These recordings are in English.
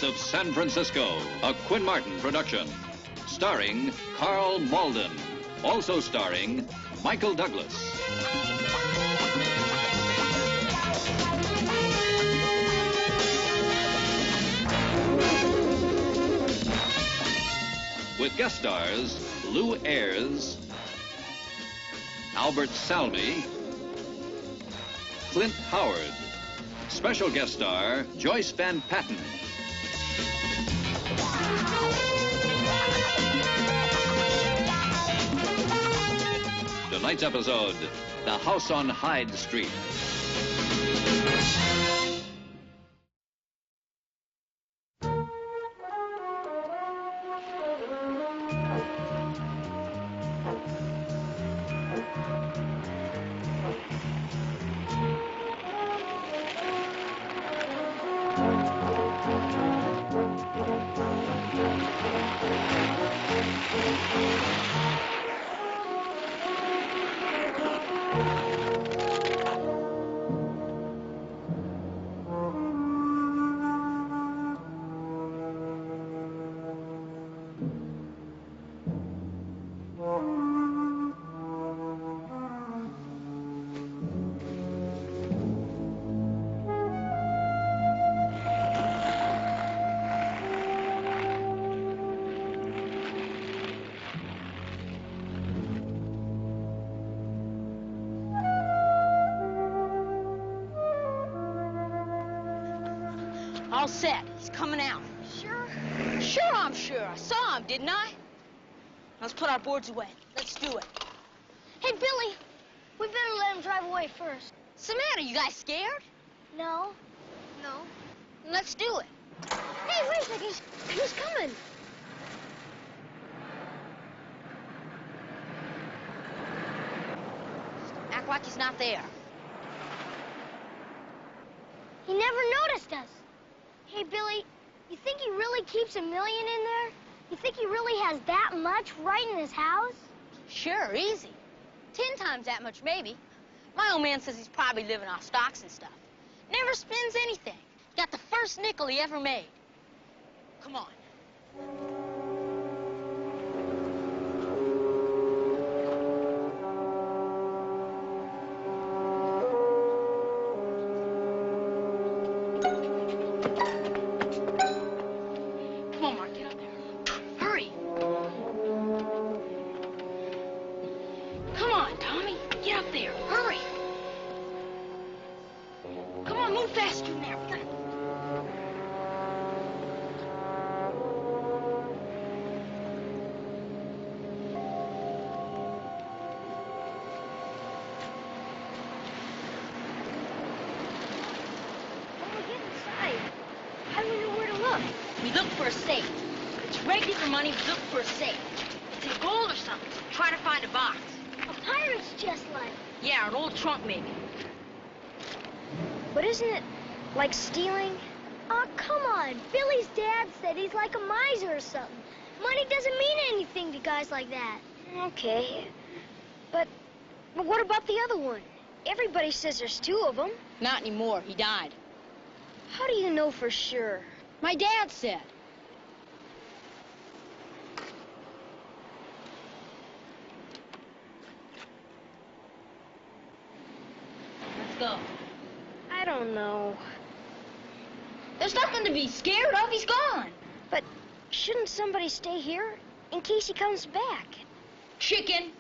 of San Francisco, a Quinn Martin production. Starring Karl Malden. Also starring Michael Douglas. With guest stars Lou Ayres, Albert Salmi, Clint Howard. Special guest star Joyce Van Patten. Tonight's episode, The House on Hyde Street. All set. He's coming out. Sure? Sure, I'm sure. I saw him, didn't I? Let's put our boards away. Let's do it. Hey, Billy, we better let him drive away first. What's the matter? You guys scared? No. No. Let's do it. Hey, wait a second. He's coming. Act like he's not there. He never noticed us. Hey, Billy, you think he really keeps $1 million in there? You think he really has that much right in his house? Sure, easy. 10 times that much, maybe. My old man says he's probably living off stocks and stuff. Never spends anything. Got the first nickel he ever made. Come on. We look for a safe. It's regular money, we look for a safe. It's in gold or something. Try to find a box. A pirate's chest like. Yeah, an old trunk maybe. But isn't it like stealing? Oh, come on. Billy's dad said he's like a miser or something. Money doesn't mean anything to guys like that. Okay. But what about the other one? Everybody says there's 2 of them. Not anymore. He died. How do you know for sure? My dad said. Let's go. I don't know. There's nothing to be scared of. He's gone. But shouldn't somebody stay here in case he comes back? Chicken.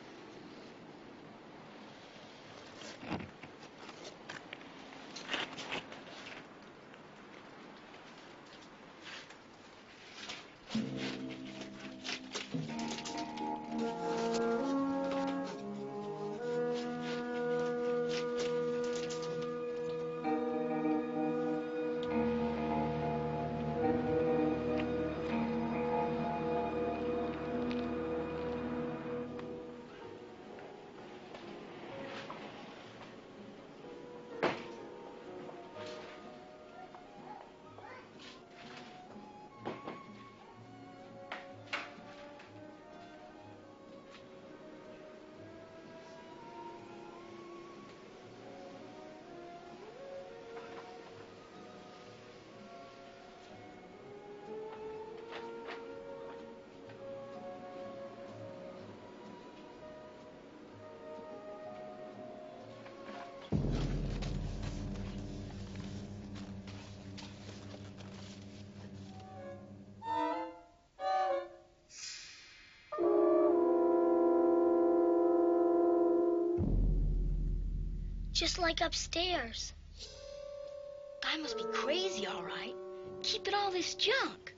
just like upstairs. Guy must be crazy, all right. Keeping all this junk.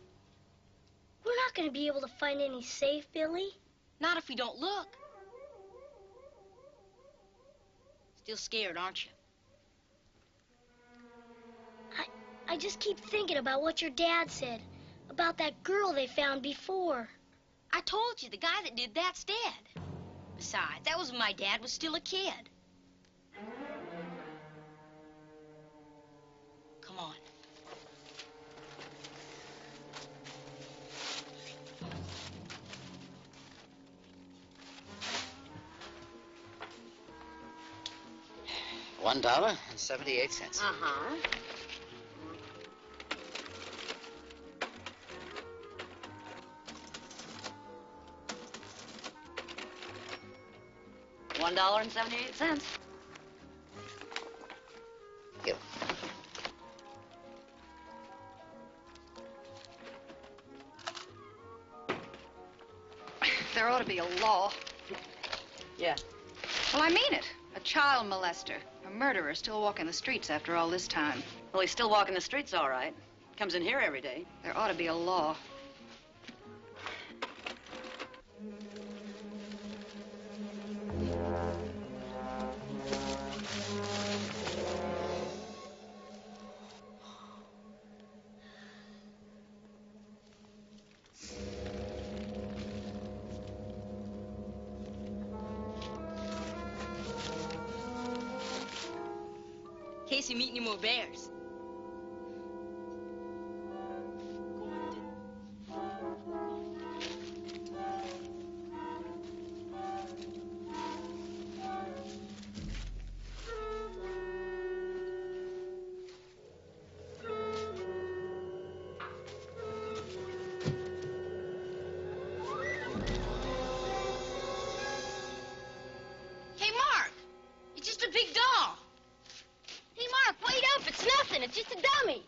We're not going to be able to find any safe, Billy. Not if we don't look. Still scared, aren't you? I just keep thinking about what your dad said. About that girl they found before. I told you, the guy that did that's dead. Besides, that was when my dad was still a kid. Come on. $1.78. Uh-huh. $1.78. You. There ought to be a law. Yeah. Well, I mean it. A child molester, a murderer still walking the streets after all this time. Well, he's still walking the streets, all right. Comes in here every day. There ought to be a law. In case you meet any more bears. Hey, Mark! It's just a big doll. Hey, Mark, wait up. It's nothing. It's just a dummy.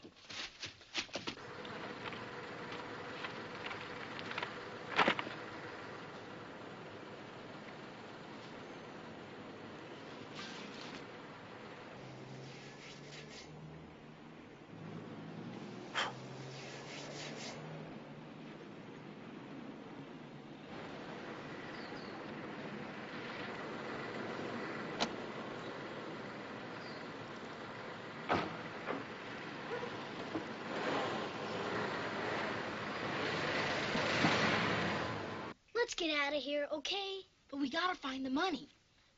Let's get out of here, okay? But we gotta find the money.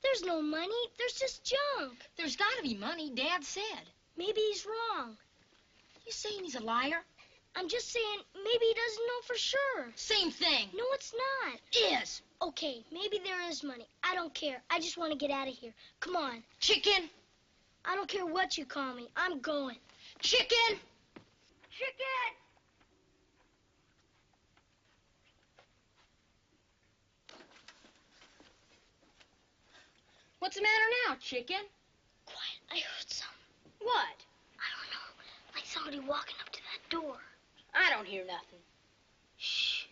There's no money. There's just junk. There's gotta be money, Dad said. Maybe he's wrong. You saying he's a liar? I'm just saying maybe he doesn't know for sure. Same thing. No, it's not. Is. Okay, maybe there is money. I don't care. I just want to get out of here. Come on. Chicken. I don't care what you call me. I'm going. Chicken. Chicken! What's the matter now, Chicken? Quiet. I heard something. What? I don't know. Like somebody walking up to that door. I don't hear nothing. Shh.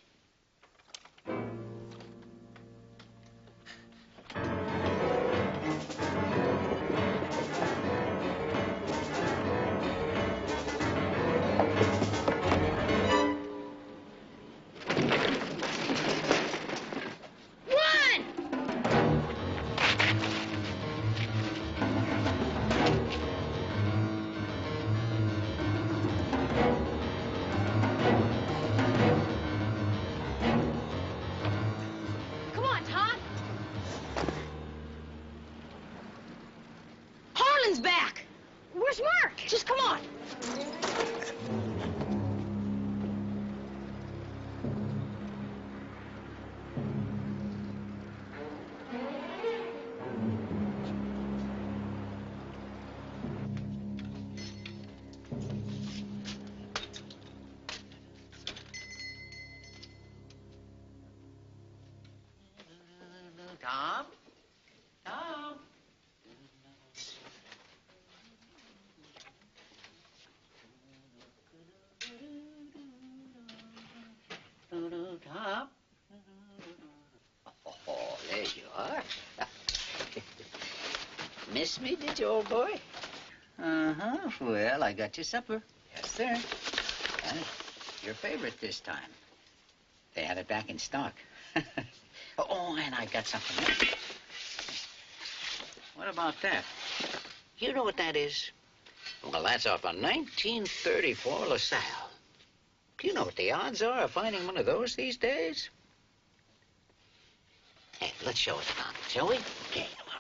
Back. Where's Mark? Just come on. Tom? Tom? Miss me, did you, old boy? Uh-huh. Well, I got you supper. Yes, sir. And your favorite this time. They have it back in stock. Oh, and I got something else. What about that? You know what that is? Well, that's off a 1934 LaSalle. Do you know what the odds are of finding one of those these days? Hey, let's show it, Tom, shall we? Okay, come on.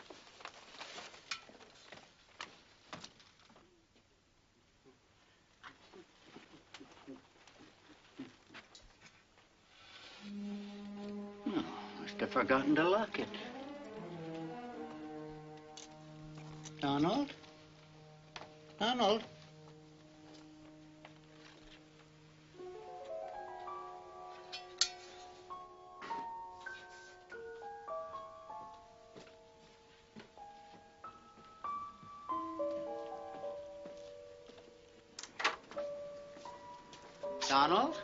Oh, must have forgotten to lock it. Donald? Donald? Donald?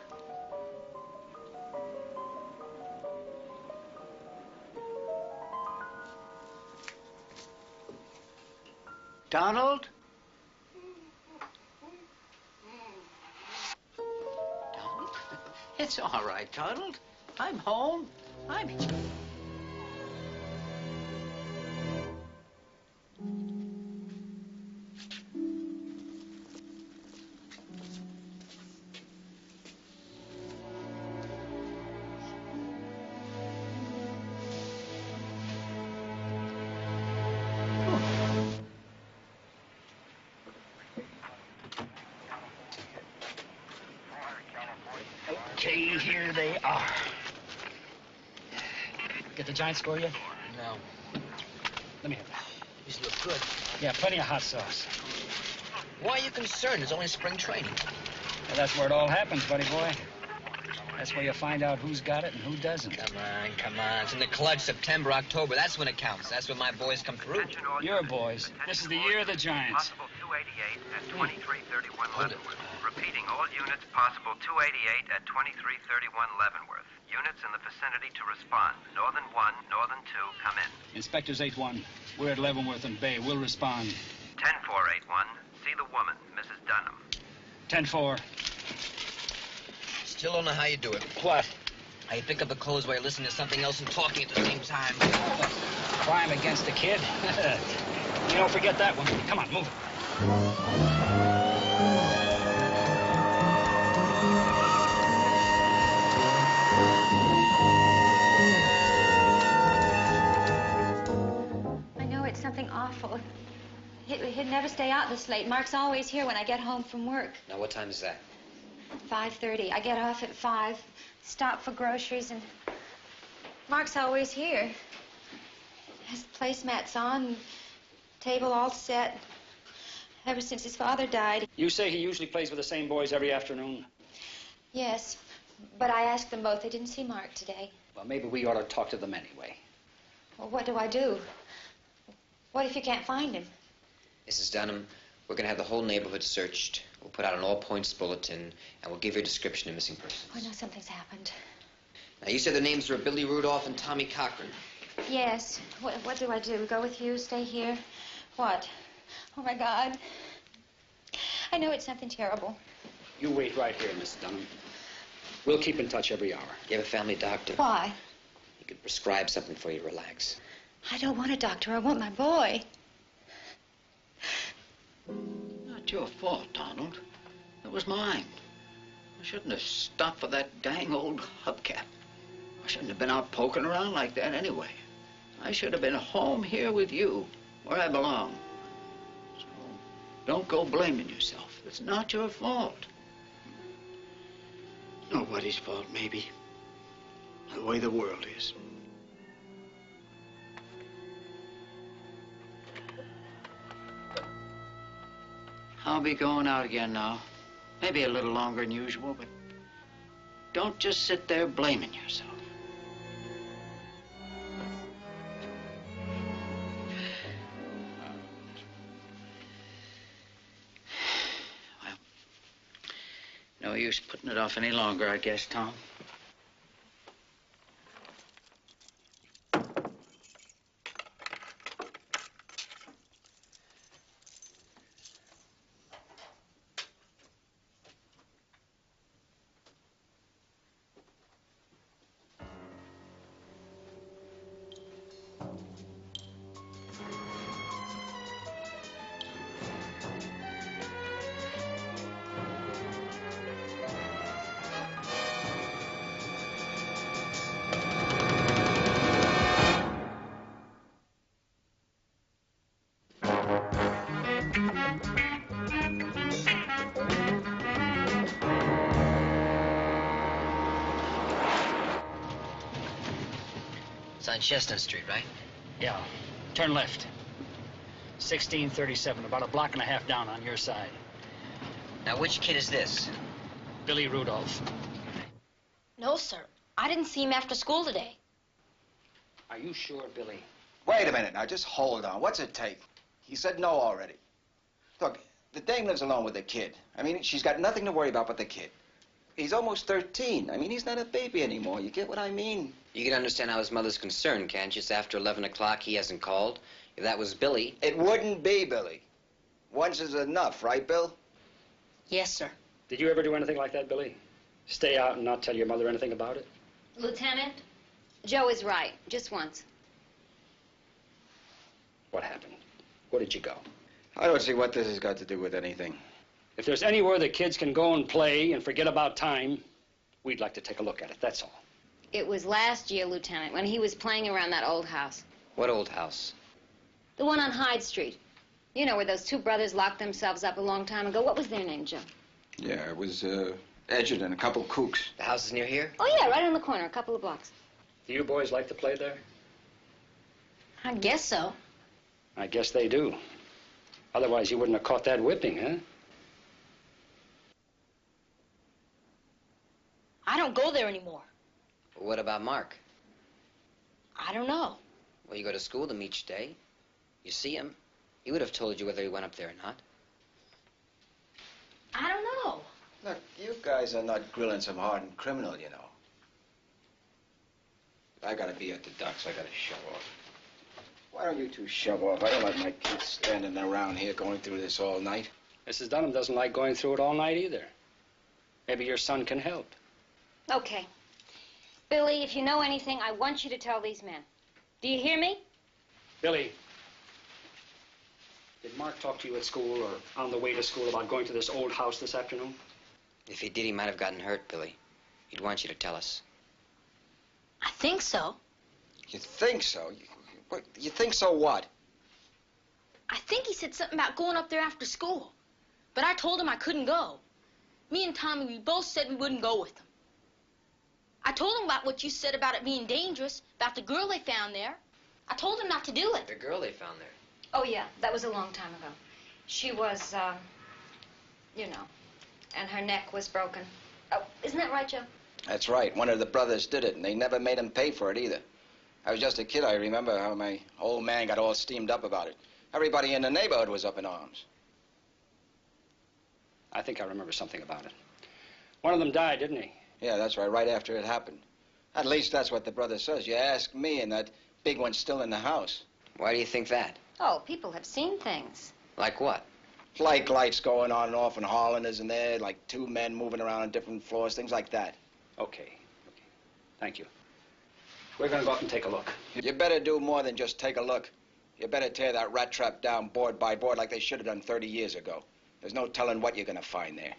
Donald? Donald? It's all right, Donald. I'm home. I'm... Okay, here they are. Get the giant score yet? No. Let me have that. These look good. Yeah, plenty of hot sauce. Why are you concerned? It's only spring training. Well, that's where it all happens, buddy boy. That's where you find out who's got it and who doesn't. Come on. It's in the clutch, September, October. That's when it counts. That's when my boys come through. Your boys. This is the year of the Giants. Possible 288 at 2331 Leavenworth. Repeating, all units possible 288 at 2331 Leavenworth. Units in the vicinity to respond. Northern 1, Northern 2, come in. Inspectors 8-1. We're at Leavenworth and Bay. We'll respond. 10481. See the woman, Mrs. Dunham. 10-4. Still don't know how you do it. What? How you pick up the clothes while you're listening to something else and talking at the same time. Crime against the kid? You don't forget that one. Come on, move I know it's something awful. He'd never stay out this late. Mark's always here when I get home from work. Now, what time is that? 5:30. I get off at 5, stop for groceries, and Mark's always here. Has the placemats on, table all set. Ever since his father died. You say he usually plays with the same boys every afternoon? Yes, but I asked them both. They didn't see Mark today. Well, maybe we ought to talk to them anyway. Well, what do I do? What if you can't find him? Mrs. Dunham, we're going to have the whole neighborhood searched. We'll put out an all-points bulletin, and we'll give you a description of missing persons. Oh, no, something's happened. Now, you said the names were Billy Rudolph and Tommy Cochran. Yes. What do I do? Go with you? Stay here? What? Oh, my God. I know it's something terrible. You wait right here, Miss Dunham. We'll keep in touch every hour. You have a family doctor. Why? He could prescribe something for you to relax. I don't want a doctor. I want my boy. Not your fault, Donald. It was mine. I shouldn't have stopped for that dang old hubcap. I shouldn't have been out poking around like that anyway. I should have been home here with you, where I belong. So don't go blaming yourself. It's not your fault. Nobody's fault, maybe. The way the world is. I'll be going out again now. Maybe a little longer than usual, but don't just sit there blaming yourself. Well, no use putting it off any longer, I guess, Tom. on Chestnut Street, right? Yeah. Turn left. 1637, about a block and a half down on your side. Now, which kid is this? Billy Rudolph. No, sir. I didn't see him after school today. Are you sure, Billy? Wait a minute now, just hold on. What's it take? He said no already. Look, the dame lives alone with the kid. I mean, she's got nothing to worry about but the kid. He's almost 13. I mean, he's not a baby anymore. You get what I mean? You can understand how his mother's concerned, can't you? It's after 11 o'clock. He hasn't called. If that was Billy... It wouldn't be Billy. Once is enough, right, Bill? Yes, sir. Did you ever do anything like that, Billy? Stay out and not tell your mother anything about it? Lieutenant, Joe is right. Just once. What happened? Where did you go? I don't see what this has got to do with anything. If there's anywhere the kids can go and play and forget about time, we'd like to take a look at it, that's all. It was last year, Lieutenant, when he was playing around that old house. What old house? The one on Hyde Street. You know, where those two brothers locked themselves up a long time ago. What was their name, Joe? Yeah, it was Edgerton and a couple of kooks. The house is near here? Oh, yeah, right on the corner, a couple of blocks. Do you boys like to play there? I guess so. I guess they do. Otherwise, you wouldn't have caught that whipping, huh? I don't go there anymore. What about Mark? I don't know. Well, you go to school with him each day. You see him. He would have told you whether he went up there or not. I don't know. Look, you guys are not grilling some hardened criminal, you know. I gotta be at the docks. I gotta shove off. Why don't you two shove off? I don't like my kids standing around here going through this all night. Mrs. Dunham doesn't like going through it all night either. Maybe your son can help. Okay. Billy, if you know anything, I want you to tell these men. Do you hear me? Billy, did Mark talk to you at school or on the way to school about going to this old house this afternoon? If he did, he might have gotten hurt, Billy. He'd want you to tell us. I think so. You think so? You think so what? I think he said something about going up there after school. But I told him I couldn't go. Me and Tommy, we both said we wouldn't go with him. I told him about what you said about it being dangerous, about the girl they found there. I told him not to do it. The girl they found there? Oh, yeah, that was a long time ago. She was, you know, and her neck was broken. Oh, isn't that right, Joe? That's right. One of the brothers did it, and they never made him pay for it either. I was just a kid. I remember how my old man got all steamed up about it. Everybody in the neighborhood was up in arms. I think I remember something about it. One of them died, didn't he? Yeah, that's right after it happened. At least that's what the brother says. You ask me, and that big one's still in the house. Why do you think that? Oh, people have seen things. Like what? Like lights going on and off, and Hollanders in there, like two men moving around on different floors, things like that. Okay. Thank you. We're going to go up and take a look. You better do more than just take a look. You better tear that rat trap down board by board like they should have done 30 years ago. There's no telling what you're going to find there.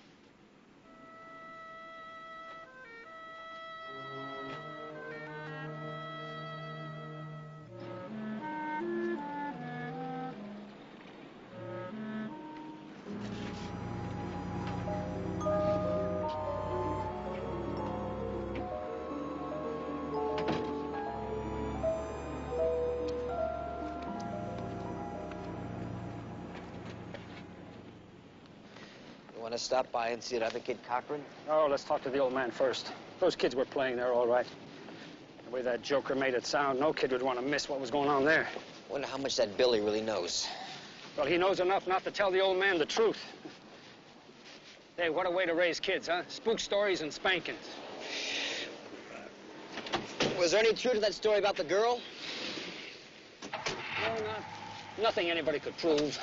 Want to stop by and see that other kid, Cochran? Oh, let's talk to the old man first. Those kids were playing there all right. The way that joker made it sound, no kid would want to miss what was going on there. Wonder how much that Billy really knows. Well, he knows enough not to tell the old man the truth. Hey, what a way to raise kids, huh? Spook stories and spankings. Was there any truth to that story about the girl? No, nothing anybody could prove.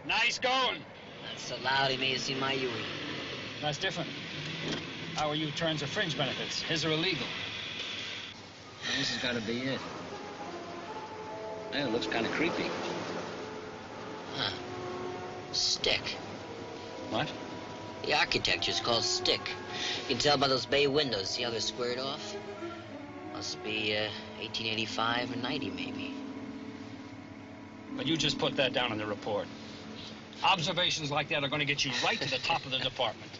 Nice going. Not so loud, he made you see my Yui. That's different. Our U-turns are fringe benefits. His are illegal. Well, this has got to be it. Hey, it looks kind of creepy. Huh. Stick. What? The architecture's called stick. You can tell by those bay windows. See how they're squared off? Must be 1885 or 90, maybe. But you just put that down in the report. Observations like that are going to get you right to the top of the department.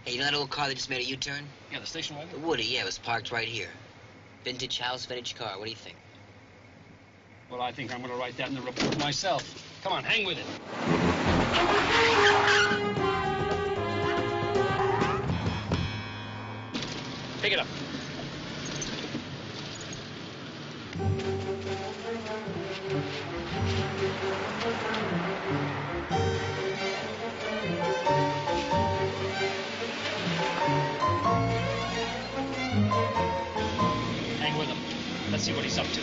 Hey, you know that old car that just made a U-turn? Yeah, the station wagon? The Woody, yeah, it was parked right here. Vintage house, vintage car. What do you think? Well, I think I'm going to write that in the report myself. Come on, hang with it. Pick it up. Hang with him. Let's see what he's up to.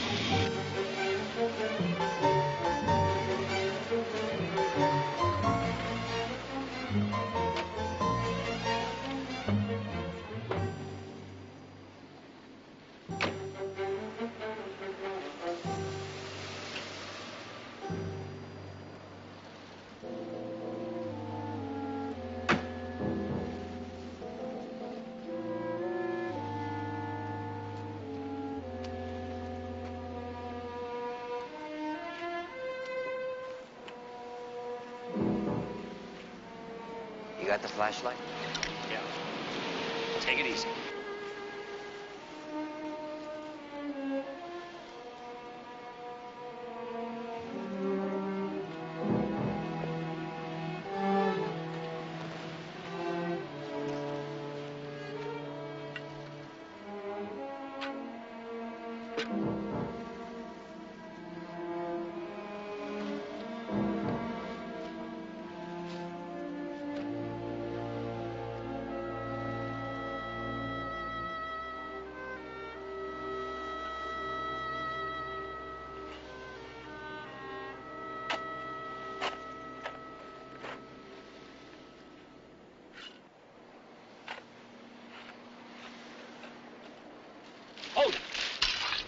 You got the flashlight? Yeah. Take it easy. Hold it.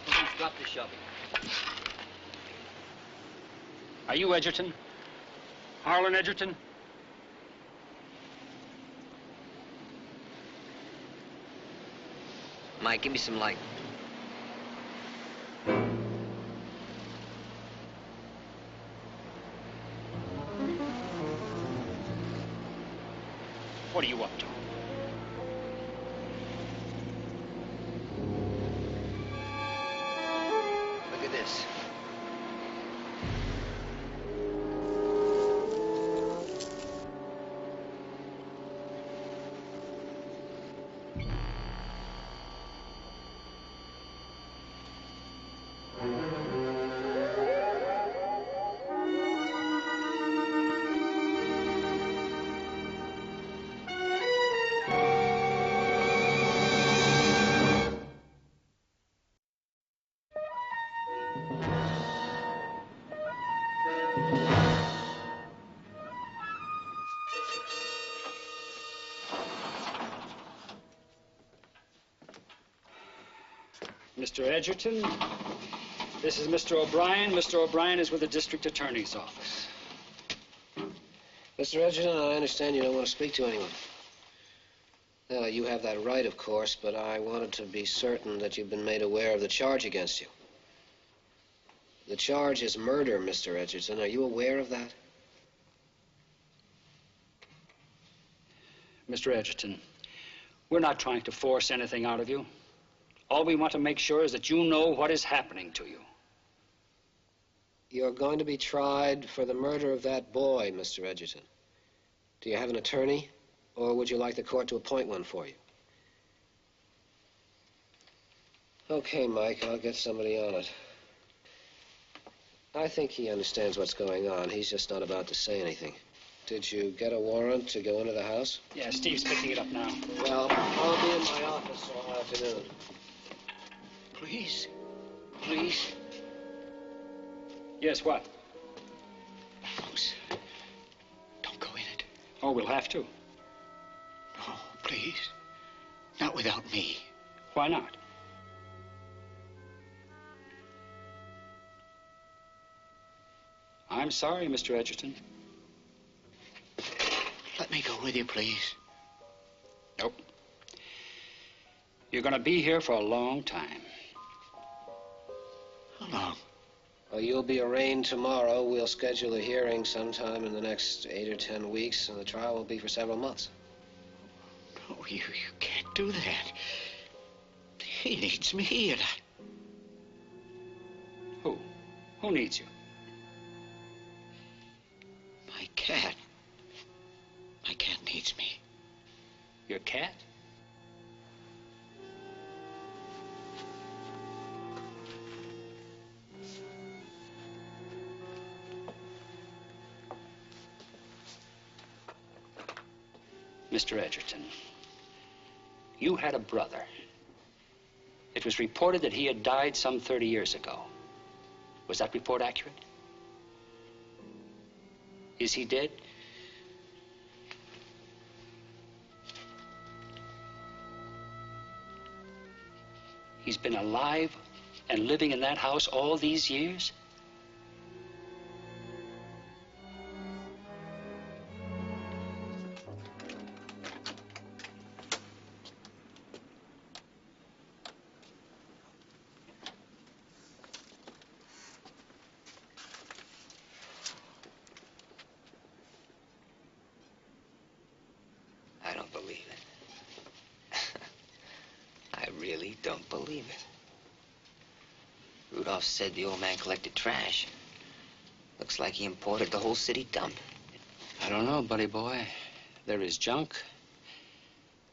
Please drop the shovel. Are you Edgerton? Harlan Edgerton? Mike, give me some light. What are you up to? Look at this. Mr. Edgerton, this is Mr. O'Brien. Mr. O'Brien is with the district attorney's office. Mr. Edgerton, I understand you don't want to speak to anyone. You have that right, of course, but I wanted to be certain that you've been made aware of the charge against you. The charge is murder, Mr. Edgerton. Are you aware of that? Mr. Edgerton, we're not trying to force anything out of you. All we want to make sure is that you know what is happening to you. You're going to be tried for the murder of that boy, Mr. Edgerton. Do you have an attorney, or would you like the court to appoint one for you? Okay, Mike, I'll get somebody on it. I think he understands what's going on. He's just not about to say anything. Did you get a warrant to go into the house? Yeah, Steve's picking it up now. Well, I'll be in my office all afternoon. Please. Please. Yes, what? Oh, we'll have to. No, please. Not without me. Why not? I'm sorry, Mr. Edgerton. Let me go with you, please. Nope. You're going to be here for a long time. How long? Well, you'll be arraigned tomorrow. We'll schedule a hearing sometime in the next 8 or 10 weeks, and the trial will be for several months. No, you can't do that. He needs me, and Who? Who needs you? my cat. My cat needs me. Your cat? Mr. Edgerton, you had a brother. It was reported that he had died some 30 years ago. Was that report accurate? Is he dead? He's been alive and living in that house all these years? I don't believe it. I really don't believe it. Rudolph said the old man collected trash. Looks like he imported the whole city dump. I don't know, buddy boy. There is junk,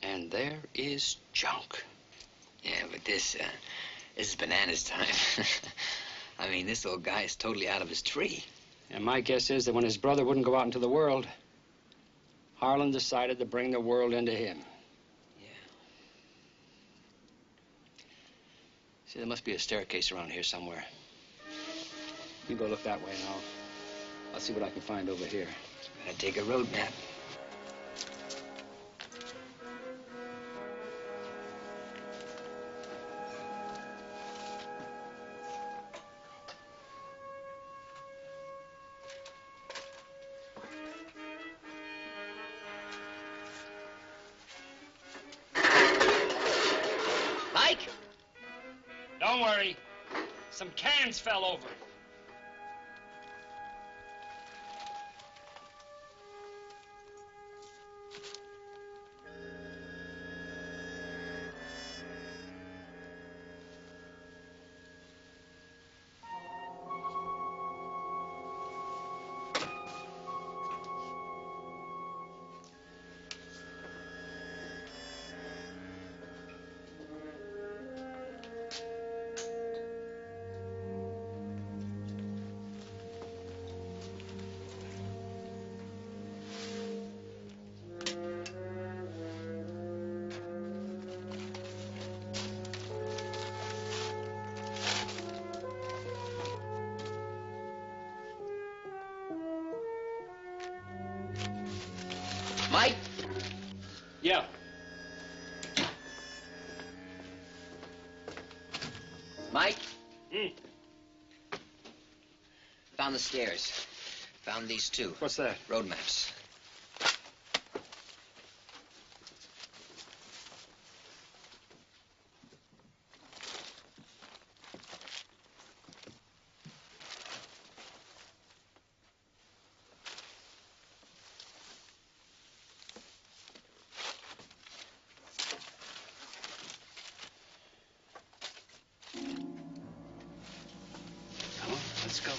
and there is junk. Yeah, but this is bananas time. I mean, this old guy is totally out of his tree. And my guess is that when his brother wouldn't go out into the world, Harlan decided to bring the world into him. Yeah. See, there must be a staircase around here somewhere. You go look that way, and I'll see what I can find over here. Better take a road map. Don't worry. Some cans fell over. Mike? Yeah. Mike? Hmm. Found the stairs. Found these two. What's that? Road maps. Come on, let's go.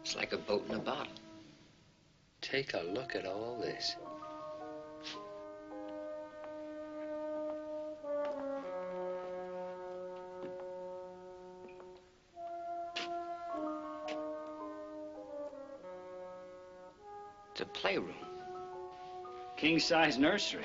It's like a boat in a bottle. Take a look at all this. It's a playroom. King-size nursery.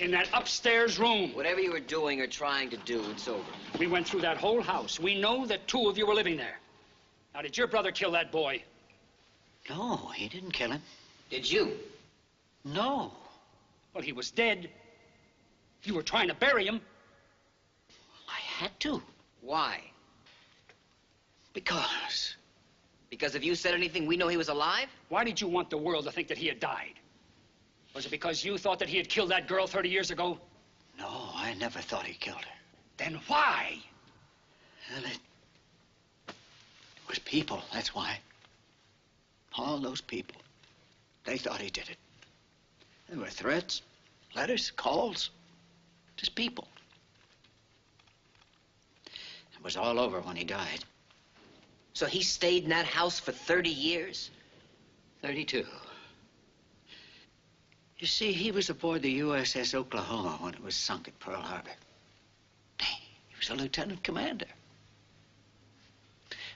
In that upstairs room. Whatever you were doing or trying to do, it's over. We went through that whole house. We know that 2 of you were living there. Now, did your brother kill that boy? No, he didn't kill him. Did you? No. Well, he was dead. You were trying to bury him. I had to. Why? Because. Because if you said anything, we know he was alive? Why did you want the world to think that he had died? Was it because you thought that he had killed that girl 30 years ago? No, I never thought he killed her. Then why? Well, it was people, that's why. All those people. They thought he did it. There were threats, letters, calls. Just people. It was all over when he died. So he stayed in that house for 30 years? 32. You see, he was aboard the USS Oklahoma when it was sunk at Pearl Harbor. He was a lieutenant commander.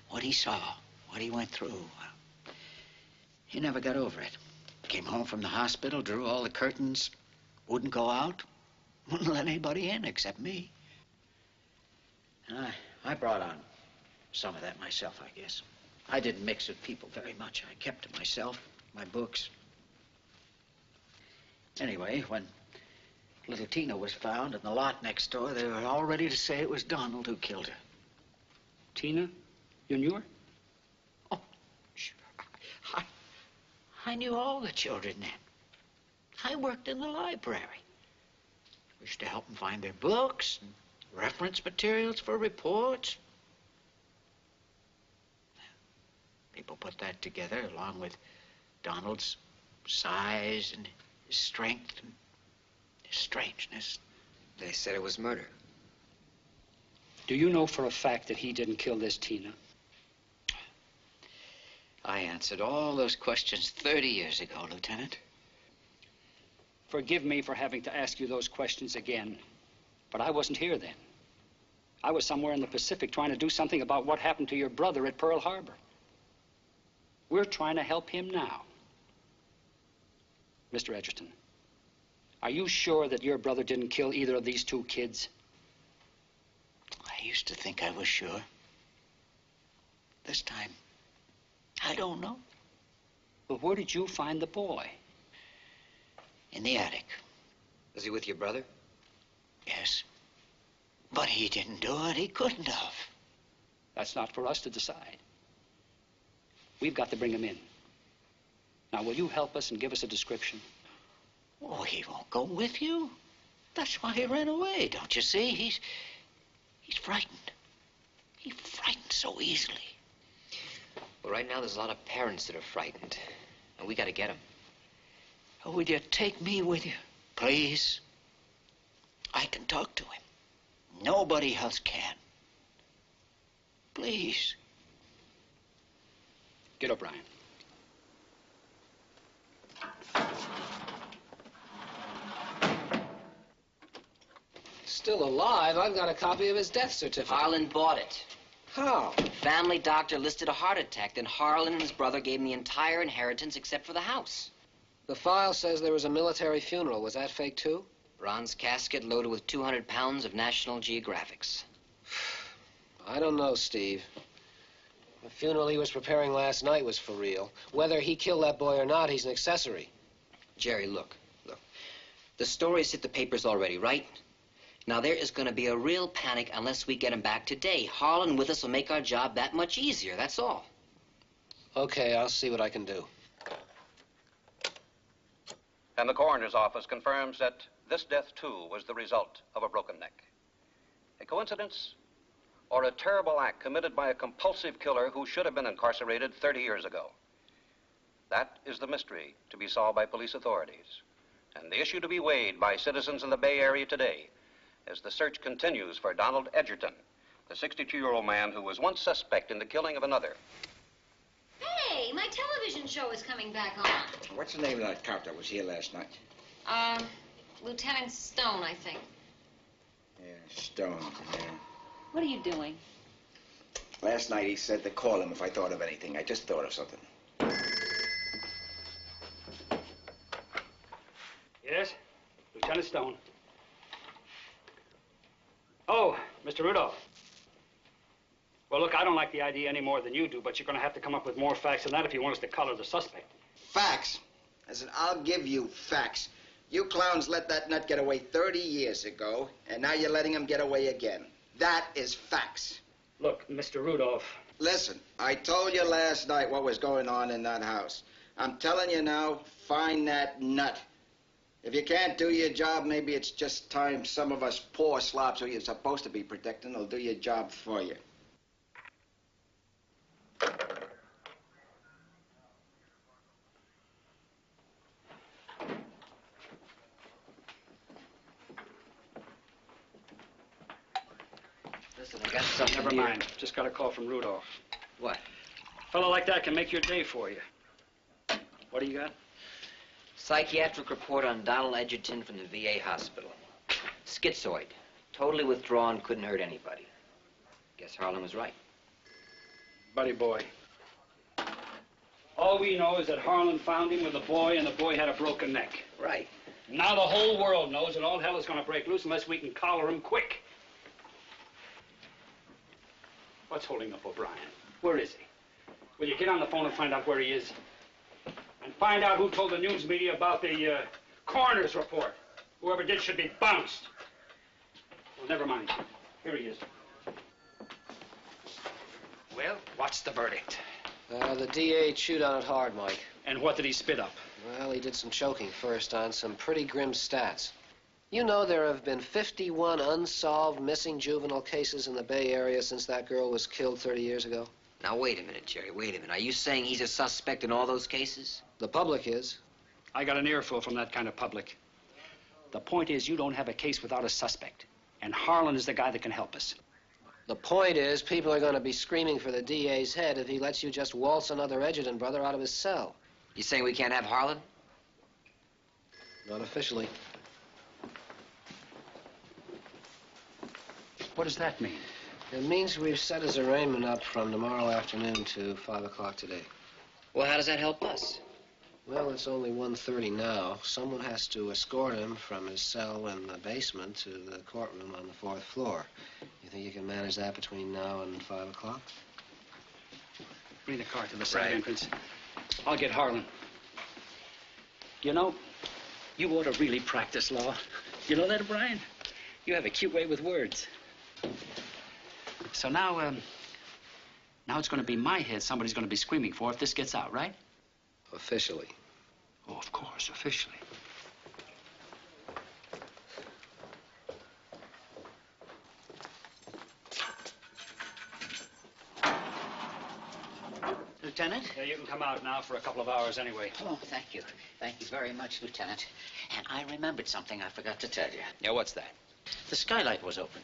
What he saw, what he went through, he never got over it. Came home from the hospital, drew all the curtains, wouldn't go out, wouldn't let anybody in except me. And I brought on some of that myself, I guess. I didn't mix with people very much. I kept to myself, my books. Anyway, when little Tina was found in the lot next door, they were all ready to say it was Donald who killed her. Tina? You knew her? Oh, sure. I knew all the children then. I worked in the library. I used to help them find their books and reference materials for reports. People put that together along with Donald's size and his strength and his strangeness. They said it was murder. Do you know for a fact that he didn't kill this Tina? I answered all those questions 30 years ago, Lieutenant. Forgive me for having to ask you those questions again, but I wasn't here then. I was somewhere in the Pacific trying to do something about what happened to your brother at Pearl Harbor. We're trying to help him now. Mr. Edgerton, are you sure that your brother didn't kill either of these 2 kids? I used to think I was sure. This time, I don't know. Well, where did you find the boy? In the attic. Was he with your brother? Yes. But he didn't do it. He couldn't have. That's not for us to decide. We've got to bring him in. Now, will you help us and give us a description? Oh, he won't go with you. That's why he ran away, don't you see? He's frightened. He frightens so easily. Well, right now there's a lot of parents that are frightened, and we got to get them. Oh, would you take me with you, please? I can talk to him. Nobody else can. Please. Get up, Brian. Still alive? I've got a copy of his death certificate. Harlan bought it. How? Family doctor listed a heart attack. Then Harlan and his brother gave him the entire inheritance except for the house. The file says there was a military funeral. Was that fake, too? Bronze casket loaded with 200 pounds of National Geographics. I don't know, Steve. The funeral he was preparing last night was for real. Whether he killed that boy or not, he's an accessory. Jerry, look. The story's hit the papers already, right? Now, there is going to be a real panic unless we get him back today. Harlan with us will make our job that much easier, that's all. Okay, I'll see what I can do. And the coroner's office confirms that this death, too, was the result of a broken neck. A coincidence or a terrible act committed by a compulsive killer who should have been incarcerated 30 years ago? That is the mystery to be solved by police authorities, and the issue to be weighed by citizens in the Bay Area today as the search continues for Donald Edgerton, the 62-year-old man who was once suspect in the killing of another. Hey, my television show is coming back on. What's the name of that cop that was here last night? Lieutenant Stone, I think. Yeah, Stone, yeah. What are you doing? Last night he said to call him if I thought of anything. I just thought of something. Yes? Lieutenant Stone. Oh, Mr. Rudolph. Well, look, I don't like the idea any more than you do, but you're going to have to come up with more facts than that if you want us to color the suspect. Facts? I said, I'll give you facts. You clowns let that nut get away 30 years ago, and now you're letting him get away again. That is facts. Look, Mr. Rudolph. Listen, I told you last night what was going on in that house. I'm telling you now, find that nut. If you can't do your job, maybe it's just time some of us poor slobs who you're supposed to be protecting will do your job for you. Listen, I got something Never here. mind. Just got a call from Rudolph. What? A fellow like that can make your day for you. What do you got? Psychiatric report on Donald Edgerton from the VA hospital. Schizoid. Totally withdrawn, couldn't hurt anybody. Guess Harlan was right. Buddy boy. All we know is that Harlan found him with a boy, and the boy had a broken neck. Right. Now the whole world knows that all hell is going to break loose unless we can collar him quick. What's holding up O'Brien? Where is he? Will you get on the phone and find out where he is? And find out who told the news media about the coroner's report. Whoever did should be bounced. Well, never mind. Here he is. Well, what's the verdict? The DA chewed on it hard, Mike. And what did he spit up? Well, he did some choking first on some pretty grim stats. You know there have been 51 unsolved missing juvenile cases in the Bay Area since that girl was killed 30 years ago. Now, wait a minute, Jerry, wait a minute. Are you saying he's a suspect in all those cases? The public is. I got an earful from that kind of public. The point is, you don't have a case without a suspect. And Harlan is the guy that can help us. The point is, people are going to be screaming for the DA's head if he lets you just waltz another Edgerton brother out of his cell. You saying we can't have Harlan? Not officially. What does that mean? It means we've set his arraignment up from tomorrow afternoon to 5 o'clock today. Well, how does that help us? Well, it's only 1:30 now. Someone has to escort him from his cell in the basement to the courtroom on the 4th floor. You think you can manage that between now and 5 o'clock? Bring the car to the side Right. entrance. I'll get Harlan. You know, you ought to really practice law. You know that, O'Brien? You have a cute way with words. So now it's going to be my head somebody's going to be screaming for if this gets out, right? Officially. Oh, of course, officially. Lieutenant? Yeah, you can come out now for a couple of hours anyway. Oh, thank you. Thank you very much, Lieutenant. And I remembered something I forgot to tell you. Yeah, what's that? The skylight was open.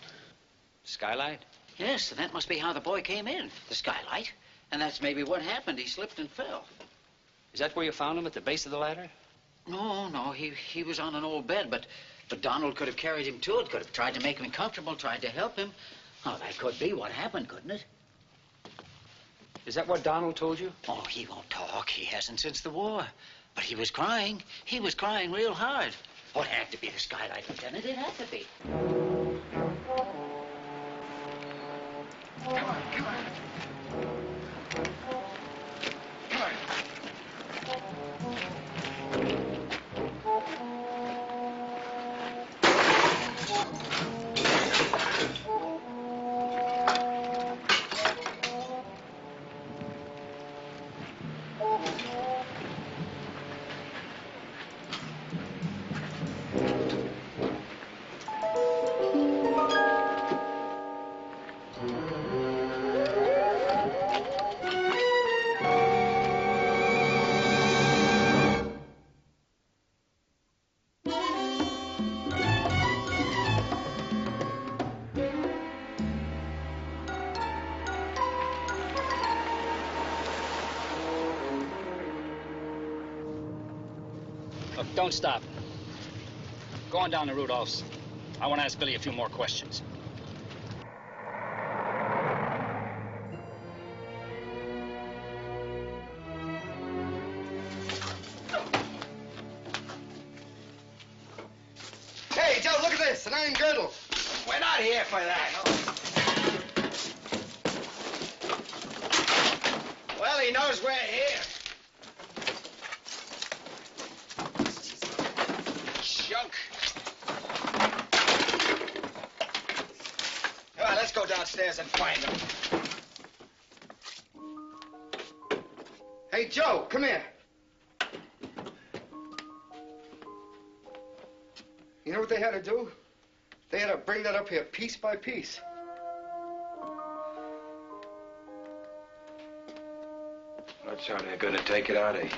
Skylight? Yes, and that must be how the boy came in, the skylight. And that's maybe what happened. He slipped and fell. Is that where you found him, at the base of the ladder? No, he was on an old bed, but Donald could have carried him to it, could have tried to make him comfortable, tried to help him. Oh, that could be what happened, couldn't it? Is that what Donald told you? Oh, he won't talk. He hasn't since the war. But he was crying. He was crying real hard. Oh, it had to be the skylight, Lieutenant. It had to be. Come on, come on. Look, don't stop. Go on down to Rudolph's. I want to ask Billy a few more questions. Hey, Joe, look at this, an iron girdle. We're not here for that. Well, he knows we're here. Junk. All right, let's go downstairs and find him. Hey, Joe, come here. You know what they had to do? They had to bring that up here piece by piece. That's how they're gonna take it out of here.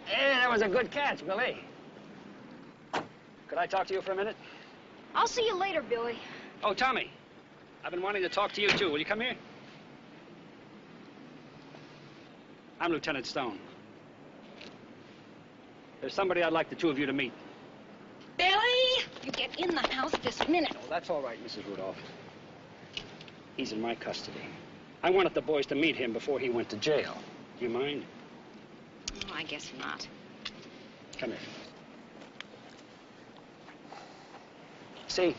Hey, that was a good catch, Billy. Could I talk to you for a minute? I'll see you later, Billy. Oh, Tommy, I've been wanting to talk to you, too. Will you come here? I'm Lieutenant Stone. There's somebody I'd like the two of you to meet. Billy, you get in the house this minute. Oh, that's all right, Mrs. Rudolph. He's in my custody. I wanted the boys to meet him before he went to jail. Do you mind? Oh, I guess not. Come here. See,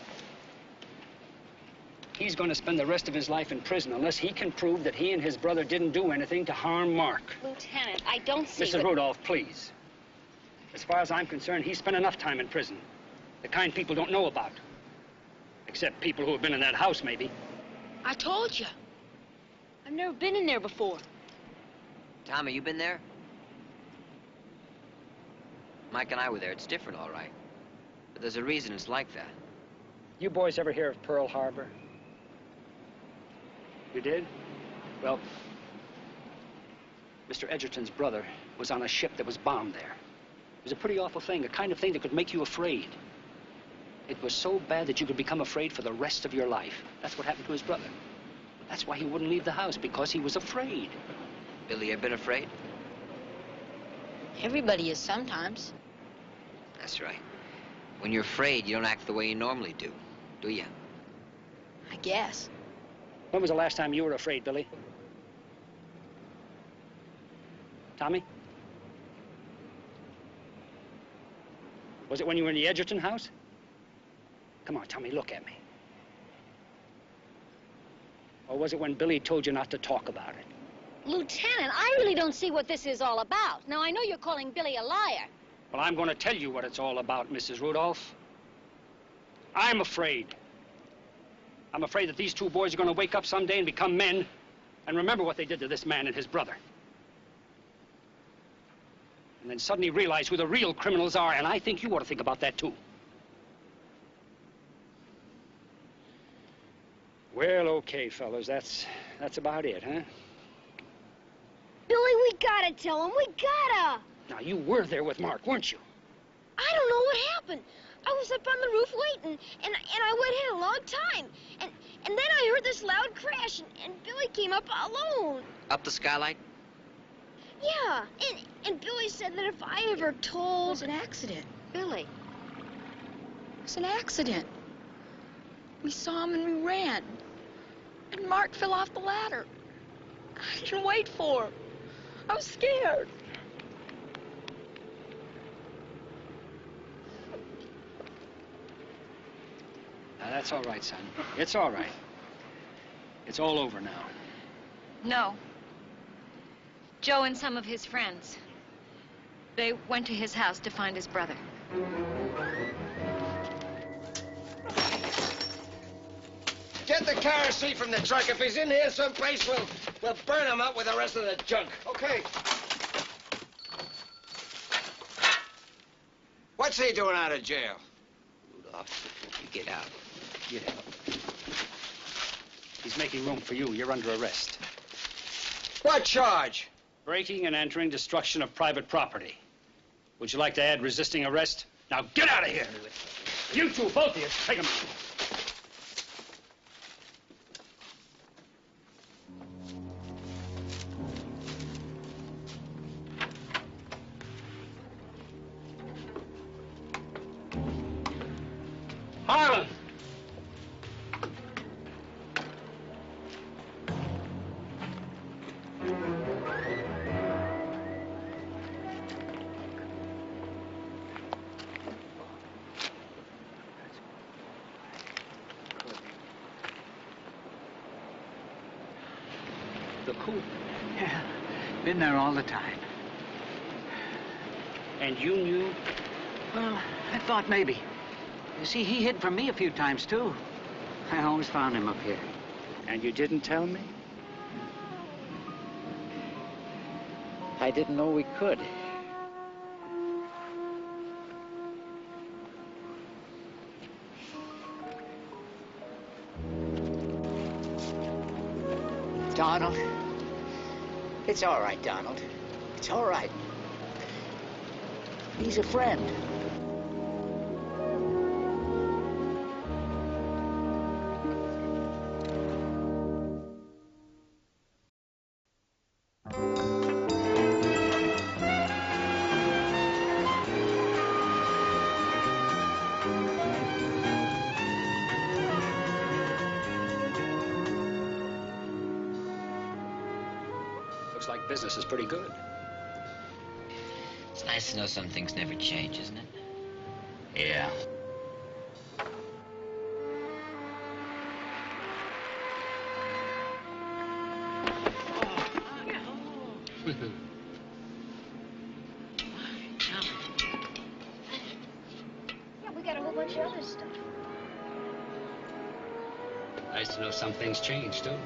he's going to spend the rest of his life in prison unless he can prove that he and his brother didn't do anything to harm Mark. Lieutenant, I don't see Mrs. Rudolph, please. As far as I'm concerned, he's spent enough time in prison. The kind people don't know about. Except people who have been in that house, maybe. I told you. I've never been in there before. Tommy, you been there? Mike and I were there. It's different, all right. But there's a reason it's like that. You boys ever hear of Pearl Harbor? You did? Well, Mr. Edgerton's brother was on a ship that was bombed there. It was a pretty awful thing, a kind of thing that could make you afraid. It was so bad that you could become afraid for the rest of your life. That's what happened to his brother. That's why he wouldn't leave the house, because he was afraid. Billy, you been afraid? Everybody is sometimes. That's right. When you're afraid, you don't act the way you normally do you? I guess. When was the last time you were afraid, Billy? Tommy? Was it when you were in the Edgerton house? Come on, Tommy, look at me. Or was it when Billy told you not to talk about it? Lieutenant, I really don't see what this is all about. Now, I know you're calling Billy a liar. Well, I'm going to tell you what it's all about, Mrs. Rudolph. I'm afraid. I'm afraid that these two boys are going to wake up someday and become men and remember what they did to this man and his brother. And then suddenly realize who the real criminals are, and I think you ought to think about that, too. Well, okay, fellas, that's about it, huh? Billy, we gotta tell him. We gotta. Now, you were there with Mark, weren't you? I don't know what happened. I was up on the roof waiting, and I waited a long time. And then I heard this loud crash, and Billy came up alone. Up the skylight? Yeah, and Billy said that if I ever told... It was an accident, Billy. It was an accident. We saw him and we ran. And Mark fell off the ladder. I didn't wait for him. I was scared. Now, that's all right, son. It's all right. It's all over now. No. Joe and some of his friends. They went to his house to find his brother. Get the car seat from the truck. If he's in here someplace, we'll burn him up with the rest of the junk. Okay. What's he doing out of jail? Rudolph, you get out. Get out. He's making room for you. You're under arrest. What charge? Breaking and entering destruction of private property. Would you like to add resisting arrest? Now get out of here. You two, both of you, take him out. Harlan! The coop. Yeah, been there all the time. And you knew? Well, I thought maybe. You see, he hid from me a few times, too. I always found him up here. And you didn't tell me? I didn't know we could. Donald. It's all right, Donald. It's all right. He's a friend. Looks like business is pretty good. It's nice to know some things never change, isn't it? Yeah. Yeah, we got a whole bunch of other stuff. Nice to know some things change, too.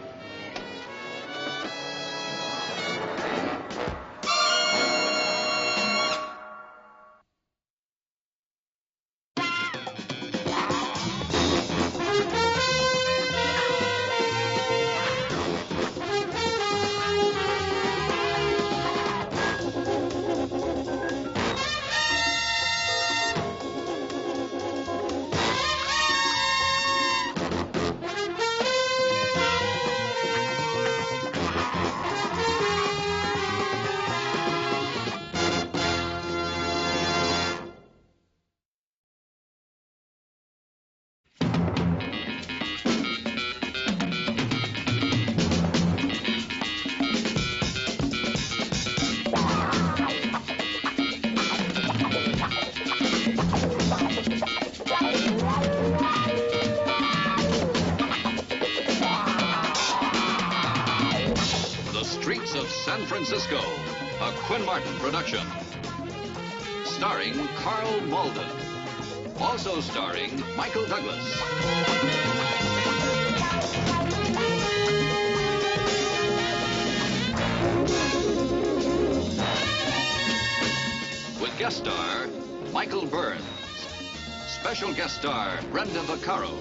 San Francisco, a Quinn Martin production. Starring Karl Malden. Also starring Michael Douglas. With guest star Michael Burns. Special guest star Brenda Vaccaro.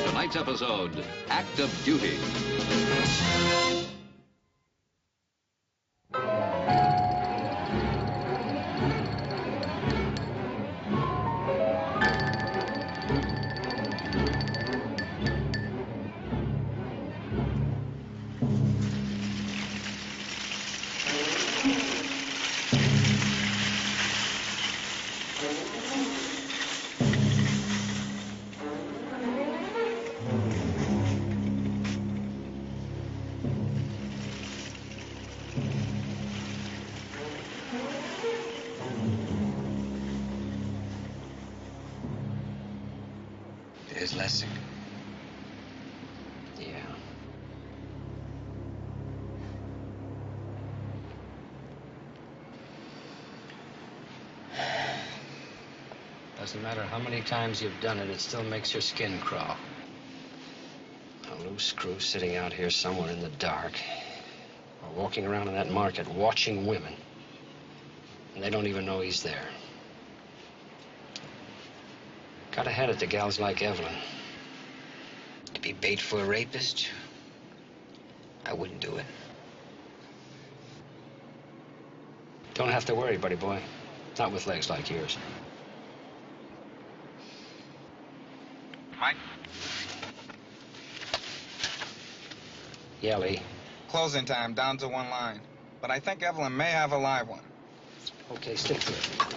Tonight's episode, Act of Duty. There's Lessing. Yeah. Doesn't matter how many times you've done it, it still makes your skin crawl. A loose screw sitting out here somewhere in the dark, or walking around in that market watching women, and they don't even know he's there. Gotta hand it to gals like Evelyn. To be bait for a rapist? I wouldn't do it. Don't have to worry, buddy boy. Not with legs like yours. Mike? Yeah, Lee. Closing time, down to one line. But I think Evelyn may have a live one. Okay, stick to it.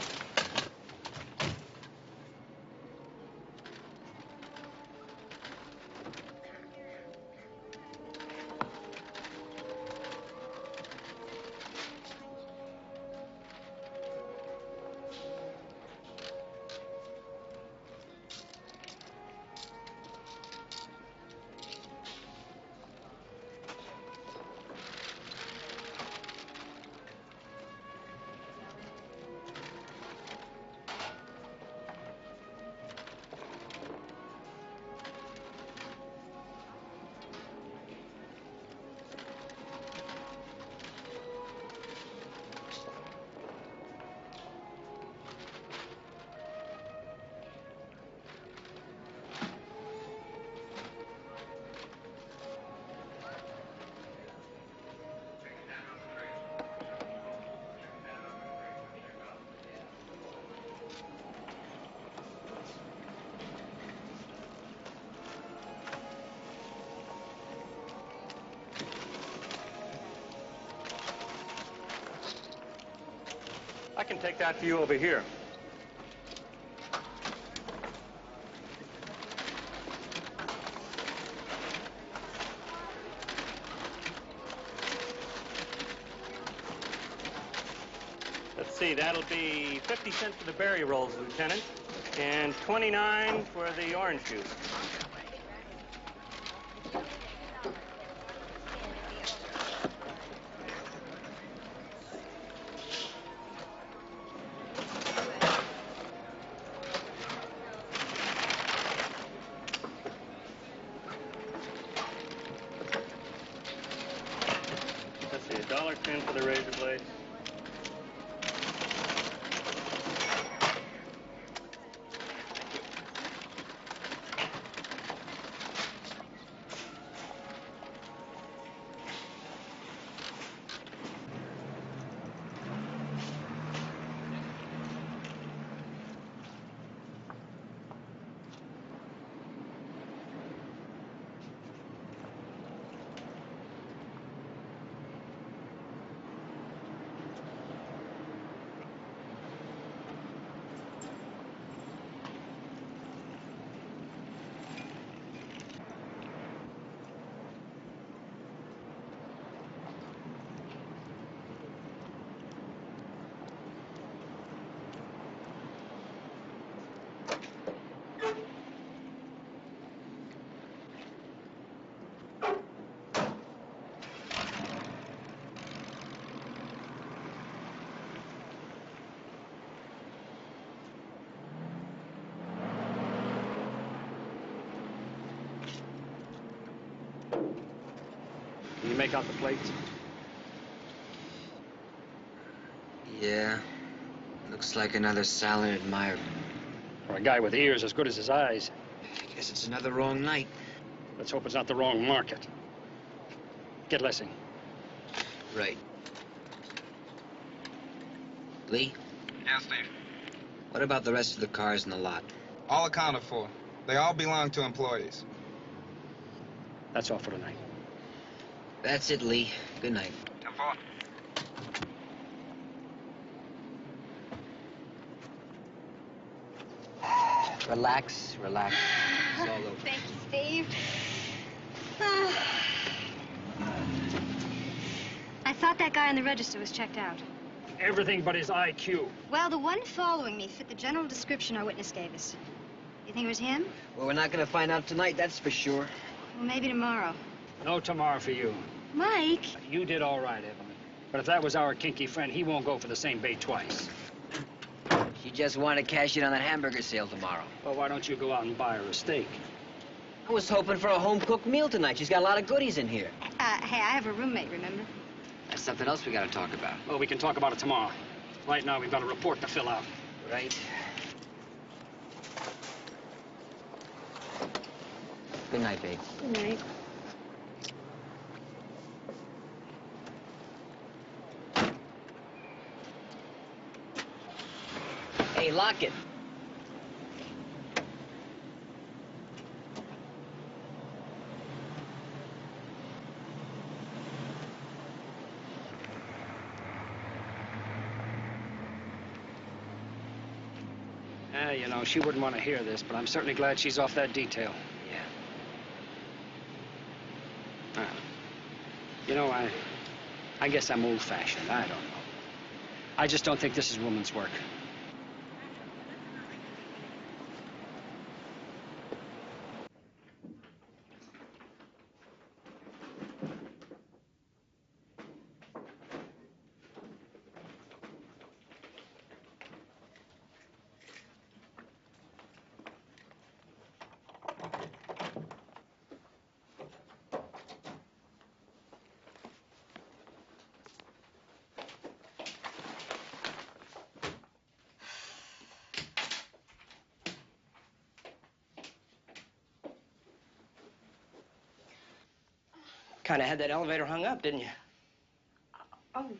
I can take that view over here. Let's see, that'll be 50 cents for the berry rolls, Lieutenant, and 29 for the orange juice. $1.10 for the razor blades. Can you make out the plates? Yeah. Looks like another silent admirer. Or a guy with ears as good as his eyes. I guess it's another wrong night. Let's hope it's not the wrong market. Get Lessing. Right. Lee? Yeah, Steve. What about the rest of the cars in the lot? All accounted for. They all belong to employees. That's all for tonight. That's it, Lee. Good night. 10-4. Relax, relax. It's all over. Thank you, Steve. I thought that guy on the register was checked out. Everything but his IQ. Well, the one following me fit the general description our witness gave us. You think it was him? Well, we're not going to find out tonight, that's for sure. Well, maybe tomorrow. No tomorrow for you. Mike! You did all right, Evelyn. But if that was our kinky friend, he won't go for the same bait twice. She just wanted to cash in on that hamburger sale tomorrow. Well, why don't you go out and buy her a steak? I was hoping for a home-cooked meal tonight. She's got a lot of goodies in here. Hey, I have a roommate, remember? That's something else we got to talk about. Well, we can talk about it tomorrow. Right now, we've got a report to fill out. Right. Good night, babe. Good night. Hey, lock it. You know, she wouldn't want to hear this, but I'm certainly glad she's off that detail. Yeah. You know, I guess I'm old-fashioned. I don't know. I just don't think this is woman's work. Kind of had that elevator hung up, didn't you? Oh,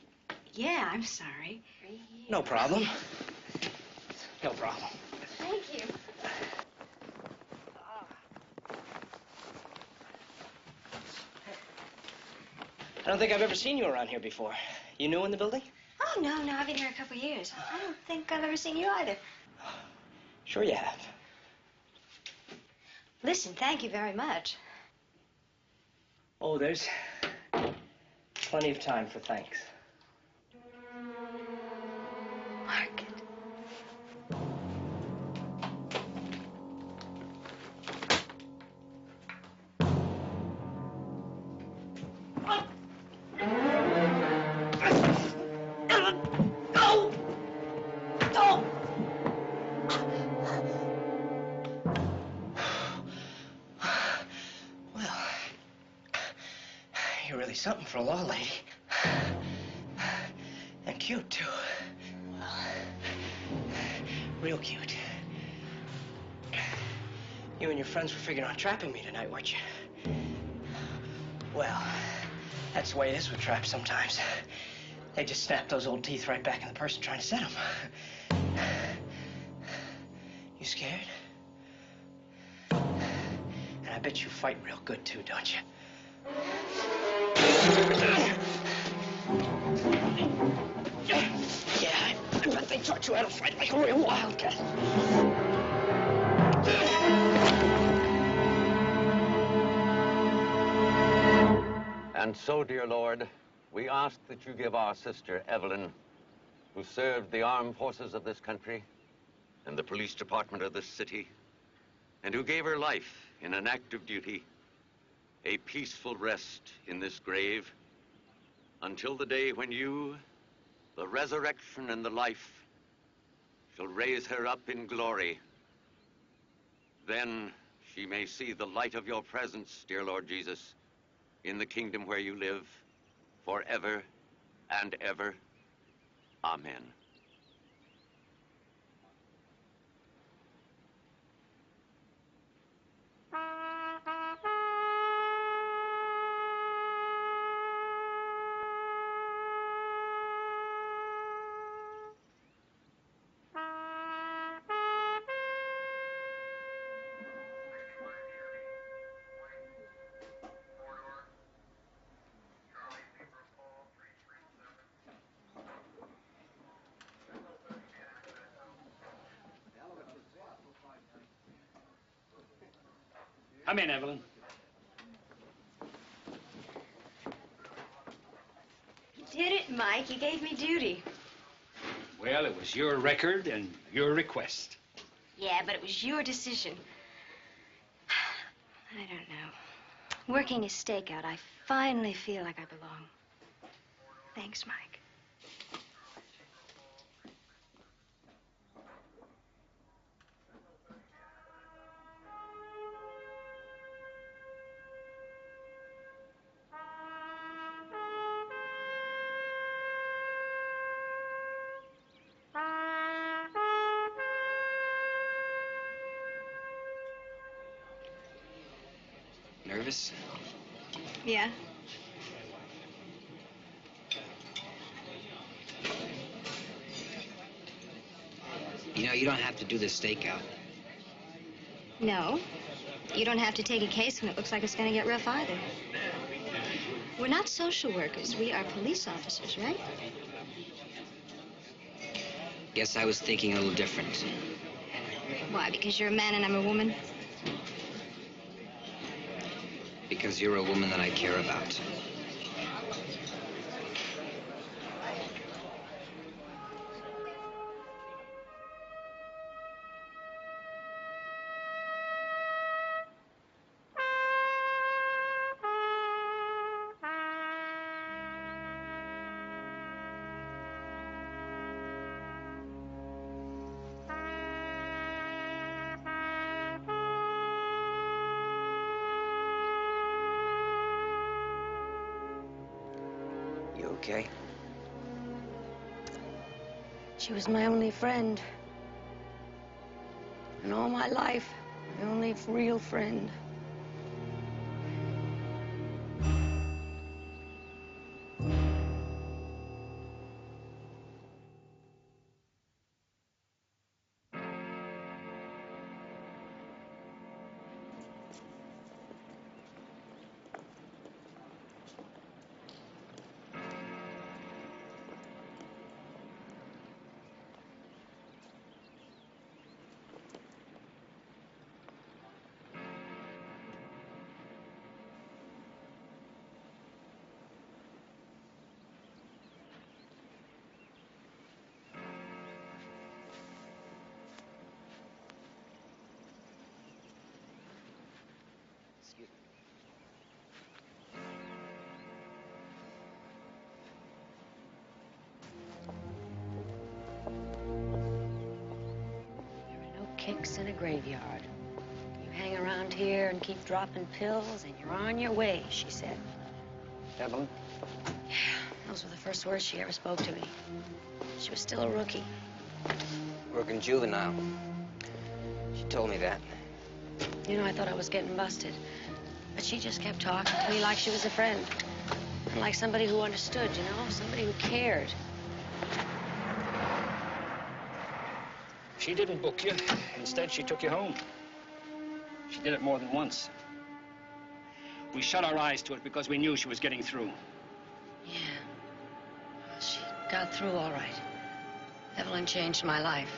yeah, I'm sorry. No problem. No problem. Thank you. I don't think I've ever seen you around here before. You new in the building? Oh, no, I've been here a couple of years. I don't think I've ever seen you either. Sure you have. Listen, thank you very much. Oh, there's plenty of time for thanks. Mark. Something for a law lady. And cute, too. Well, real cute. You and your friends were figuring on trapping me tonight, weren't you? Well, that's the way it is with traps sometimes. They just snap those old teeth right back in the person trying to set them. You scared? And I bet you fight real good, too, don't you? Yeah, I bet they taught you how to fight like a real wildcat. And so, dear Lord, we ask that you give our sister Evelyn, who served the armed forces of this country and the police department of this city, and who gave her life in an act of duty, a peaceful rest in this grave until the day when you, the resurrection and the life, shall raise her up in glory. Then she may see the light of your presence, dear Lord Jesus, in the kingdom where you live forever and ever. Amen. Come in, Evelyn. You did it, Mike. You gave me duty. Well, it was your record and your request. Yeah, but it was your decision. I don't know. Working a stakeout, I finally feel like I belong. Thanks, Mike. Nervous? Yeah? You know, you don't have to do this stakeout. No. You don't have to take a case when it looks like it's going to get rough either. We're not social workers. We are police officers, right? Guess I was thinking a little different. Why, because you're a man and I'm a woman? Because you're a woman that I care about. You okay? She was my only friend. In all my life, my only real friend. Kicks in a graveyard. You hang around here and keep dropping pills, and you're on your way, she said. Evelyn? Yeah, those were the first words she ever spoke to me. She was still a rookie. Working juvenile. She told me that. You know, I thought I was getting busted. But she just kept talking to me like she was a friend. And like somebody who understood, you know? Somebody who cared. She didn't book you. Instead, she took you home. She did it more than once. We shut our eyes to it because we knew she was getting through. Yeah. She got through all right. Evelyn changed my life.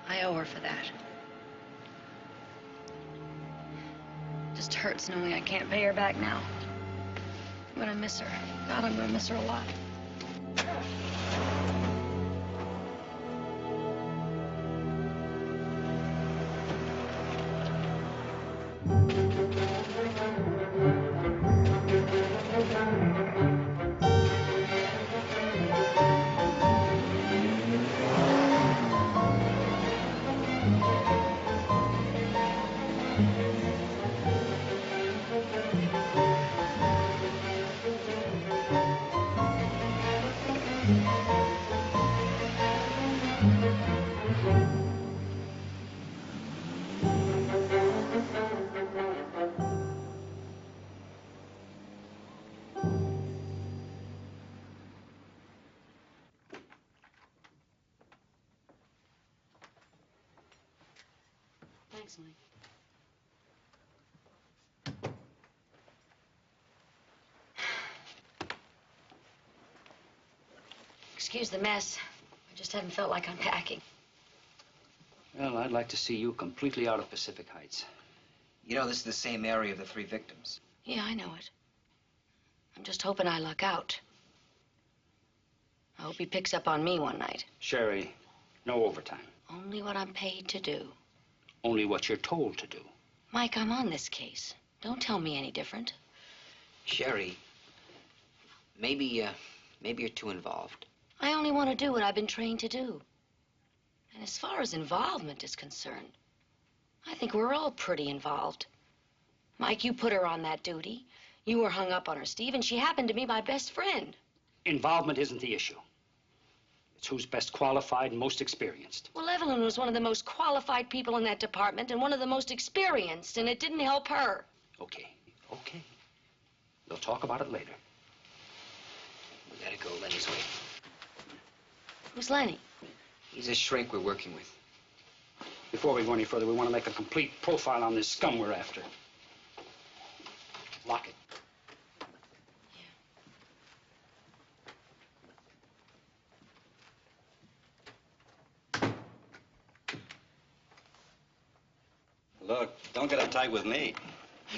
I owe her for that. Just hurts knowing I can't pay her back now. I'm gonna miss her. God, I'm gonna miss her a lot. Thanks, Mike. Excuse the mess. I just haven't felt like unpacking. Well, I'd like to see you completely out of Pacific Heights. You know, this is the same area of the 3 victims. Yeah, I know it. I'm just hoping I luck out. I hope he picks up on me one night. Sherry, no overtime. Only what I'm paid to do. Only what you're told to do. Mike, I'm on this case. Don't tell me any different. Sherry, maybe you're too involved. I only want to do what I've been trained to do. And as far as involvement is concerned, I think we're all pretty involved. Mike, you put her on that duty. You were hung up on her, Steve, and she happened to be my best friend. Involvement isn't the issue. It's who's best qualified and most experienced. Well, Evelyn was one of the most qualified people in that department and one of the most experienced, and it didn't help her. Okay. We'll talk about it later. We gotta go. Lenny's waiting. Who's Lenny? He's a shrink we're working with. Before we go any further, we want to make a complete profile on this scum we're after. Lock it. Look, don't get uptight with me.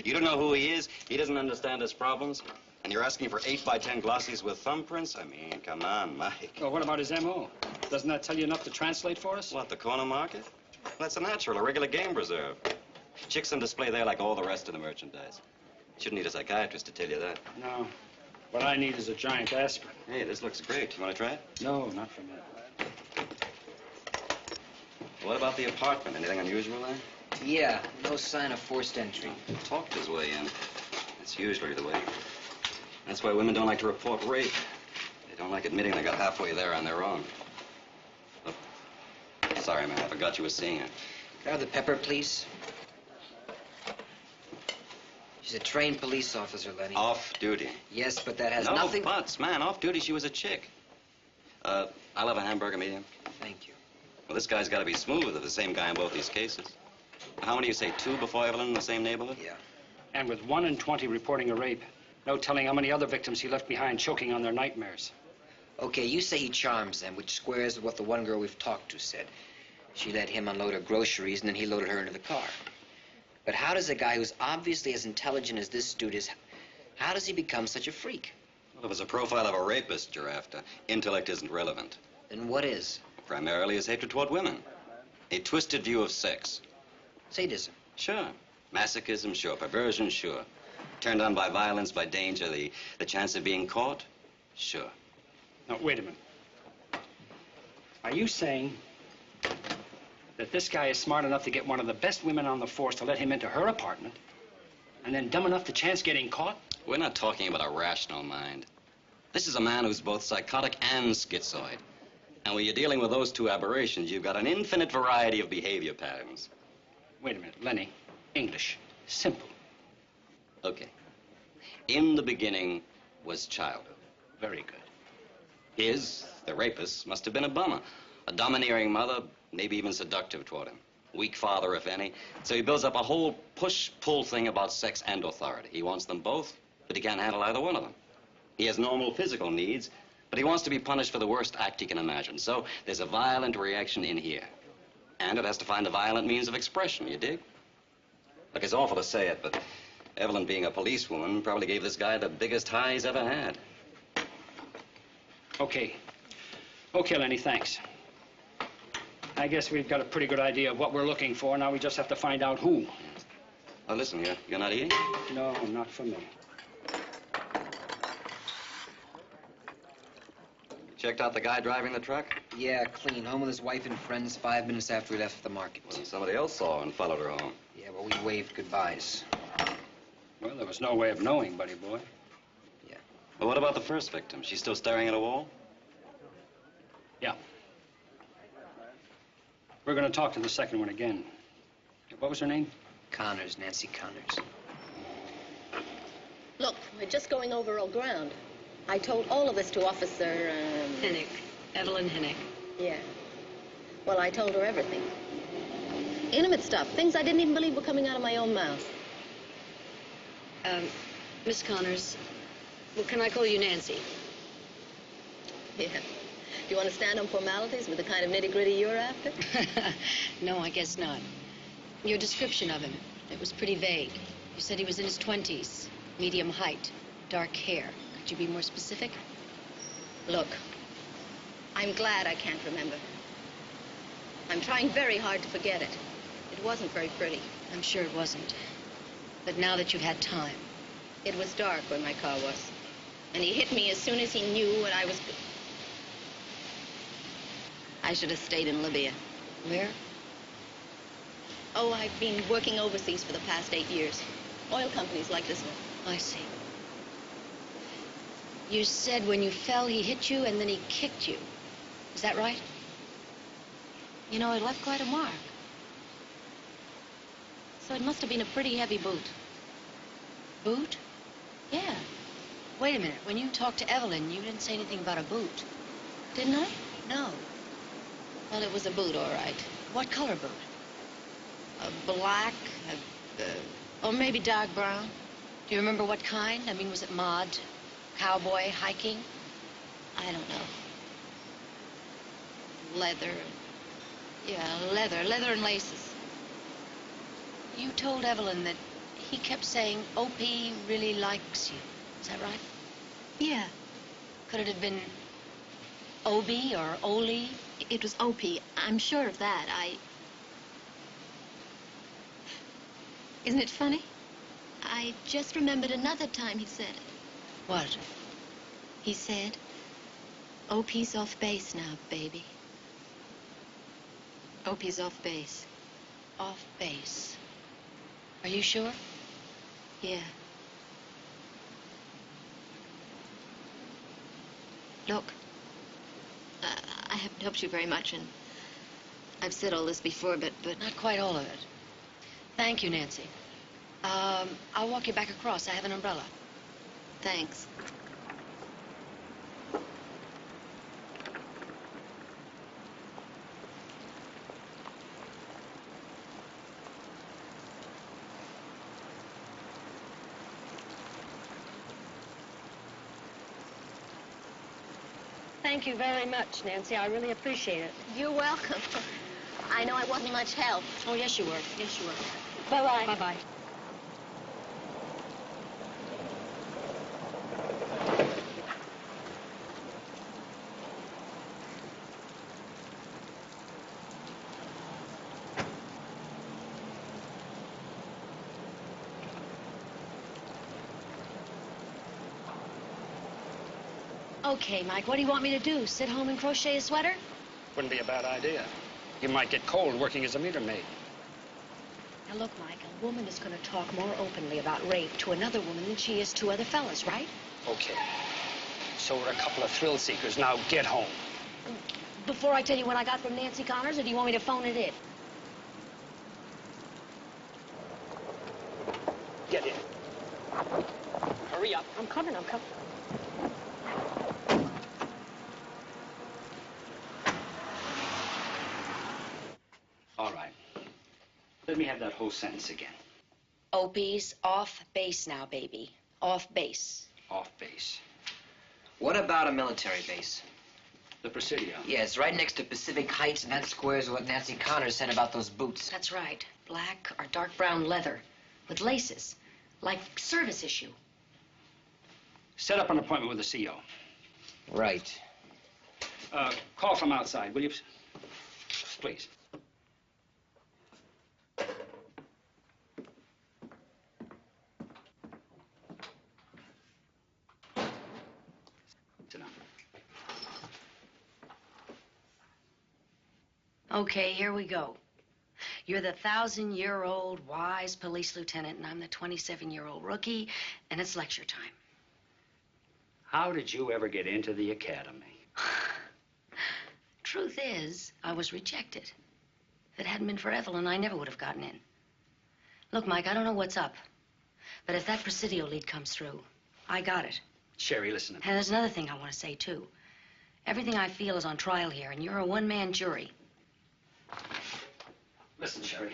You don't know who he is. He doesn't understand his problems. And you're asking for 8x10 glossies with thumbprints? I mean, come on, Mike. Well, what about his M.O.? Doesn't that tell you enough to translate for us? What, the corner market? Well, that's a natural, a regular game reserve. Chicks on display there like all the rest of the merchandise. Shouldn't need a psychiatrist to tell you that. No. What I need is a giant aspirin. Hey, this looks great. You want to try it? No, not for me. What about the apartment? Anything unusual there? Yeah, no sign of forced entry. Talked his way in. That's usually the way. That's why women don't like to report rape. They don't like admitting they got halfway there on their own. Look, sorry, man, I forgot you were seeing her. Can I have the pepper, please? She's a trained police officer, Lenny. Off duty. Yes, but that has no nothing... No buts, man. Off duty, she was a chick. I'll have a hamburger medium. Thank you. Well, this guy's got to be smooth if the same guy in both these cases. How many you say, 2 before Evelyn in the same neighborhood? Yeah. And with 1 in 20 reporting a rape, no telling how many other victims he left behind choking on their nightmares. Okay, you say he charms them, which squares with what the one girl we've talked to said. She let him unload her groceries, and then he loaded her into the car. But how does a guy who's obviously as intelligent as this dude is, how does he become such a freak? Well, if it's a profile of a rapist you're after, intellect isn't relevant. Then what is? Primarily his hatred toward women. A twisted view of sex. Sadism? Sure. Masochism, sure. Perversion, sure. Turned on by violence, by danger, the chance of being caught? Sure. Now, wait a minute. Are you saying that this guy is smart enough to get one of the best women on the force to let him into her apartment, and then dumb enough to chance getting caught? We're not talking about a rational mind. This is a man who's both psychotic and schizoid. And when you're dealing with those two aberrations, you've got an infinite variety of behavior patterns. Wait a minute, Lenny. English. Simple. Okay. In the beginning was childhood. Very good. His, the rapist, must have been a bummer. A domineering mother, maybe even seductive toward him. Weak father, if any. So he builds up a whole push-pull thing about sex and authority. He wants them both, but he can't handle either one of them. He has normal physical needs, but he wants to be punished for the worst act he can imagine. So there's a violent reaction in here. And it has to find a violent means of expression, you dig? Look, it's awful to say it, but Evelyn, being a policewoman, probably gave this guy the biggest high he's ever had. Okay. Okay, Lenny, thanks. I guess we've got a pretty good idea of what we're looking for. Now we just have to find out who. Oh, listen, you're not eating? No, not for me. Checked out the guy driving the truck? Yeah, clean. Home with his wife and friends 5 minutes after he left the market. Well, somebody else saw her and followed her home. Yeah, well, we waved goodbyes. Well, there was no way of knowing, buddy boy. Yeah. Well, what about the first victim? She's still staring at a wall? Yeah. We're going to talk to the second one again. What was her name? Connors, Nancy Connors. Look, we're just going over old ground. I told all of this to Officer... Hinnick. Evelyn Hinnick. Yeah. Well, I told her everything. Intimate stuff. Things I didn't even believe were coming out of my own mouth. Miss Connors, well, can I call you Nancy? Yeah. Do you want to stand on formalities with the kind of nitty-gritty you're after? No, I guess not. Your description of him, it was pretty vague. You said he was in his 20s, medium height, dark hair. Could you be more specific? Look, I'm glad I can't remember. I'm trying very hard to forget it. It wasn't very pretty. I'm sure it wasn't. But now that you've had time. It was dark where my car was. And he hit me as soon as he knew what I was... I should have stayed in Libya. Where? Oh, I've been working overseas for the past 8 years. Oil companies like this one. I see. You said when you fell, he hit you and then he kicked you. Is that right? You know, it left quite a mark. So it must have been a pretty heavy boot. Boot? Yeah. Wait a minute. When you talked to Evelyn, you didn't say anything about a boot. Didn't I? No. Well, it was a boot, all right. What color boot? A black, or maybe dark brown. Do you remember what kind? I mean, was it mod, cowboy, hiking? I don't know. Leather. Yeah, leather and laces. You told Evelyn that he kept saying O.P. really likes you. Is that right? Yeah. Could it have been O.B. or Oli? It was O.P. I'm sure of that. Isn't it funny? I just remembered another time he said it. What? He said, O.P.'s off base now, baby. O.P.'s off base. Off base. Are you sure? Yeah. Look. I haven't helped you very much, and I've said all this before, but... Not quite all of it. Thank you, Nancy. I'll walk you back across. I have an umbrella. Thanks. Thank you very much, Nancy. I really appreciate it. You're welcome. I know I wasn't much help. Oh, yes, you were. Yes, you were. Bye-bye. Bye-bye. Okay, Mike, what do you want me to do? Sit home and crochet a sweater? Wouldn't be a bad idea. You might get cold working as a meter maid. Now, look, Mike, a woman is going to talk more openly about rape to another woman than she is to other fellas, right? Okay. So we're a couple of thrill seekers. Now get home. Before I tell you what I got from Nancy Connors, or do you want me to phone it in? Get in. Hurry up. I'm coming. All right. Let me have that whole sentence again. Opie's off base now, baby. Off base. Off base. What about a military base? The Presidio. Yeah, it's right next to Pacific Heights, and that squares what Nancy Connors said about those boots. That's right. Black or dark brown leather with laces, like service issue. Set up an appointment with the CO. Right. Call from outside, will you? Please. Sit down. Okay, here we go. You're the 1,000-year-old wise police lieutenant, and I'm the 27-year-old rookie, and it's lecture time. How did you ever get into the academy? Truth is, I was rejected. If it hadn't been for Evelyn, I never would have gotten in. Look, Mike, I don't know what's up, but if that Presidio lead comes through, I got it. Sherry, listen to me. And there's another thing I want to say, too. Everything I feel is on trial here, and you're a one-man jury. Listen, Sherry.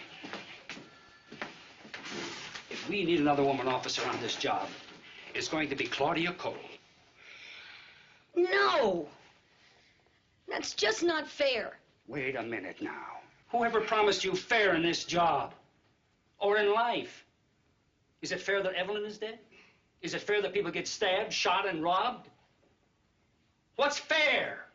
If we need another woman officer on this job, it's going to be Claudia Cole. No! That's just not fair. Wait a minute now. Whoever promised you fair in this job? Or in life? Is it fair that Evelyn is dead? Is it fair that people get stabbed, shot, and robbed? What's fair?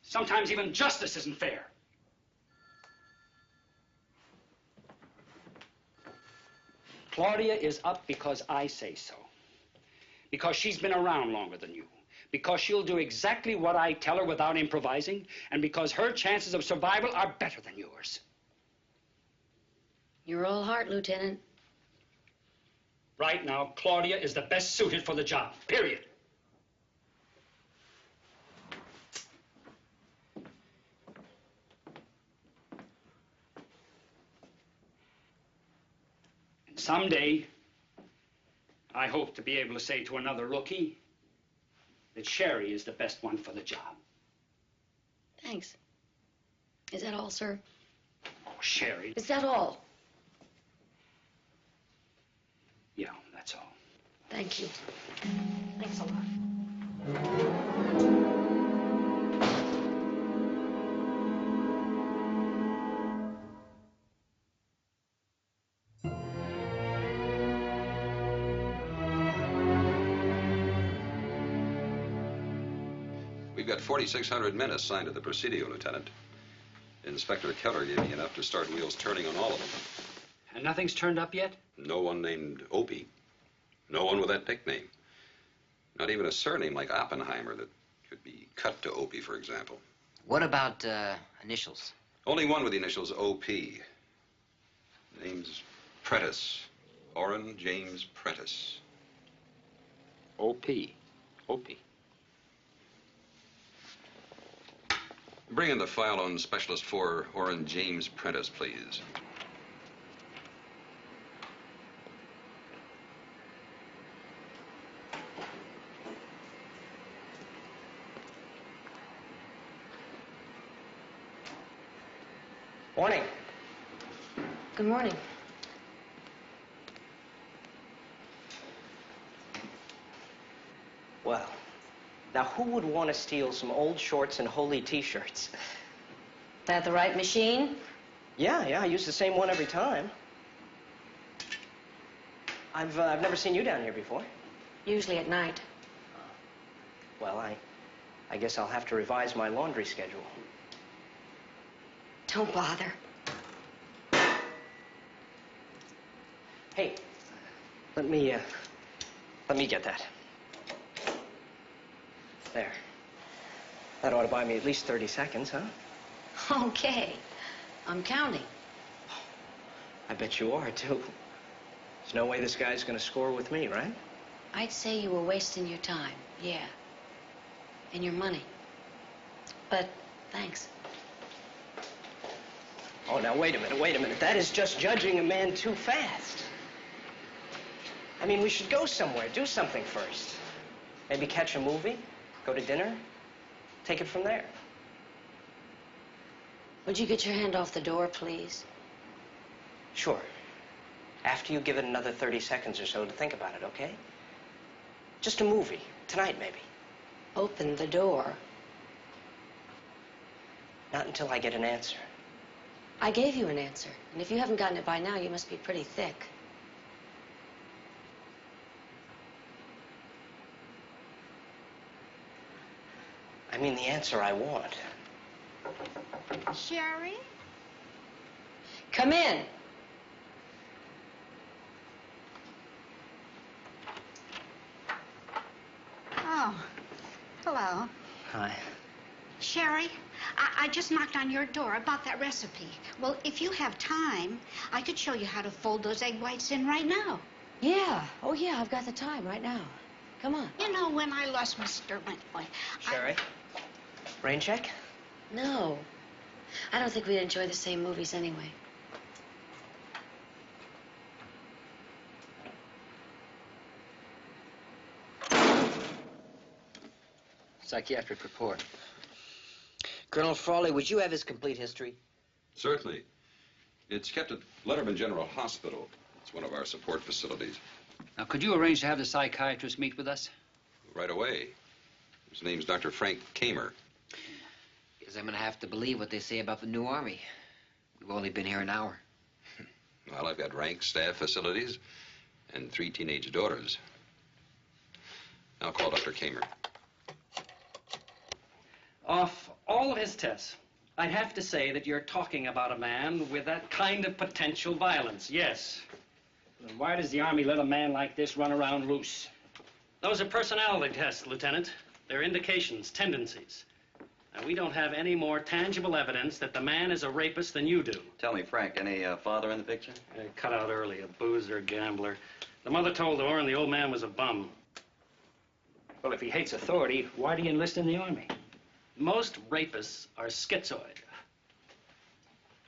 Sometimes even justice isn't fair. Claudia is up because I say so. Because she's been around longer than you. Because she'll do exactly what I tell her without improvising. And because her chances of survival are better than yours. You're all heart, Lieutenant. Right now, Claudia is the best suited for the job, period. And someday, I hope to be able to say to another rookie that Sherry is the best one for the job. Thanks. Is that all, sir? Oh, Sherry. Is that all? Yeah, that's all. Thank you. Thanks a lot. We've got 4,600 men assigned to the Presidio, Lieutenant. Inspector Keller gave me enough to start wheels turning on all of them. And nothing's turned up yet? No one named Opie. No one with that nickname. Not even a surname like Oppenheimer that could be cut to Opie, for example. What about initials? Only one with the initials O.P. Name's Prentice. Orrin James Prentice. O.P. Opie. Bring in the file on Specialist 4, Orrin James Prentice, please. Morning. Good morning. Well, now who would want to steal some old shorts and holy T-shirts? That the right machine? Yeah, I use the same one every time. I've never seen you down here before. Usually at night. Well, I guess I'll have to revise my laundry schedule. Don't bother. Hey, let me get that. There. That ought to buy me at least 30 seconds, huh? Okay. I'm counting. I bet you are, too. There's no way this guy's gonna score with me, right? I'd say you were wasting your time, yeah. And your money. But thanks. Oh, now, wait a minute. That is just judging a man too fast. I mean, we should go somewhere, do something first. Maybe catch a movie, go to dinner, take it from there. Would you get your hand off the door, please? Sure. After you give it another 30 seconds or so to think about it, okay? Just a movie. Tonight, maybe. Open the door. Not until I get an answer. I gave you an answer. And if you haven't gotten it by now, you must be pretty thick. I mean the answer I want. Sherry? Come in. Oh, hello. Hi. Sherry, I just knocked on your door about that recipe. Well, if you have time, I could show you how to fold those egg whites in right now. Yeah. Oh, yeah, I've got the time right now. Come on. You know, when I lost Mr. Wentworth... Sherry? Rain check? No. I don't think we'd enjoy the same movies anyway. Psychiatric report. Colonel Frawley, would you have his complete history? Certainly. It's kept at Letterman General Hospital. It's one of our support facilities. Now, could you arrange to have the psychiatrist meet with us? Right away. His name's Dr. Frank Kamer. Guess I'm gonna have to believe what they say about the new army. We've only been here an hour. Well, I've got rank, staff, facilities, and 3 teenage daughters. I'll call Dr. Kamer. Off all of his tests, I'd have to say that you're talking about a man with that kind of potential violence, yes. Then why does the Army let a man like this run around loose? Those are personality tests, Lieutenant. They're indications, tendencies. And we don't have any more tangible evidence that the man is a rapist than you do. Tell me, Frank, any father in the picture? Cut out early, a boozer, gambler. The mother told Orrin the old man was a bum. Well, if he hates authority, why'd he enlist in the Army? Most rapists are schizoid.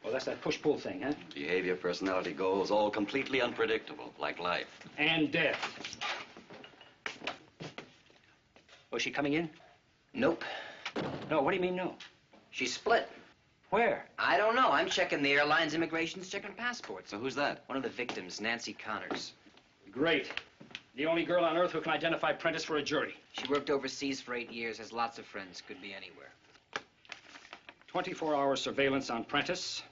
Well, that's that push-pull thing, huh? Behavior, personality, goals, all completely unpredictable, like life. And death. Was she coming in? Nope. No, what do you mean, no? She's split. Where? I don't know. I'm checking the airlines, immigration's checking passports. So who's that? One of the victims, Nancy Connors. Great. The only girl on earth who can identify Prentice for a jury. She worked overseas for 8 years, has lots of friends, could be anywhere. 24-hour surveillance on Prentice.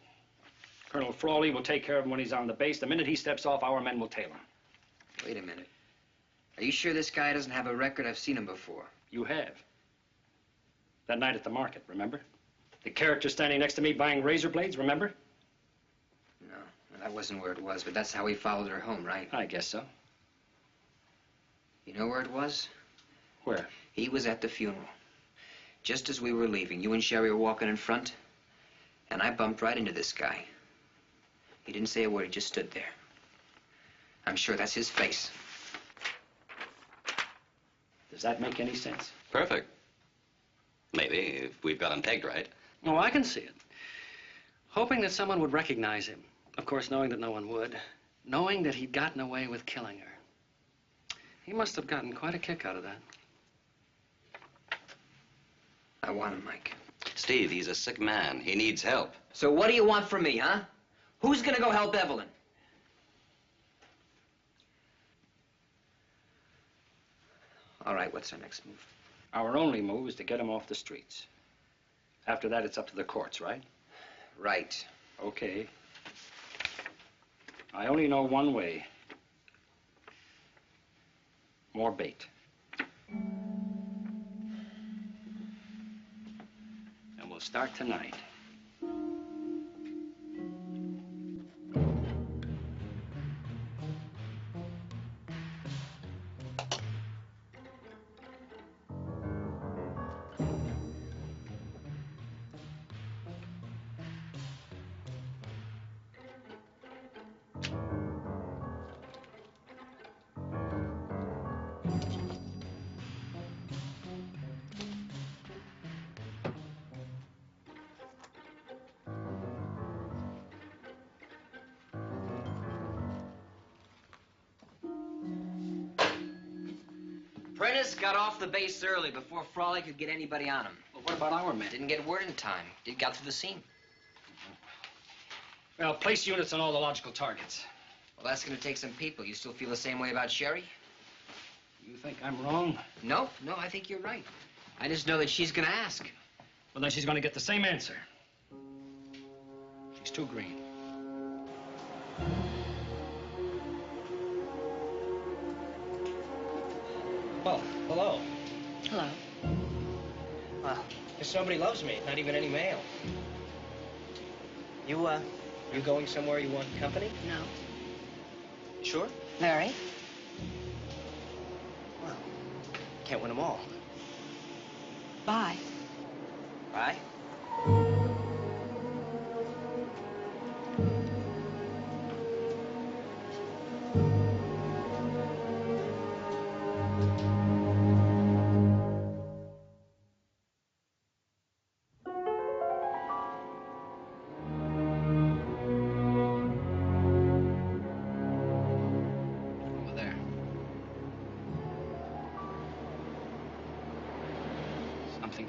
Colonel Frawley will take care of him when he's on the base. The minute he steps off, our men will tail him. Wait a minute. Are you sure this guy doesn't have a record? I've seen him before. You have. That night at the market, remember? The character standing next to me buying razor blades, remember? No, that wasn't where it was, but that's how he followed her home, right? I guess so. You know where it was? Where? He was at the funeral. Just as we were leaving, you and Sherry were walking in front, and I bumped right into this guy. He didn't say a word, he just stood there. I'm sure that's his face. Does that make any sense? Perfect. Maybe, if we've got him pegged right. Oh, I can see it. Hoping that someone would recognize him. Of course, knowing that no one would. Knowing that he'd gotten away with killing her. He must have gotten quite a kick out of that. I want him, Mike. Steve, he's a sick man. He needs help. So what do you want from me, huh? Who's gonna go help Evelyn? All right, what's our next move? Our only move is to get him off the streets. After that, it's up to the courts, right? Right. Okay. I only know one way. More bait. And we'll start tonight. Prentice got off the base early before Frawley could get anybody on him. Well, what about our men? Didn't get word in time. Got through the scene. Well, place units on all the logical targets. Well, that's going to take some people. You still feel the same way about Sherry? You think I'm wrong? No, I think you're right. I just know that she's going to ask. Well, then she's going to get the same answer. She's too green. Well, hello. Hello. Well, if somebody loves me, not even any mail. You going somewhere you want company? No. Sure? Very. Well, can't win them all. Bye. Bye.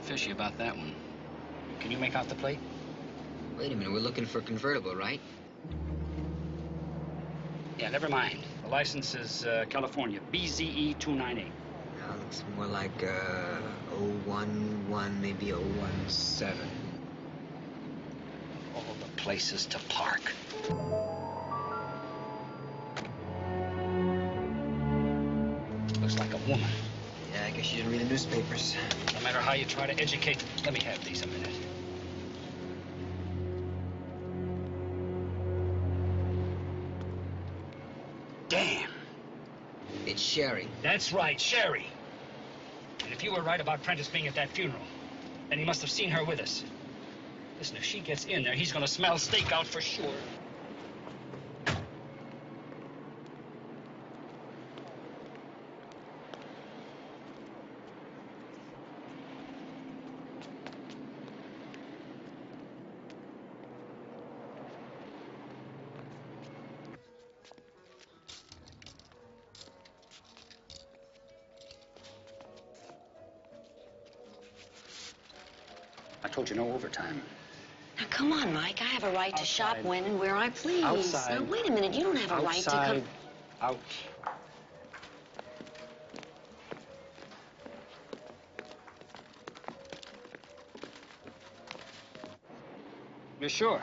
Fishy about that one. Can you make out the plate? Wait a minute, we're looking for a convertible, right? Yeah, never mind. The license is California, BZE 298. Now it looks more like 011, maybe 017. All the places to park. Looks like a woman. Yeah, I Guess you didn't read the newspapers. No matter how you try to educate them. Let me have these a minute. Damn. It's Sherry. That's right, Sherry. And if you were right about Prentice being at that funeral, then he must have seen her with us. Listen, if she gets in there, he's gonna smell steak out for sure. I told you no overtime. Now, come on, Mike. I have a right to shop when and where I please. Outside. Now, wait a minute. You don't have a right to come... Out. You're sure?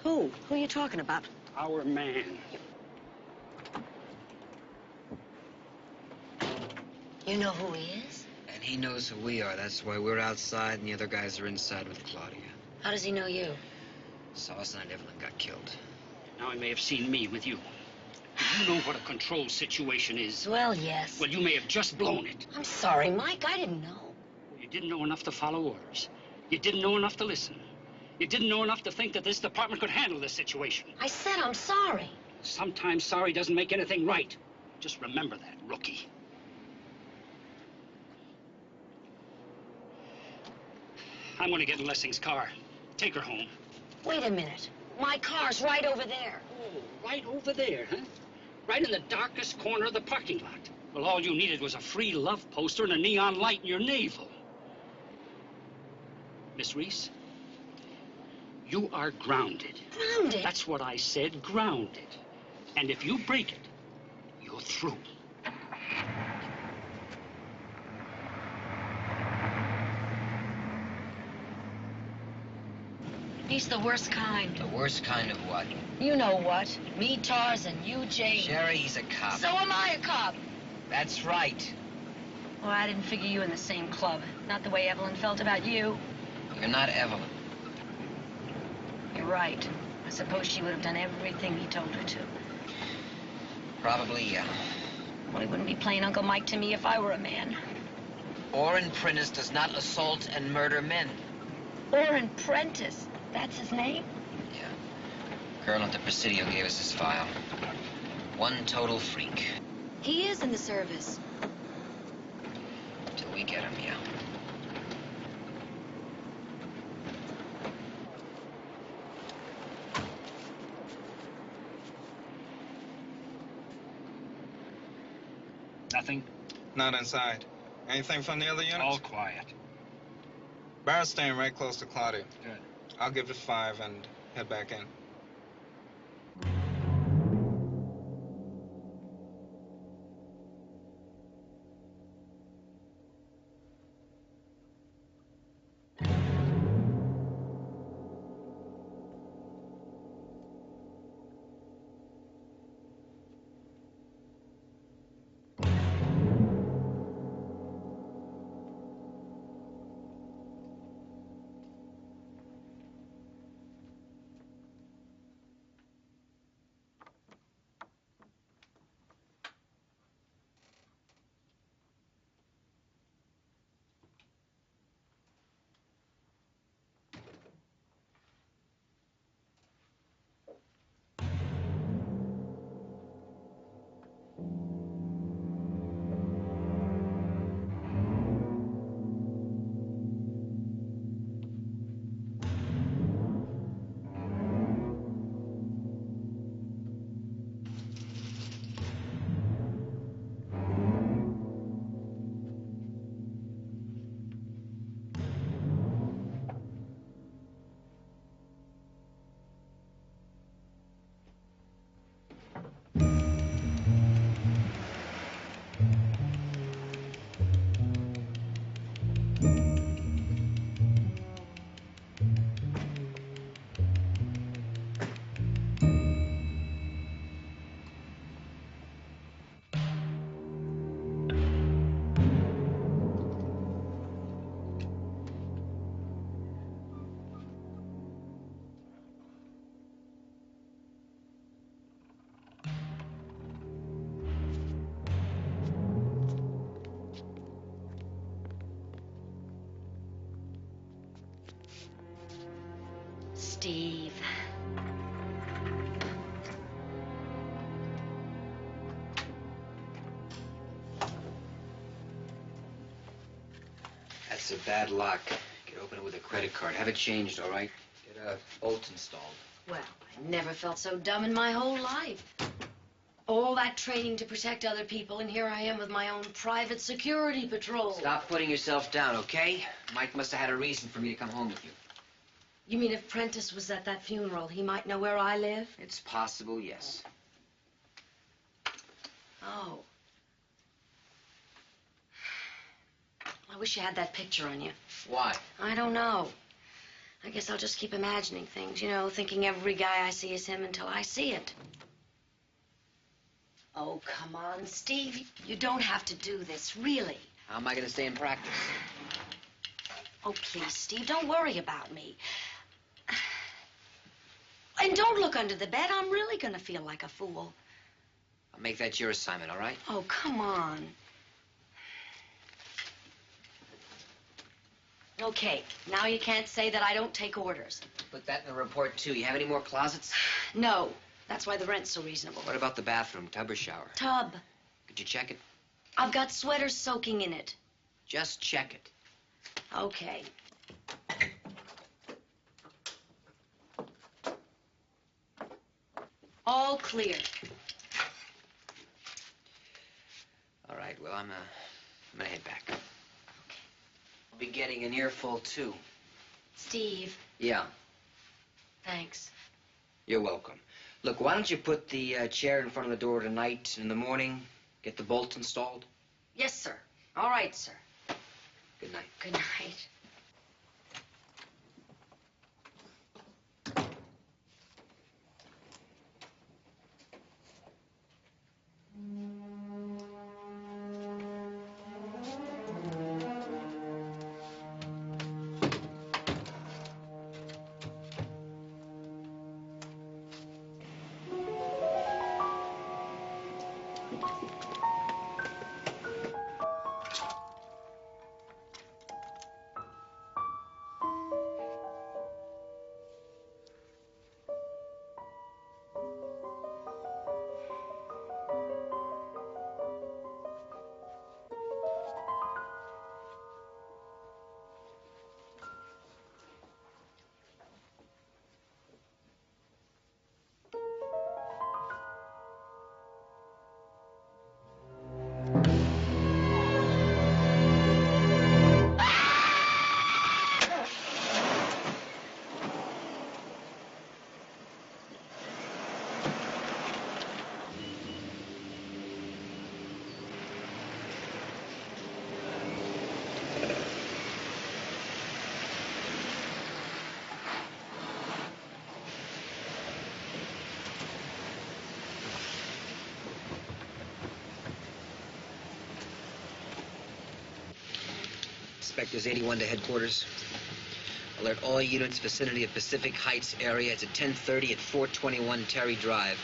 Who? Who are you talking about? Our man. You know who he is? And he knows who we are. That's why we're outside and the other guys are inside with Claudia. How does he know you? Saw us and Evelyn got killed. Now he may have seen me with you. You know what a control situation is. Well, yes. Well, you may have just blown it. I'm sorry, Mike. I didn't know. You didn't know enough to follow orders. You didn't know enough to listen. You didn't know enough to think that this department could handle this situation. I said I'm sorry. Sometimes sorry doesn't make anything right. Just remember that, rookie. I'm going to get in Lessing's car. Take her home. Wait a minute. My car's right over there. Oh, right over there, huh? Right in the darkest corner of the parking lot. Well, all you needed was a free love poster and a neon light in your navel. Miss Reese, you are grounded. Grounded? That's what I said, grounded. And if you break it, you're through. He's the worst kind. The worst kind of what? You know what. Me, Tarzan, you, Jane. Sherry, he's a cop. So am I a cop. That's right. Well, I didn't figure you in the same club. Not the way Evelyn felt about you. You're not Evelyn. You're right. I suppose she would have done everything he told her to. Probably, yeah. Well, he wouldn't be playing Uncle Mike to me if I were a man. Orrin Prentice does not assault and murder men. Orrin Prentice. That's his name? Yeah. Colonel at the Presidio gave us his file. One total freak. He is in the service. Till we get him, yeah. Nothing? Not inside. Anything from the other units? All quiet. Barrett's staying right close to Claudia. Good. I'll give it 5 and head back in. Steve. That's a bad lock. You can open it with a credit card. Have it changed, all right? Get a bolt installed. Well, I never felt so dumb in my whole life. All that training to protect other people, and here I am with my own private security patrol. Stop putting yourself down, okay? Mike must have had a reason for me to come home with you. You mean if Prentice was at that funeral, he might know where I live? It's possible, yes. Oh. I wish you had that picture on you. Why? I don't know. I guess I'll just keep imagining things, you know, thinking every guy I see is him until I see it. Oh, come on, Steve. You don't have to do this, really. How am I going to stay in practice? Oh, please, Steve, don't worry about me. And don't look under the bed. I'm really going to feel like a fool. I'll make that your assignment, all right? Oh, come on. Okay, now you can't say that I don't take orders. Put that in the report, too. You have any more closets? No. That's why the rent's so reasonable. What about the bathroom, tub or shower? Tub. Could you check it? I've got sweaters soaking in it. Just check it. Okay. All clear. All right, well, I'm gonna head back. Okay. I'll be getting an earful, too. Steve. Yeah. Thanks. You're welcome. Look, why don't you put the chair in front of the door tonight, and in the morning, get the bolt installed? Yes, sir. All right, sir. Good night. Good night. Inspectors 81 to headquarters. Alert all units vicinity of Pacific Heights area. It's at 10:30 at 421 Terry Drive.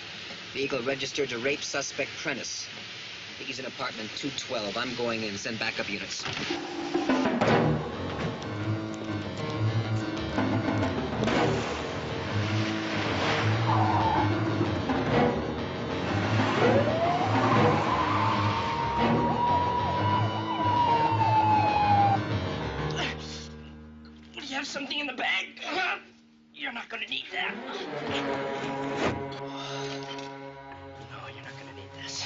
Vehicle registered to rape suspect Prentice. I think he's in apartment 212. I'm going in. Send backup units. Something in the bag? You're not going to need that. No, you're not going to need this.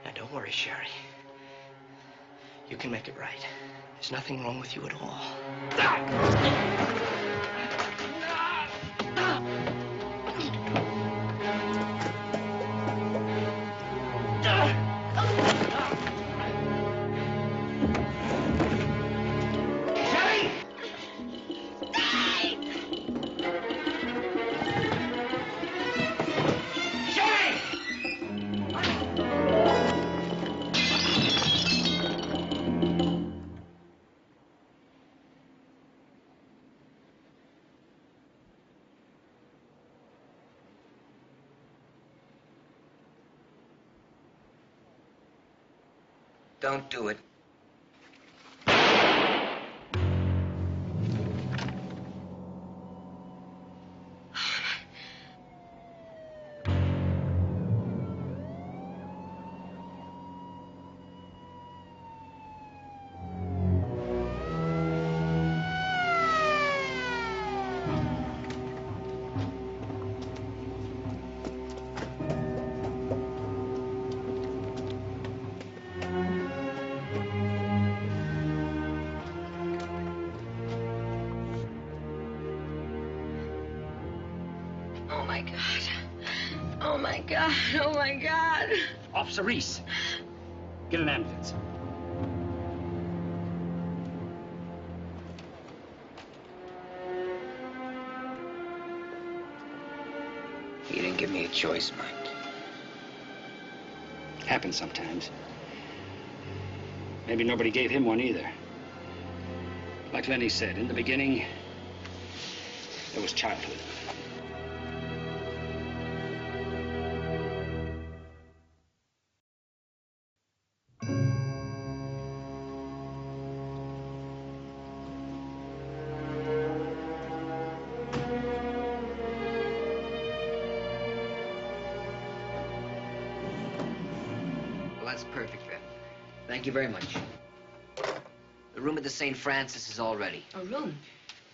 Now, don't worry, Sherry. You can make it right. There's nothing wrong with you at all. Don't do it. my God. Oh, my God. Officer Reese, get an ambulance. You didn't give me a choice, Mike. Happens sometimes. Maybe nobody gave him one either. Like Lenny said, in the beginning, there was childhood. Well, that's perfect, then. Thank you very much. The room at the St. Francis is all ready. A room?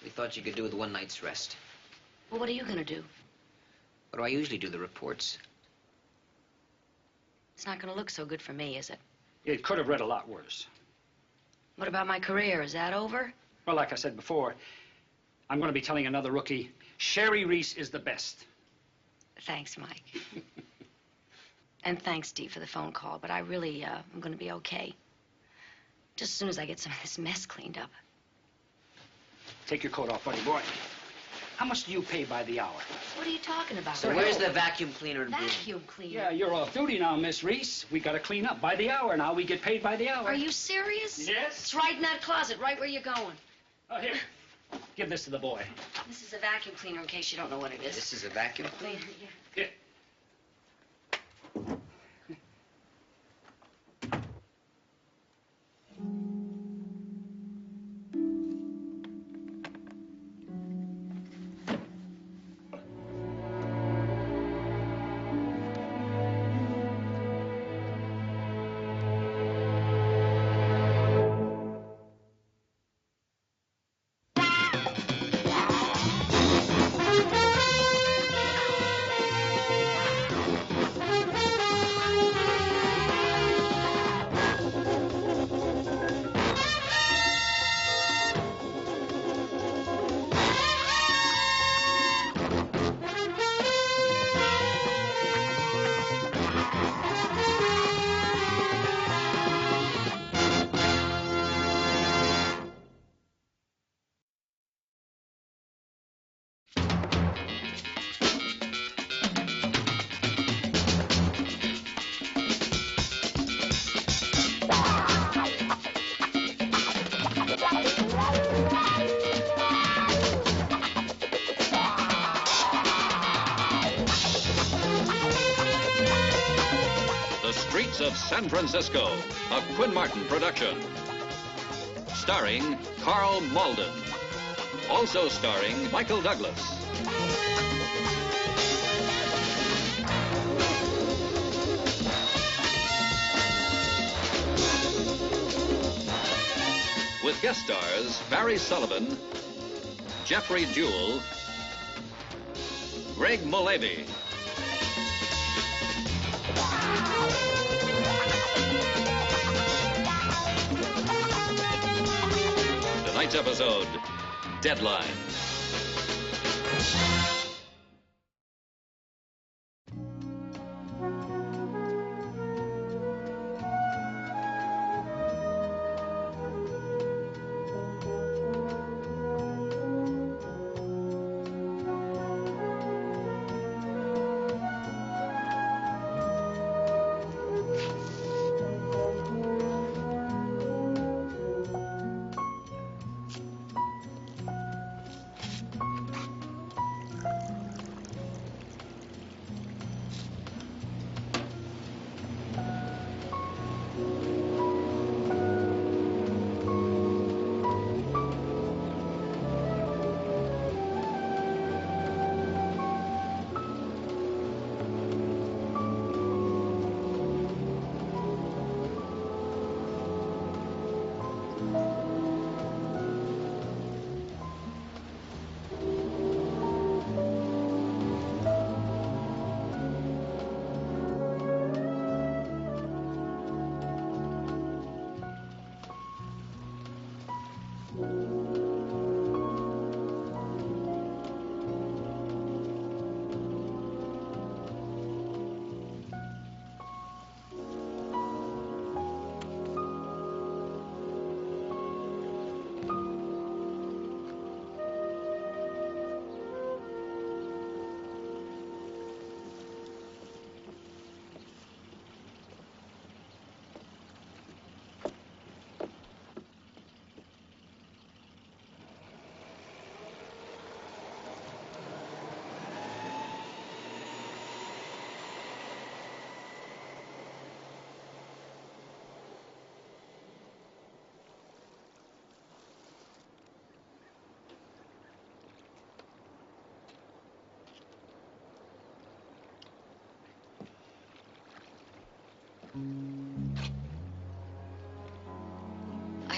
We thought you could do with one night's rest. Well, what are you going to do? What do I usually do, the reports? It's not going to look so good for me, is it? It could have read a lot worse. What about my career? Is that over? Well, like I said before, I'm going to be telling another rookie, Sherry Reese is the best. Thanks, Mike. And thanks, Dee, for the phone call, but I really, I'm going to be okay. Just as soon as I get some of this mess cleaned up. Take your coat off, buddy boy. How much do you pay by the hour? What are you talking about? So where's the vacuum cleaner and broom? Vacuum cleaner? Yeah, you're off duty now, Miss Reese. We got to clean up by the hour now. We get paid by the hour. Are you serious? Yes. It's right in that closet, right where you're going. Oh, here. Give this to the boy. This is a vacuum cleaner, in case you don't know what it is. This is a vacuum cleaner? Yeah. Here. Of San Francisco, a Quinn Martin production. Starring Karl Malden. Also starring Michael Douglas. With guest stars Barry Sullivan, Jeffrey Jewell, Greg Mullavey. Tonight's episode, Deadline.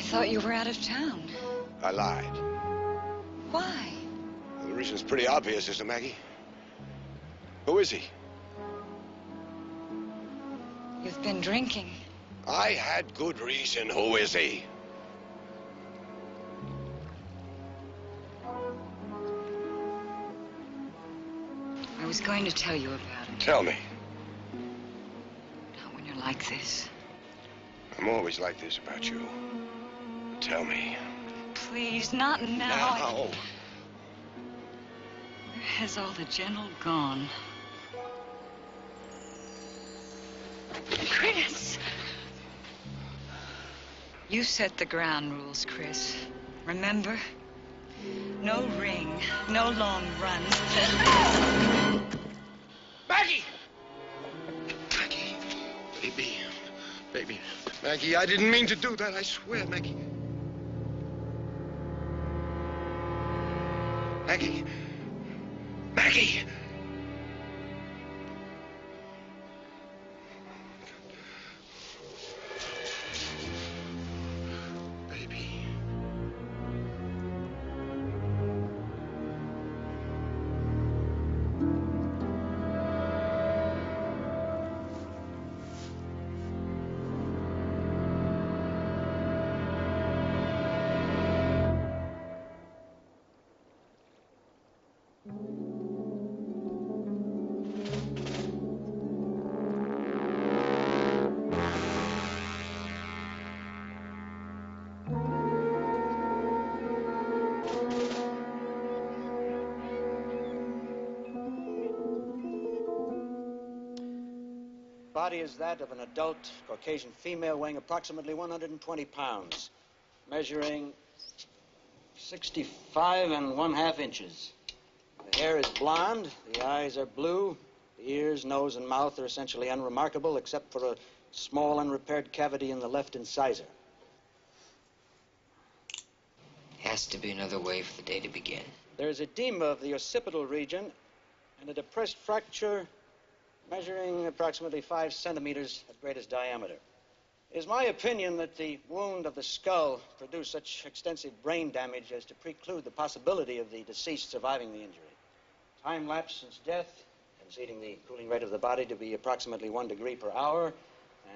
thought you were out of town. I lied. Why? The reason's pretty obvious, Sister Maggie. Who is he? You've been drinking. I had good reason. Who is he? I was going to tell you about him. Tell me. Not when you're like this. I'm always like this about you. Tell me. Please, not now. Now. Where has all the gentle gone? Chris! You set the ground rules, Chris. Remember? No ring, no long runs. Maggie! Maggie, baby, baby. Maggie, I didn't mean to do that, I swear, Maggie. Maggie. Maggie! Body is that of an adult Caucasian female weighing approximately 120 pounds, measuring 65 1/2 inches. The hair is blonde, the eyes are blue, the ears, nose, and mouth are essentially unremarkable except for a small unrepaired cavity in the left incisor. Has to be another way for the day to begin. There is edema of the occipital region and a depressed fracture measuring approximately 5 centimeters at greatest diameter. It is my opinion that the wound of the skull produced such extensive brain damage as to preclude the possibility of the deceased surviving the injury. Time lapse since death, conceding the cooling rate of the body to be approximately 1 degree per hour,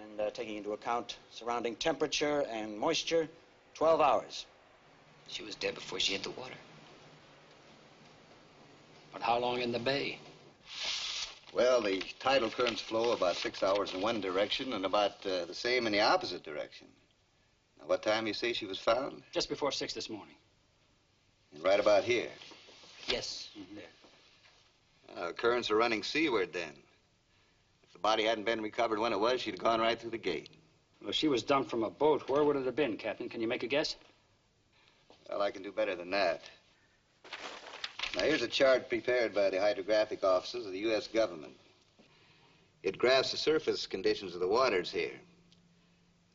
and taking into account surrounding temperature and moisture, 12 hours. She was dead before she hit the water. But how long in the bay? Well, the tidal currents flow about 6 hours in one direction and about the same in the opposite direction. Now, what time you say she was found? Just before 6 this morning. And right about here. Yes. There. Currents are running seaward then. If the body hadn't been recovered when it was, she'd have gone right through the gate. Well, if she was dumped from a boat, where would it have been, Captain? Can you make a guess? Well, I can do better than that. Now, here's a chart prepared by the hydrographic offices of the U.S. government. It graphs the surface conditions of the waters here.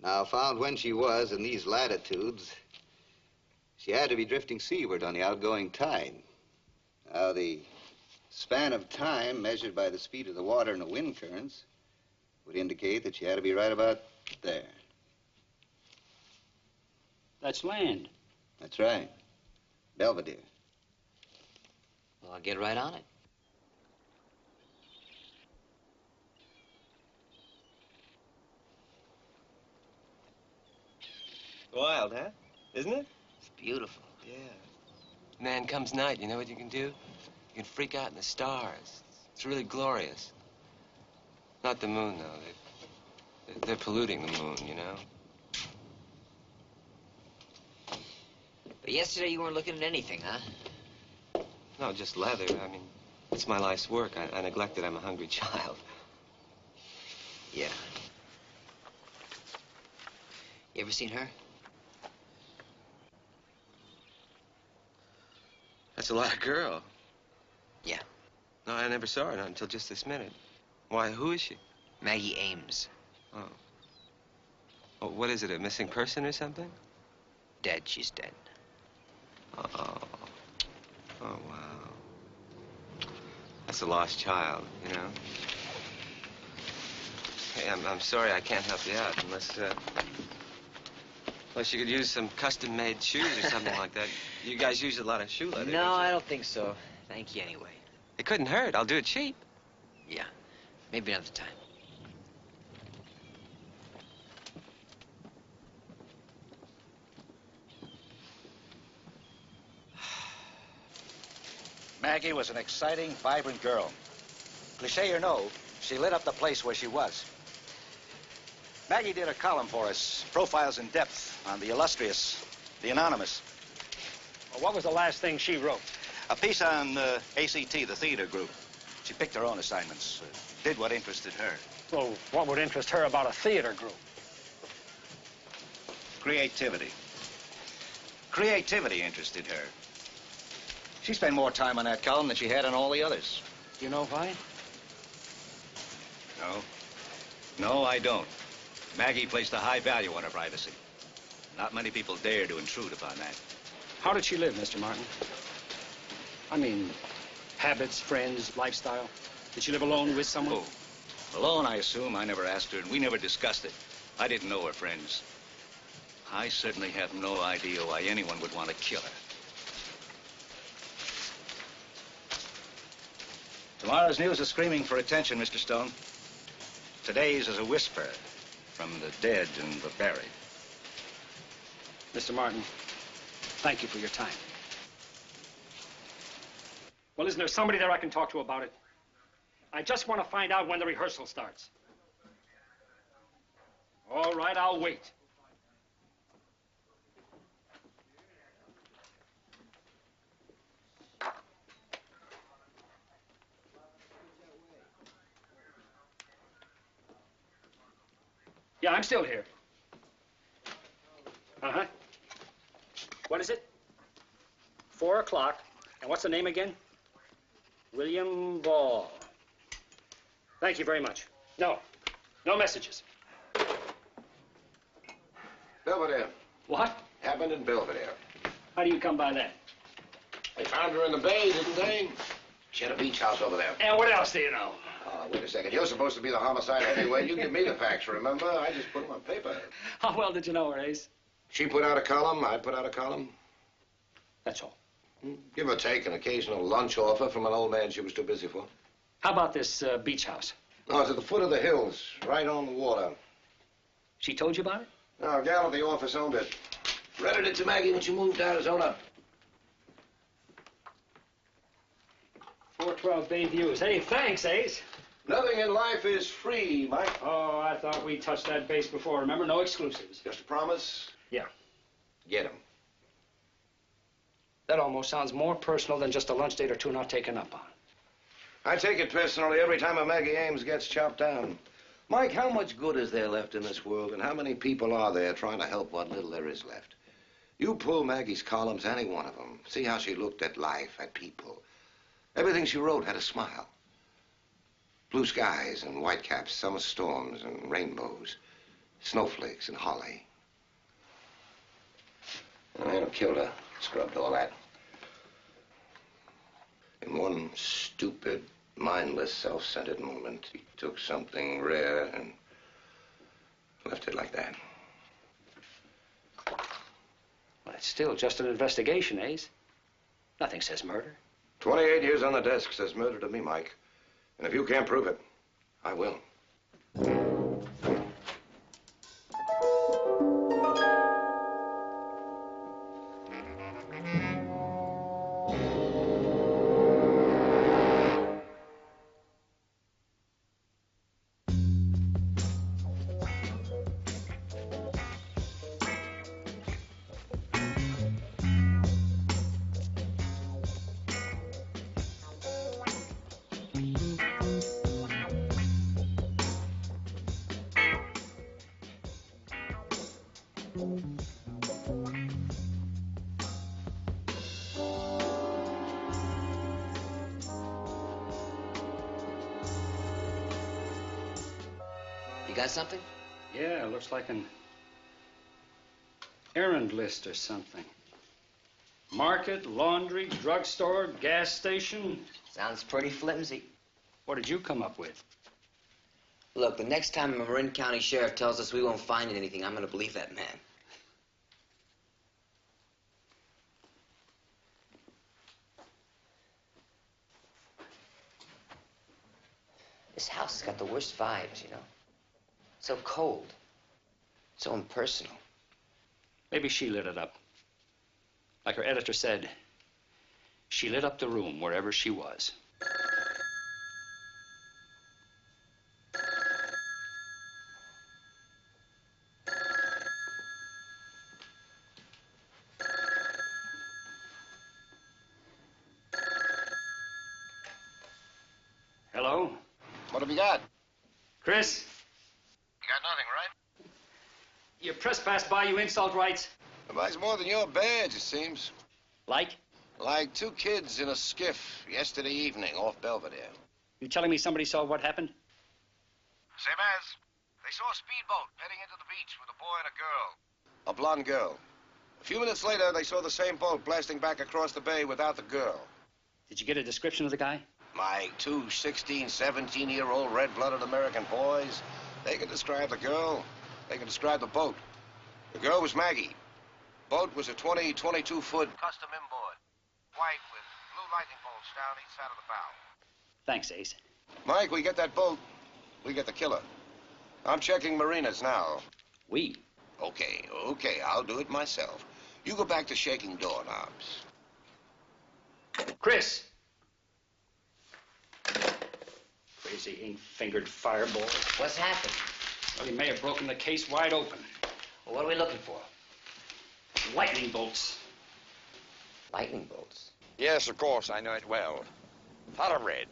Now, found when she was in these latitudes, she had to be drifting seaward on the outgoing tide. Now, the span of time measured by the speed of the water and the wind currents would indicate that she had to be right about there. That's land. That's right. Belvedere. Well, I'll get right on it. Wild, huh? Isn't it? It's beautiful. Yeah. Man comes night, you know what you can do? You can freak out in the stars. It's really glorious. Not the moon, though. They're polluting the moon, you know? But yesterday you weren't looking at anything, huh? No, just leather. I mean, it's my life's work. I neglected. I'm a hungry child. Yeah. You ever seen her? That's a lot of girl. Yeah. No, I never saw her until just this minute. Why, who is she? Maggie Ames. Oh. Oh, what is it, a missing person or something? Dead. She's dead. Oh. Oh, wow. That's a lost child, you know? Hey, I'm sorry I can't help you out unless Well, she could use some custom-made shoes or something like that. You guys use a lot of shoe leather, No, don't you? I don't think so. Thank you anyway. It couldn't hurt. I'll do it cheap. Yeah, maybe another time. Maggie was an exciting, vibrant girl. Cliché or no, she lit up the place where she was. Maggie did a column for us, Profiles in Depth, on the illustrious, the anonymous. Well, what was the last thing she wrote? A piece on ACT, the theater group. She picked her own assignments, did what interested her. Well, what would interest her about a theater group? Creativity. Creativity interested her. She spent more time on that column than she had on all the others. You know why? No. No, I don't. Maggie placed a high value on her privacy. Not many people dare to intrude upon that. How did she live, Mr. Martin? I mean, habits, friends, lifestyle. Did she live alone with someone? Oh, alone, I assume. I never asked her, and we never discussed it. I didn't know her friends. I certainly have no idea why anyone would want to kill her. Tomorrow's news is screaming for attention, Mr. Stone. Today's is a whisper from the dead and the buried. Mr. Martin, thank you for your time. Well, isn't there somebody there I can talk to about it? I just want to find out when the rehearsal starts. All right, I'll wait. Yeah, I'm still here. Uh-huh. What is it? 4 o'clock. And what's the name again? William Ball. Thank you very much. No. No messages. Belvedere. What? Happened in Belvedere. How do you come by that? They found her in the bay, didn't they? She had a beach house over there. And what else do you know? Wait a second. You're supposed to be the homicide anyway. You give me the facts, remember? I just put them on paper. How well did you know her, Ace? She put out a column. I put out a column. That's all. Give or take an occasional lunch offer from an old man she was too busy for. How about this beach house? No, it's at the foot of the hills, right on the water. She told you about it? No, a gal at the office owned it. Rented it to Maggie when she moved to Arizona. 412 Bay Views. Hey, thanks, Ace. Nothing in life is free, Mike. Oh, I thought we touched that base before. Remember, no exclusives. Just a promise? Yeah. Get him. That almost sounds more personal than just a lunch date or two not taken up on. I take it personally every time a Maggie Ames gets chopped down. Mike, how much good is there left in this world, and how many people are there trying to help what little there is left? You pull Maggie's columns, any one of them. See how she looked at life, at people. Everything she wrote had a smile. Blue skies and whitecaps, summer storms and rainbows, snowflakes and holly. The man who killed her scrubbed all that. In one stupid, mindless, self-centered moment, he took something rare and left it like that. Well, it's still just an investigation, Ace. Nothing says murder. 28 years on the desk says murder to me, Mike. And if you can't prove it, I will. Got something? Yeah, it looks like an errand list or something. Market, laundry, drugstore, gas station. Sounds pretty flimsy. What did you come up with? Look, the next time a Marin County sheriff tells us we won't find anything, I'm going to believe that man. This house has got the worst vibes, you know. So cold. So impersonal. Maybe she lit it up. Like her editor said, she lit up the room wherever she was. Hello? What have you got? Chris? You got nothing, right? Your press passed by you insult rights? It buys more than your badge, it seems. Like? Like 2 kids in a skiff yesterday evening off Belvedere. You telling me somebody saw what happened? Same as. They saw a speedboat heading into the beach with a boy and a girl. A blonde girl. A few minutes later, they saw the same boat blasting back across the bay without the girl. Did you get a description of the guy? My 2 16, 17-year-old red-blooded American boys. They can describe the girl. They can describe the boat. The girl was Maggie. Boat was a 20, 22-foot custom inboard. White with blue lightning bolts down each side of the bow. Thanks, Ace. Mike, we get that boat, we get the killer. I'm checking marinas now. We? Okay, I'll do it myself. You go back to shaking doorknobs. Chris! Crazy ink-fingered fireball. What's happened? Well, he may have broken the case wide open. Well, what are we looking for? Lightning bolts. Lightning bolts? Yes, of course, I know it well. Thoroughbred.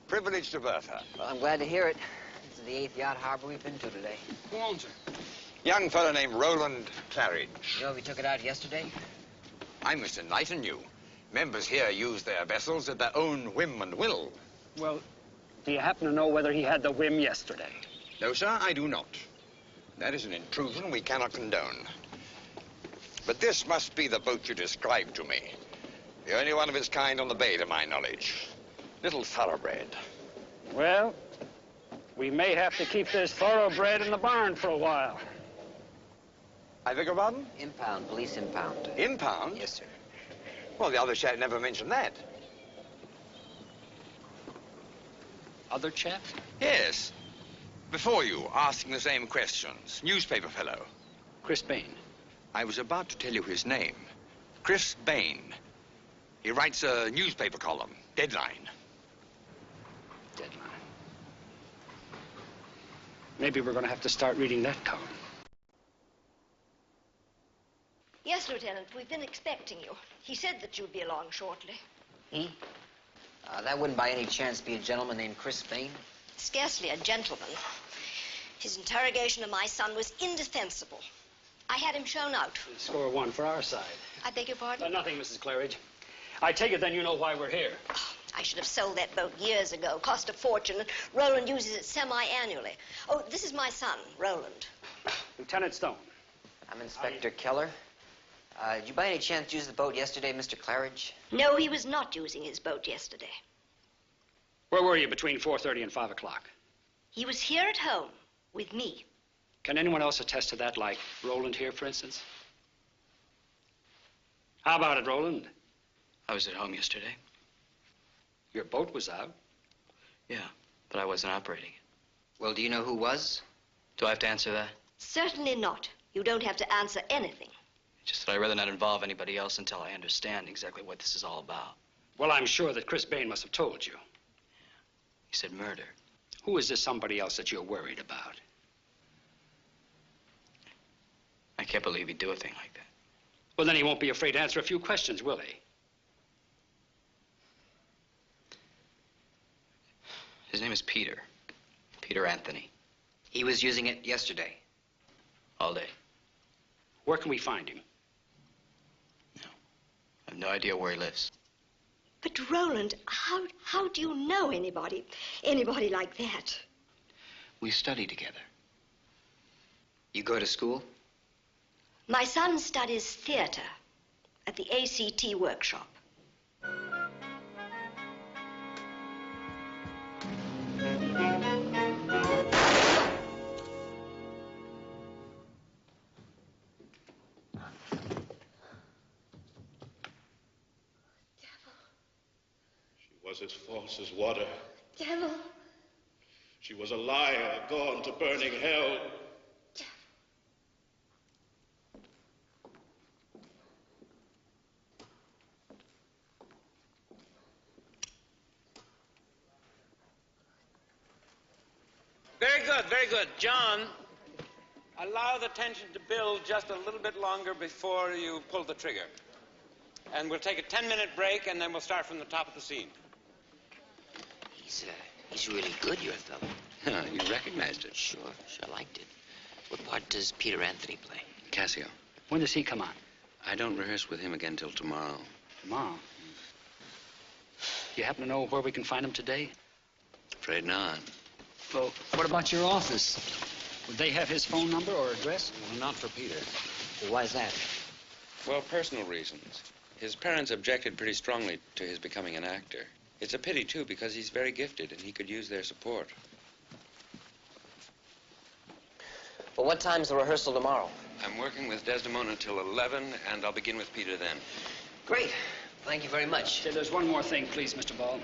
Privileged to berth her. Well, I'm glad to hear it. This is the 8th yacht harbor we've been to today. Who owns her? Young fellow named Roland Claridge. You know if he took it out yesterday? I must enlighten you. Members here use their vessels at their own whim and will. Well, do you happen to know whether he had the whim yesterday? No, sir, I do not. That is an intrusion we cannot condone. But this must be the boat you described to me. The only one of its kind on the bay, to my knowledge. Little Thoroughbred. Well, we may have to keep this Thoroughbred in the barn for a while. I beg your pardon? Impound, police impound. Impound? Yes, sir. Well, the other chap never mentioned that. Other chap? Yes. Before you, asking the same questions. Newspaper fellow. Chris Bain. I was about to tell you his name. Chris Bain. He writes a newspaper column, Deadline. Deadline. Maybe we're going to have to start reading that column. Yes, Lieutenant, we've been expecting you. He said that you'd be along shortly. He? That wouldn't by any chance be a gentleman named Chris Bain? Scarcely a gentleman. His interrogation of my son was indefensible. I had him shown out. Score 1 for our side. I beg your pardon? Nothing, Mrs. Claridge. I take it then you know why we're here. Oh, I should have sold that boat years ago. Cost a fortune. Roland uses it semi-annually. Oh, this is my son, Roland. Lieutenant Stone. I'm Inspector Keller. Did you by any chance use the boat yesterday, Mr. Claridge? No, he was not using his boat yesterday. Where were you between 4:30 and 5 o'clock? He was here at home with me. Can anyone else attest to that, like Roland here, for instance? How about it, Roland? I was at home yesterday. Your boat was out? Yeah, but I wasn't operating it. Well, do you know who was? Do I have to answer that? Certainly not. You don't have to answer anything. Just that I'd rather not involve anybody else until I understand exactly what this is all about. Well, I'm sure that Chris Bain must have told you. He said murder. Who is this somebody else that you're worried about? I can't believe he'd do a thing like that. Well, then he won't be afraid to answer a few questions, will he? His name is Peter. Peter Anthony. He was using it yesterday. All day. Where can we find him? I have no idea where he lives. But, Roland, how do you know anybody like that? We study together. You go to school? My son studies theater at the ACT workshop. Was as false as water. Devil, She was a liar gone to burning hell. Very good, very good. John, allow the tension to build just a little bit longer before you pull the trigger. And we'll take a 10-minute break, and then we'll start from the top of the scene. He's really good, your fellow. You recognized it. Sure, I liked it. What part does Peter Anthony play? Cassio. When does he come on? I don't rehearse with him again till tomorrow. Tomorrow? You happen to know where we can find him today? Afraid not. Well, what about your office? Would they have his phone number or address? Well, not for Peter. Well, why is that? Well, personal reasons. His parents objected pretty strongly to his becoming an actor. It's a pity, too, because he's very gifted and he could use their support. Well, what time's the rehearsal tomorrow? I'm working with Desdemona till 11, and I'll begin with Peter then. Great. Thank you very much. Say, there's one more thing, please, Mr. Ball.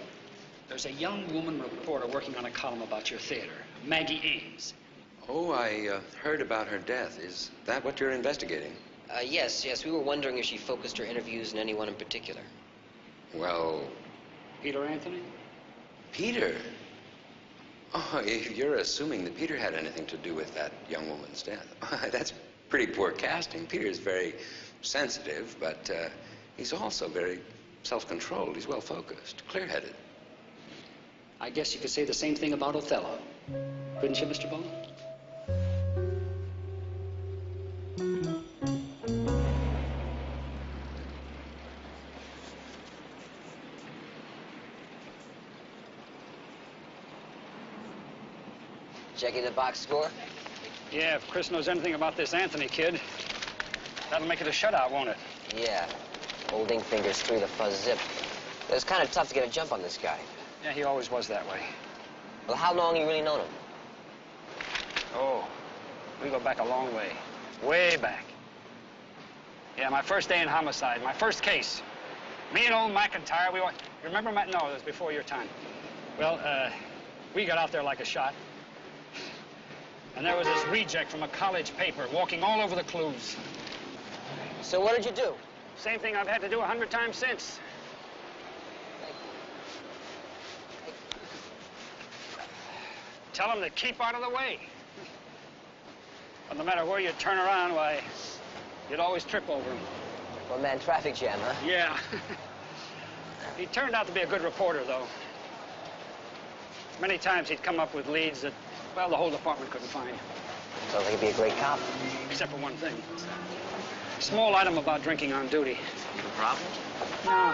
There's a young woman reporter working on a column about your theater, Maggie Ames. Oh, I heard about her death. Is that what you're investigating? Yes. We were wondering if she focused her interviews on anyone in particular. Well... Peter Anthony? Peter? Oh, if you're assuming that Peter had anything to do with that young woman's death, that's pretty poor casting. Peter's very sensitive, but he's also very self-controlled. He's well-focused, clear-headed. I guess you could say the same thing about Othello. Couldn't you, Mr. Ball? Checking the box score? Yeah, if Chris knows anything about this Anthony kid, that'll make it a shutout, won't it? Yeah. Old ink fingers through the fuzz zip. It was kind of tough to get a jump on this guy. Yeah, he always was that way. Well, how long you really known him? Oh, we go back a long way. Way back. Yeah, my first day in homicide, my first case. Me and old McIntyre, you remember, Matt? No, it was before your time. Well, we got out there like a shot. And there was this reject from a college paper walking all over the clues. So what did you do? Same thing I've had to do 100 times since. Tell them to keep out of the way. But no matter where you turn around, why, you'd always trip over him. One-man traffic jam, huh? Yeah. He turned out to be a good reporter, though. Many times he'd come up with leads that, well, the whole department couldn't find. Sounds like he'd be a great cop. Except for one thing. Small item about drinking on duty. A problem? No.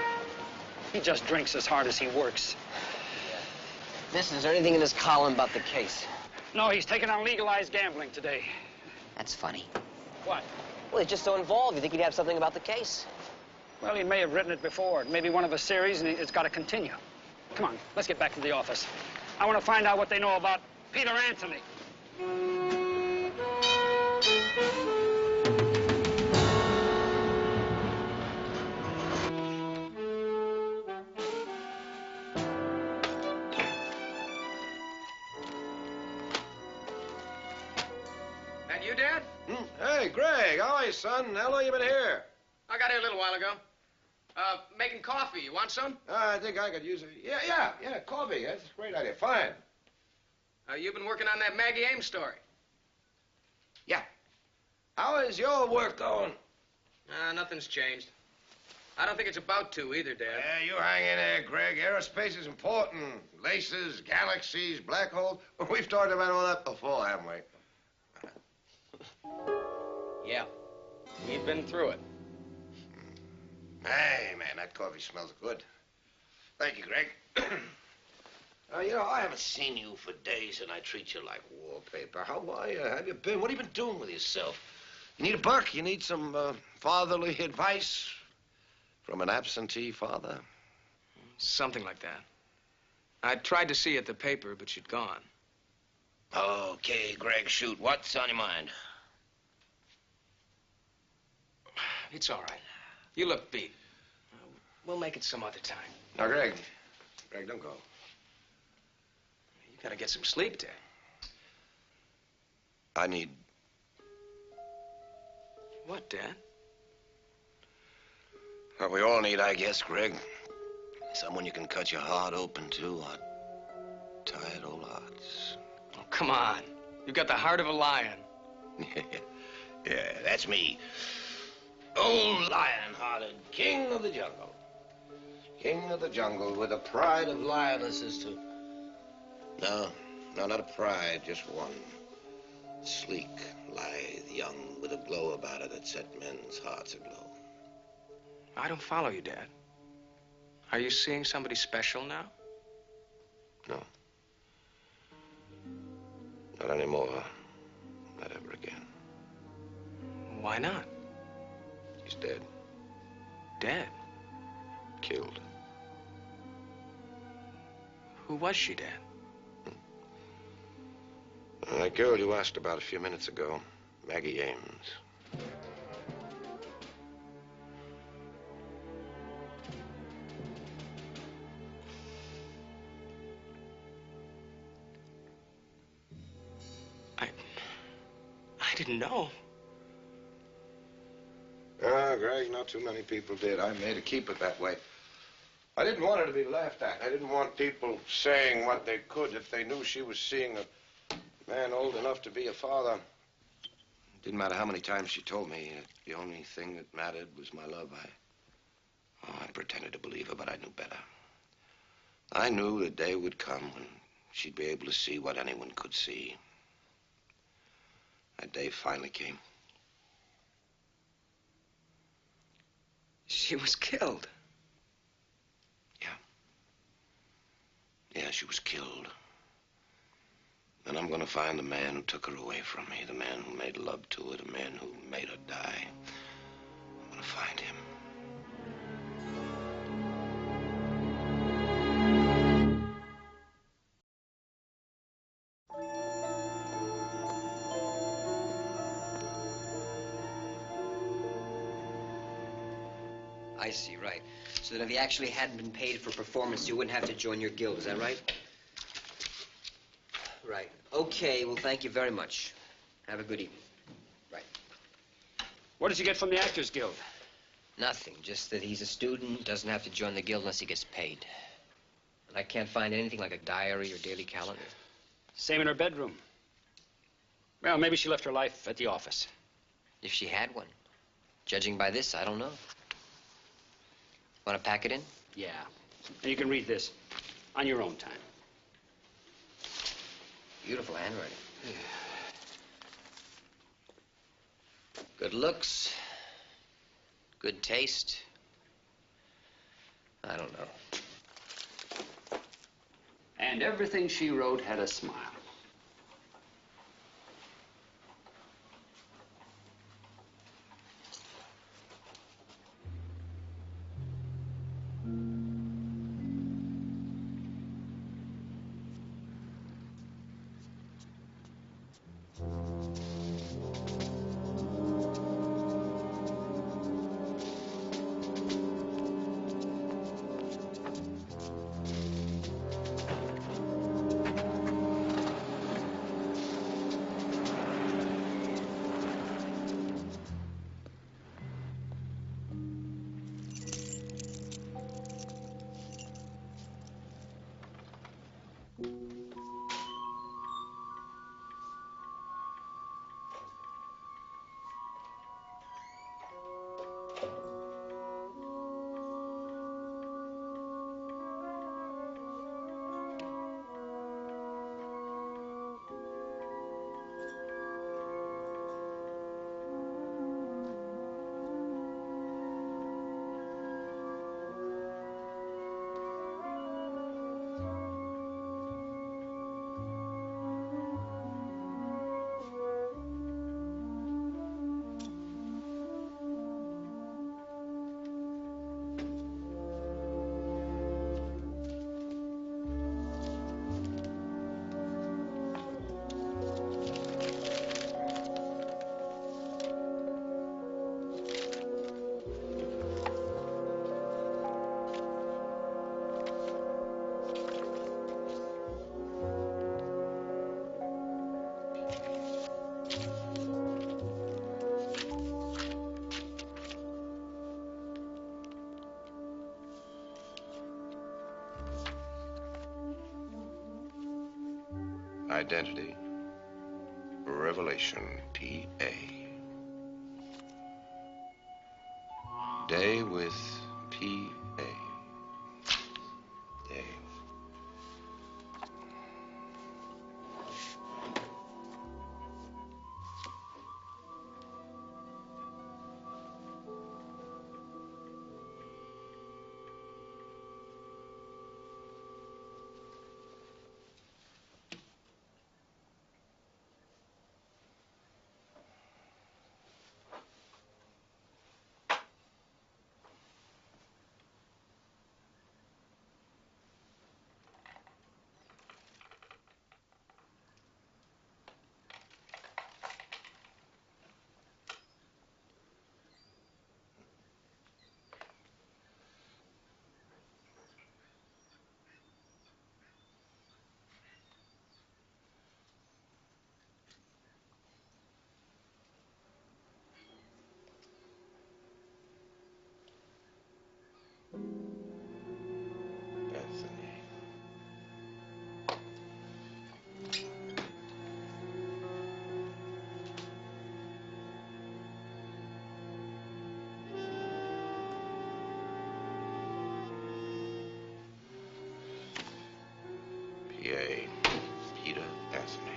He just drinks as hard as he works. Listen, is there anything in this column about the case? No, he's taken on legalized gambling today. That's funny. What? Well, he's just so involved. You think he'd have something about the case? Well, he may have written it before. Maybe one of a series, and it's got to continue. Come on, let's get back to the office. I want to find out what they know about Peter Anthony. That you, Dad? Hey, Greg, how are you, son? How long you been here? I got here a little while ago. Making coffee. You want some? I think I could use it. Yeah, coffee. That's a great idea. Fine. You've been working on that Maggie Ames story. Yeah. How is your work going? Nothing's changed. I don't think it's about to either, Dad. Yeah, you hang in there, Greg. Aerospace is important. Laces, galaxies, black holes. We've talked about all that before, haven't we? Yeah. We've been through it. Hey, man, that coffee smells good. Thank you, Greg. You know, I haven't seen you for days, and I treat you like wallpaper. How are you? Have you been? What have you been doing with yourself? You need a buck? You need some fatherly advice from an absentee father? Something like that. I tried to see you at the paper, but you'd gone. Okay, Greg, shoot. What's on your mind? It's all right. You look beat. We'll make it some other time. Now, Greg, don't go. You Gotta get some sleep, Dad. I need... What, Dad? What we all need, I guess, Greg. Someone you can cut your heart open to, our tired old hearts. Oh, come on. You've got the heart of a lion. Yeah, that's me. Old lion-hearted king of the jungle. King of the jungle with the pride of lionesses to... No, not a pride, just one. Sleek, lithe, young, with a glow about her that set men's hearts aglow. I don't follow you, Dad. Are you seeing somebody special now? No. Not anymore. Not ever again. Why not? He's dead. Dead? Killed. Who was she, Dad? That girl you asked about a few minutes ago, Maggie Ames. I didn't know. Greg, not too many people did. I made her keep it that way. I didn't want her to be laughed at. I didn't want people saying what they could if they knew she was seeing a man old enough to be a father. It didn't matter how many times she told me. The only thing that mattered was my love. I pretended to believe her, but I knew better. I knew the day would come when she'd be able to see what anyone could see. That day finally came. She was killed. Yeah, she was killed. And I'm gonna find the man who took her away from me, the man who made love to her, the man who made her die. I'm gonna find him. I see, right. So that if he actually hadn't been paid for performance, you wouldn't have to join your guild, is that right? Right. Okay, well, thank you very much. Have a good evening. Right. What did you get from the Actors Guild? Nothing, just that he's a student, doesn't have to join the guild unless he gets paid. And I can't find anything like a diary or daily calendar. Same in her bedroom. Well, maybe she left her life at the office. If she had one. Judging by this, I don't know. Want to pack it in? Yeah. And you can read this on your own time. Beautiful handwriting. Good looks. Good taste. I don't know. And everything she wrote had a smile. Identity. Revelation. P.A. Day with P.A. Day. P.A. Peter Anthony.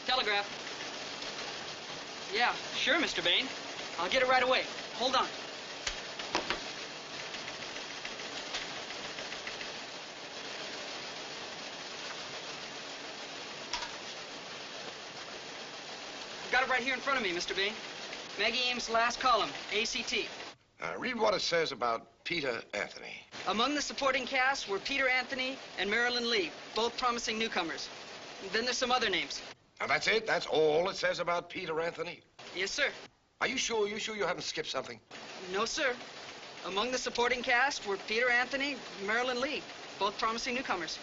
Telegraph. Yeah, sure, Mr. Bain. I'll get it right away. Hold on. I've got it right here in front of me, Mr. Bain. Maggie Ames' last column, ACT. Read what it says about Peter Anthony. Among the supporting cast were Peter Anthony and Marilyn Lee, both promising newcomers. And then there's some other names. Now, that's it? That's all it says about Peter Anthony? Yes, sir. Are you sure? You sure you haven't skipped something? No, sir. Among the supporting cast were Peter Anthony and Marilyn Lee, both promising newcomers.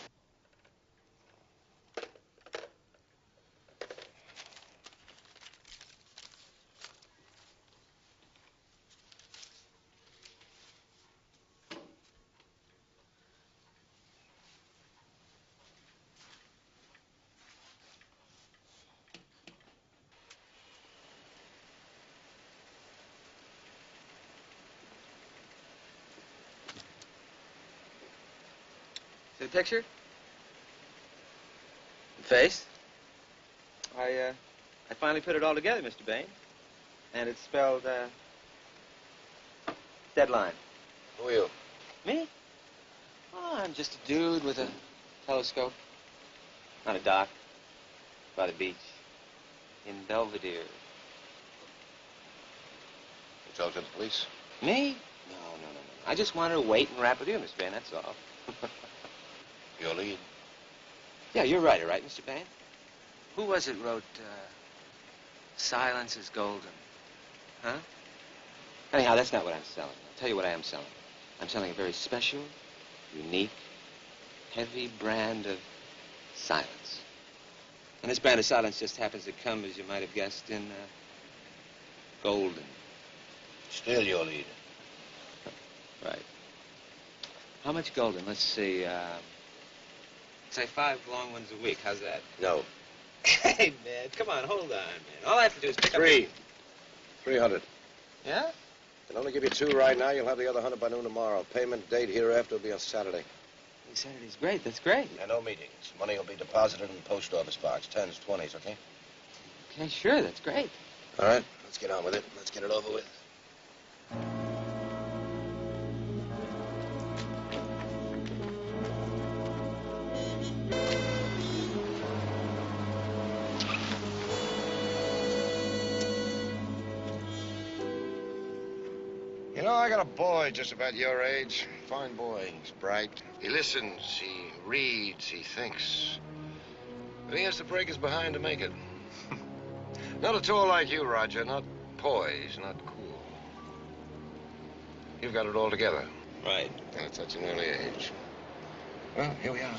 See the picture? The face? I finally put it all together, Mr. Bain. And it's spelled, deadline. Who are you? Me? Oh, I'm just a dude with a telescope. On a dock. By the beach. In Belvedere. You talk to the police? Me? No. I just wanted to wait and rap with you, Mr. Bain, that's all. Your lead? Yeah, you're right, Mr. Bain? Who was it wrote, Silence is golden? Huh? Anyhow, that's not what I'm selling. I'll tell you what I am selling. I'm selling a very special, unique, heavy brand of silence. And this brand of silence just happens to come, as you might have guessed, in, golden. Still your lead. Right. How much golden? Let's see, say 5 long ones a week. How's that? No. Hey, man, come on, hold on, man. All I have to do is pick up... 300. Yeah? I'll only give you 2 right now. You'll have the other 100 by noon tomorrow. Payment date hereafter will be on Saturday. Hey, Saturday's great. That's great. Yeah, no meetings. Money will be deposited in the post office box. 10s, 20s, okay? Okay, sure. That's great. All right, let's get on with it. Let's get it over with. You know, I got a boy just about your age. Fine boy. He's bright. He listens, he reads, he thinks. But he has to break his behind to make it. Not at all like you, Roger. Not poised, not cool. You've got it all together. Right. At such an early age. Well, here we are.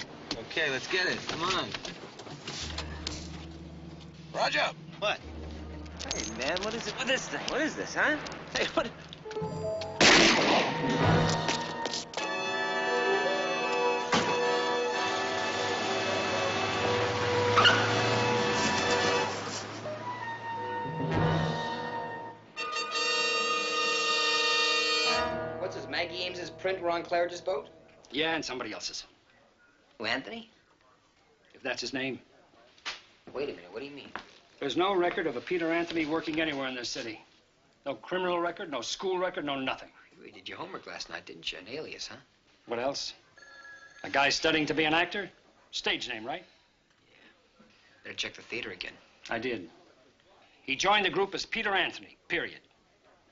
Okay, let's get it. Come on. Roger! What? Hey, man, what is it with this thing? What is this, huh? Hey, what? What's this, Maggie Ames's print were on Claridge's boat? Yeah, and somebody else's. Who, Anthony? If that's his name. Wait a minute, what do you mean? There's no record of a Peter Anthony working anywhere in this city. No criminal record, no school record, no nothing. You did your homework last night, didn't you? An alias, huh? What else? A guy studying to be an actor? Stage name, right? Better check the theater again. I did. He joined the group as Peter Anthony, period.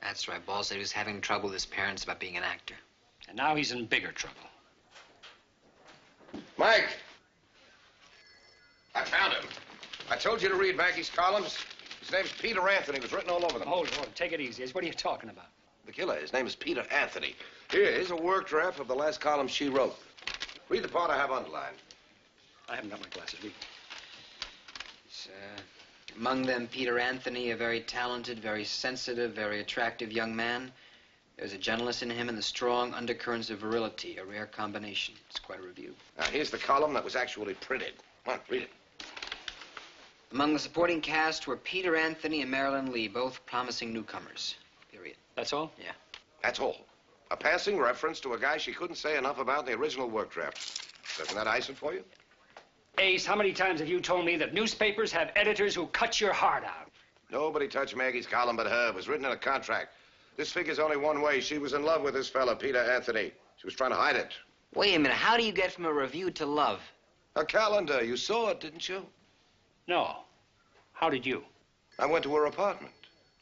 That's right. Bosley was having trouble with his parents about being an actor. And now he's in bigger trouble. Mike! I found him. I told you to read Maggie's columns. His name's Peter Anthony. It was written all over them. Hold it. Take it easy. What are you talking about? The killer, his name is Peter Anthony. Here's a work draft of the last column she wrote. Read the part I have underlined. I haven't got my glasses. Read. It's, among them, Peter Anthony, a very talented, very sensitive, very attractive young man. There's a gentleness in him and the strong undercurrents of virility, a rare combination. It's quite a review. Now, here's the column that was actually printed. Come on, read it. Among the supporting cast were Peter Anthony and Marilyn Lee, both promising newcomers. Period. That's all? Yeah. That's all. A passing reference to a guy she couldn't say enough about in the original work draft. Doesn't that ice it for you? Ace, how many times have you told me that newspapers have editors who cut your heart out? Nobody touched Maggie's column but her. It was written in a contract. This figures only one way. She was in love with this fella, Peter Anthony. She was trying to hide it. Wait a minute. How do you get from a review to love? A calendar. You saw it, didn't you? No. How did you? I went to her apartment.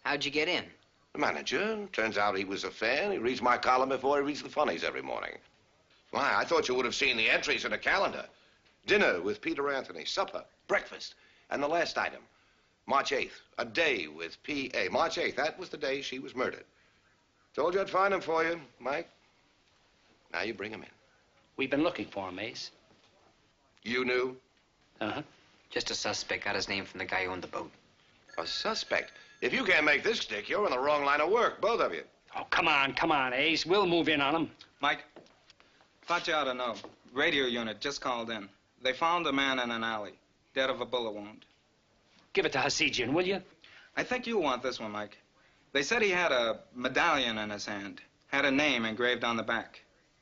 How'd you get in? The manager. Turns out he was a fan. He reads my column before he reads the funnies every morning. Why, I thought you would have seen the entries in a calendar. Dinner with Peter Anthony, supper, breakfast, and the last item, March 8th, a day with P.A. March 8th, that was the day she was murdered. Told you I'd find him for you, Mike. Now you bring him in. We've been looking for him, Ace. You knew? Uh-huh. Just a suspect. Got his name from the guy who owned the boat. A suspect? If you can't make this stick, you're in the wrong line of work, both of you. Oh, come on, Ace. We'll move in on him. Mike, thought you ought to know. Radio unit just called in. They found a man in an alley, dead of a bullet wound. Give it to Hasidian, will you? I think you want this one, Mike. They said he had a medallion in his hand, had a name engraved on the back.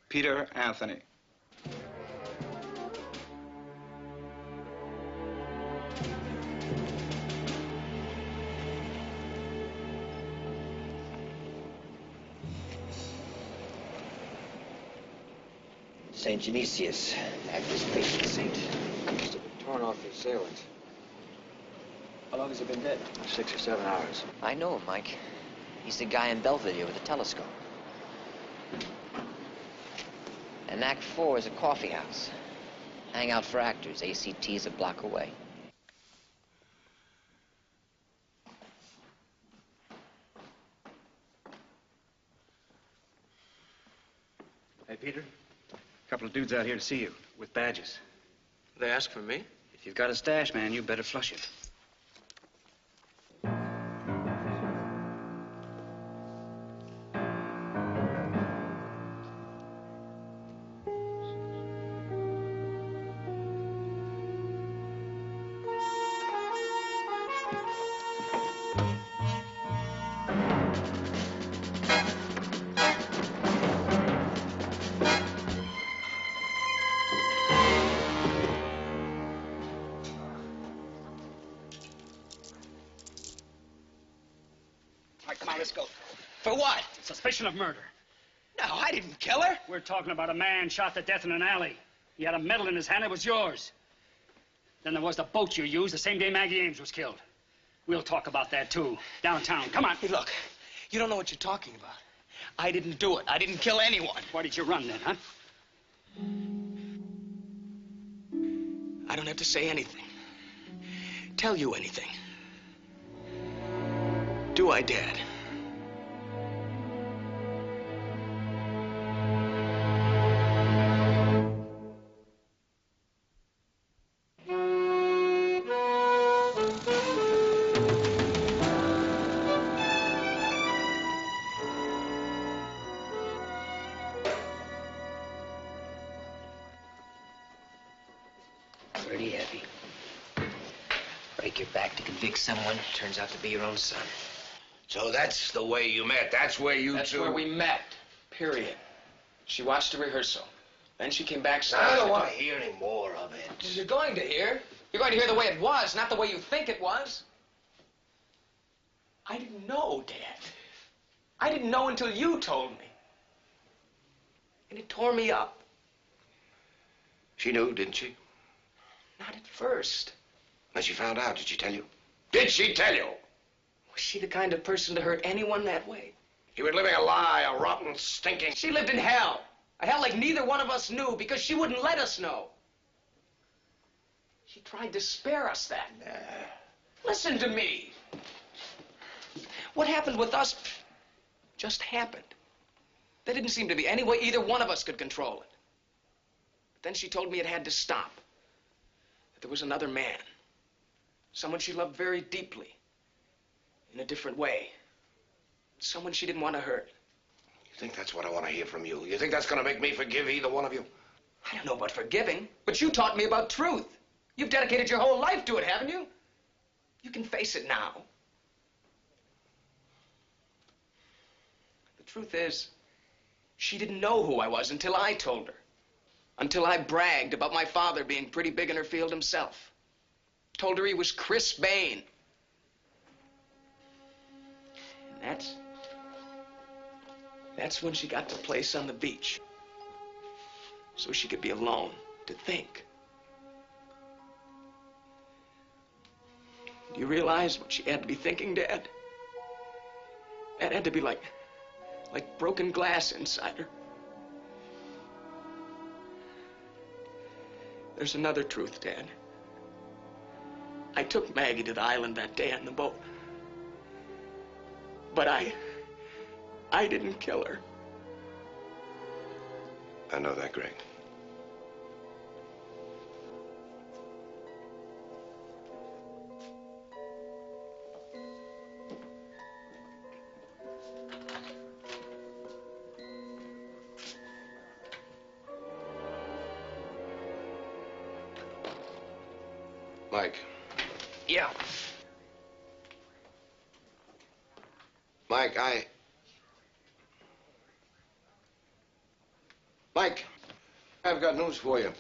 Peter Anthony. St. Genesius, Agnes patron saint. Must have been torn off the assailant. How long has he been dead? 6 or 7 hours. I know him, Mike. He's the guy in Belvedere with the telescope. And Act 4 is a coffee house. Hangout for actors. ACT is a block away. Hey, Peter. A couple of dudes out here to see you, with badges. They ask for me? If you've got a stash, man, you better flush it. For what? Suspicion of murder. No, I didn't kill her. We're talking about a man shot to death in an alley. He had a medal in his hand. It was yours. Then there was the boat you used the same day Maggie Ames was killed. We'll talk about that, too. Downtown. Come on. Hey, look. You don't know what you're talking about. I didn't do it. I didn't kill anyone. Why did you run then, huh? I don't have to say anything. tell you anything. Do I, Dad? Pretty heavy. Break your back to convict someone, turns out to be your own son. So that's the way you met. That's where you That's two... where we met, period. She watched the rehearsal. Then she came back... I don't want to hear any more of it. You're going to hear. You're going to hear the way it was, not the way you think it was. I didn't know, Dad. I didn't know until you told me. And it tore me up. She knew, didn't she? Not at first. When she found out, did she tell you? Did she tell you? Was she the kind of person to hurt anyone that way? You were living a lie, a rotten, stinking... She lived in hell. A hell like neither one of us knew because she wouldn't let us know. She tried to spare us that. Listen to me. What happened with us just happened. There didn't seem to be any way either one of us could control it. But then she told me it had to stop. That there was another man. Someone she loved very deeply. In a different way. Someone she didn't want to hurt. You think that's what I want to hear from you? You think that's going to make me forgive either one of you? I don't know about forgiving, but you taught me about truth. You've dedicated your whole life to it, haven't you? You can face it now. The truth is, she didn't know who I was until I told her. Until I bragged about my father being pretty big in her field himself. Told her he was Chris Bain. And that's when she got the place on the beach. So she could be alone to think. Do you realize what she had to be thinking, Dad? That had to be like broken glass inside her. There's another truth, Dad. I took Maggie to the island that day on the boat. But I didn't kill her. I know that, Greg. Mike. Yeah. Mike, Mike, I've got news for you.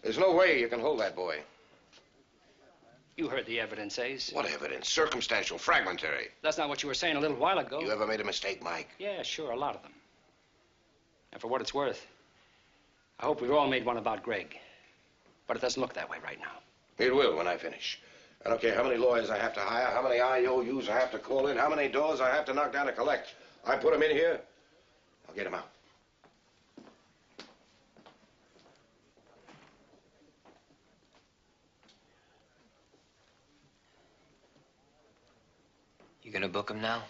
There's no way you can hold that boy. You heard the evidence, Ace. What evidence? Circumstantial, fragmentary. That's not what you were saying a little while ago. You ever made a mistake, Mike? Yeah, sure, a lot of them. And for what it's worth, I hope we've all made one about Greg. But it doesn't look that way right now. It will when I finish. I don't care how many lawyers I have to hire, how many IOUs I have to call in, how many doors I have to knock down to collect. I put them in here, I'll get them out. You gonna book him now?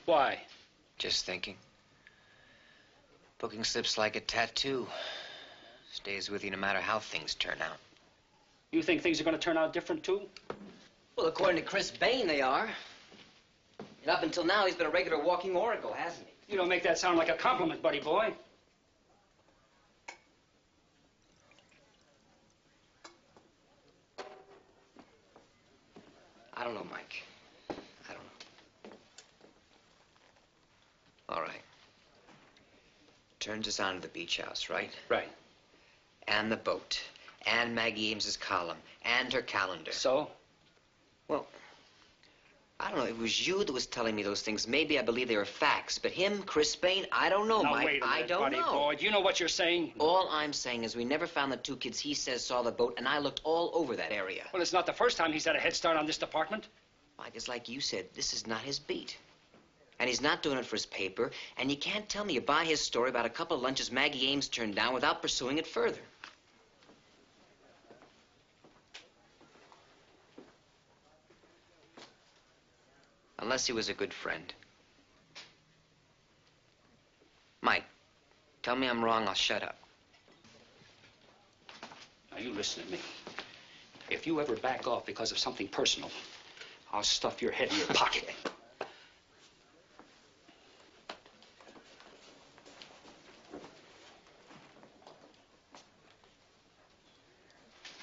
Why? Just thinking. Booking slips like a tattoo. Stays with you no matter how things turn out. You think things are going to turn out different, too? Well, according to Chris Bain, they are. And up until now, he's been a regular walking oracle, hasn't he? You don't make that sound like a compliment, buddy boy. I don't know, Mike. I don't know. All right. Turns us on to the beach house, right? Right. And the boat. And Maggie Ames's column. And her calendar. So? Well, I don't know. It was you that was telling me those things. Maybe I believe they were facts. But him, Chris Bain, I don't know, Now, Mike. wait a minute, I don't buddy know. boy. Do you know what you're saying? All I'm saying is we never found the two kids he says saw the boat, and I looked all over that area. Well, it's not the first time he's had a head start on this department. Mike, it's like you said, this is not his beat. And he's not doing it for his paper, and you can't tell me you buy his story about a couple of lunches Maggie Ames turned down without pursuing it further. Unless he was a good friend. Mike, tell me I'm wrong, I'll shut up. Now, you listen to me. If you ever back off because of something personal, I'll stuff your head in your pocket.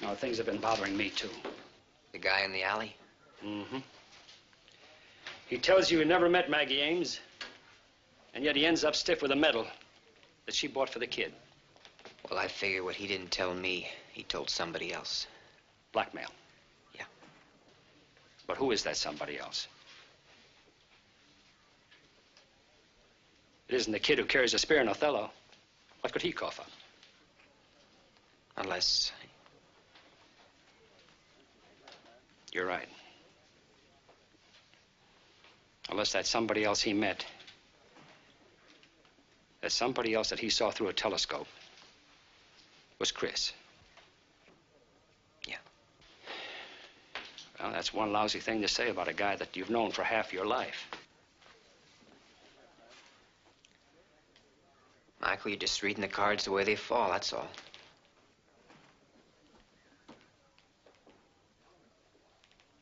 Now, things have been bothering me, too. The guy in the alley? Mm-hmm. He tells you he never met Maggie Ames, and yet he ends up stiff with a medal that she bought for the kid. Well, I figure what he didn't tell me, he told somebody else. Blackmail? Yeah. But who is that somebody else? It isn't the kid who carries a spear in Othello. What could he cough up? Unless... You're right. Unless that somebody else he met, that somebody else that he saw through a telescope, was Chris. Yeah. Well, that's one lousy thing to say about a guy that you've known for half your life. Michael, you're just reading the cards the way they fall, that's all.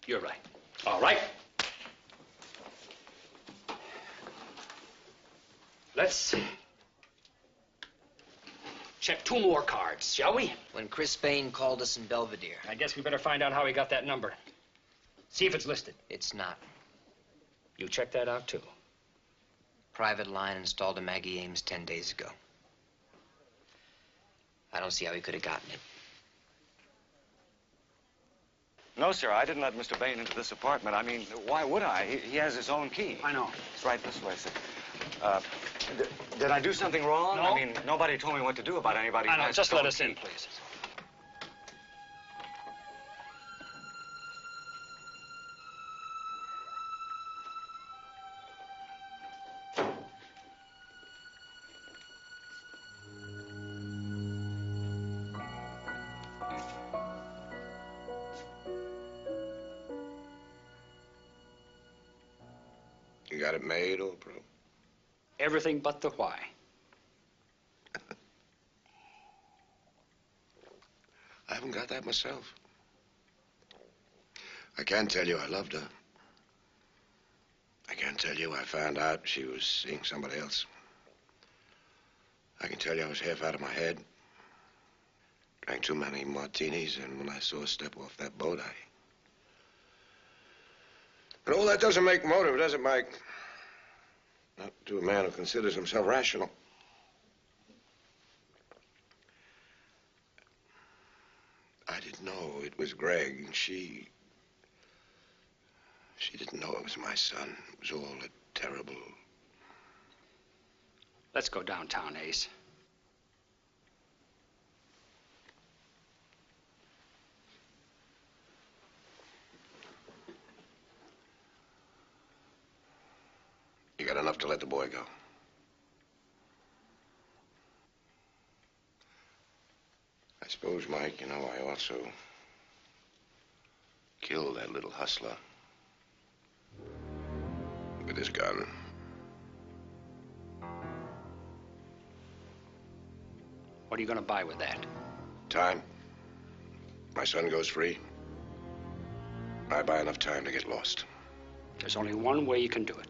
You're right. All right. Let's check 2 more cards, shall we? When Chris Bain called us in Belvedere. I guess we better find out how he got that number. See if it's listed. It's not. You check that out, too. Private line installed to Maggie Ames 10 days ago. I don't see how he could have gotten it. No, sir, I didn't let Mr. Bain into this apartment. I mean, why would I? He has his own key. I know. It's right this way, sir. Did I do something wrong? No. I mean, nobody told me what to do about anybody. I know. Just let us in, please. You got it made, old bro? Everything but the why. I haven't got that myself. I can tell you I loved her. I can tell you I found out she was seeing somebody else. I can tell you I was half out of my head. Drank too many martinis, and when I saw her step off that boat, But all that doesn't make motive, does it, Mike? Not to a man who considers himself rational. I didn't know it was Greg, and she didn't know it was my son. It was all a terrible... Let's go downtown, Ace. You got enough to let the boy go? I suppose, Mike, you know, I also killed that little hustler with his gun. What are you going to buy with that? Time. My son goes free. I buy enough time to get lost. There's only one way you can do it.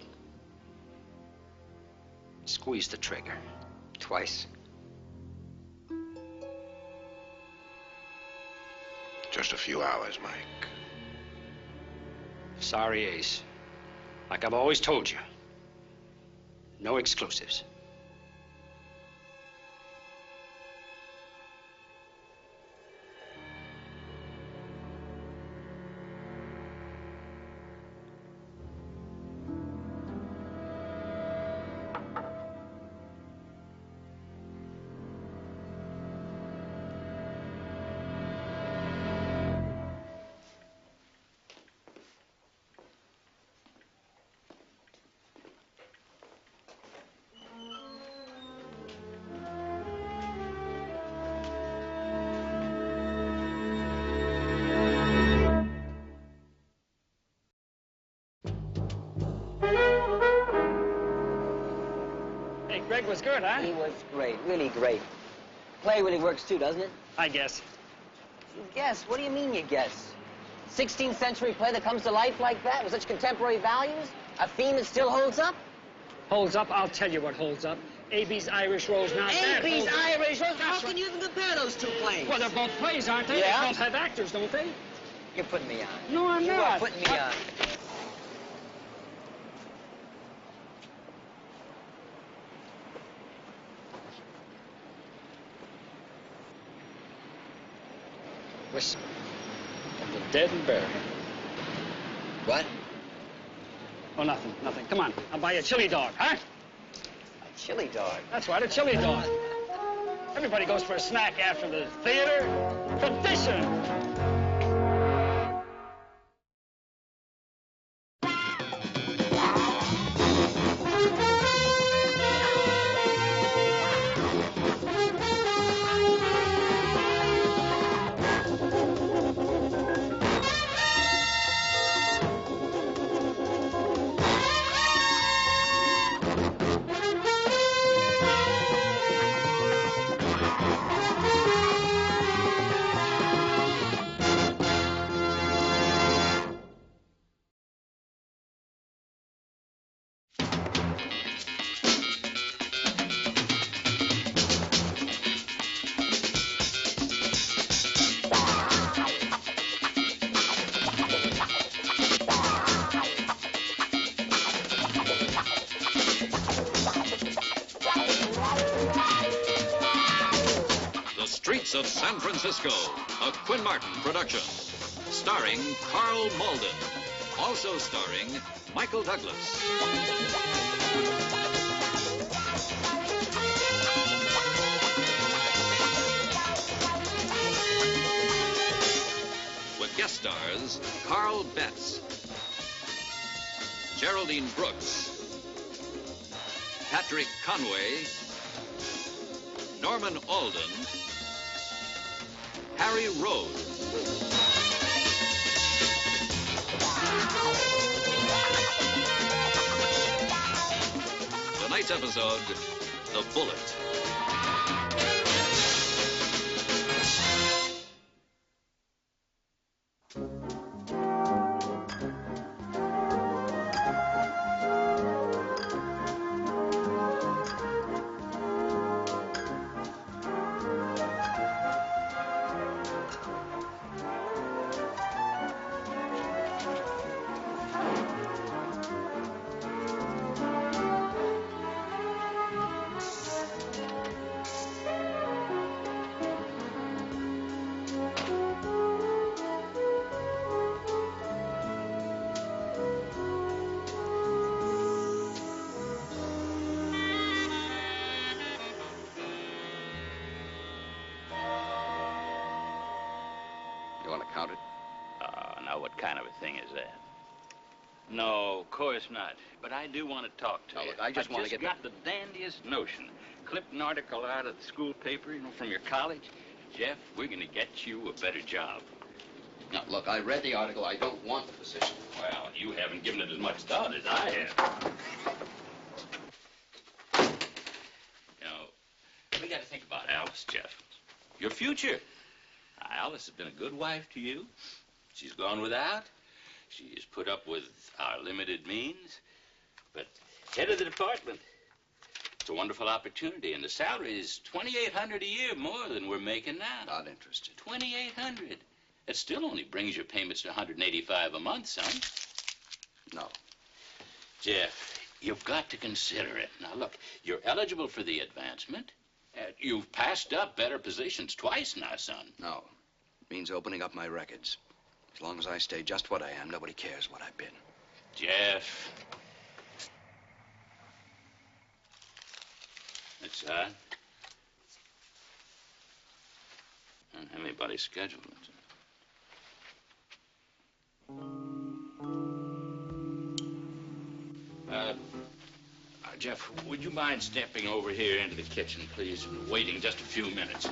Squeeze the trigger. Twice. Just a few hours, Mike. Sorry, Ace. Like I've always told you. No exclusives. gig was good, huh? He was great, really great. Play really works too, doesn't it? I guess. You guess? What do you mean you guess? 16th century play that comes to life like that with such contemporary values? A theme that still holds up? Holds up? I'll tell you what holds up. A.B.'s Irish Rose. Now A.B.'s Irish Rose? How can you even compare those two plays? Well, they're both plays, aren't they? Yeah. They both have actors, don't they? You're putting me on. No, I'm you not. You are putting me on. Whisper of the dead and buried. What? Oh, nothing, nothing. Come on, I'll buy you a chili dog, huh? A chili dog? That's right, a chili dog. Everybody goes for a snack after the theater. Tradition! Of San Francisco, a Quinn Martin production, starring Karl Malden, also starring Michael Douglas. With guest stars Carl Betts, Geraldine Brooks, Patrick Conway, Norman Alden, Harry Rose. Tonight's episode, The Bullet. Now, what kind of a thing is that? No, of course not. But I do want to talk to you. Look, I just want to get got the dandiest notion. Clipped an article out of the school paper, from your college. Jeff, we're going to get you a better job. Now, look, I read the article. I don't want the position. Well, you haven't given it as much thought as I have. We got to think about Alice, Jeff. Your future. Alice has been a good wife to you. She's gone without. She's put up with our limited means. But head of the department, it's a wonderful opportunity, and the salary is $2,800 a year more than we're making now. Not interested. $2,800. It still only brings your payments to $185 a month, son. No. Jeff, you've got to consider it. Now, look, you're eligible for the advancement. You've passed up better positions twice now, son. No. It means opening up my records. As long as I stay just what I am, nobody cares what I've been. Jeff. That's odd. I don't have anybody scheduled. Jeff, would you mind stepping over here into the kitchen, please, and waiting just a few minutes?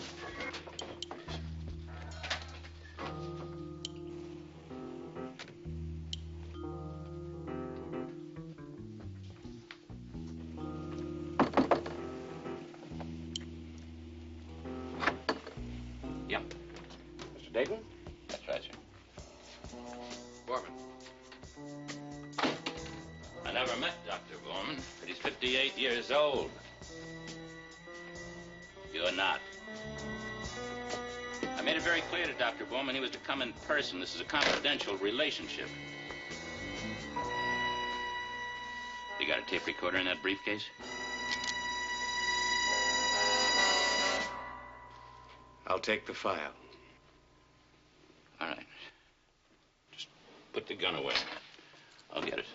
Mr. Dayton? That's right, sir. Foreman. I never met Dr. Borman, but he's 58 years old. You're not. I made it very clear to Dr. Borman he was to come in person. This is a confidential relationship. You got a tape recorder in that briefcase? I'll take the file. All right. Just put the gun away. I'll get it.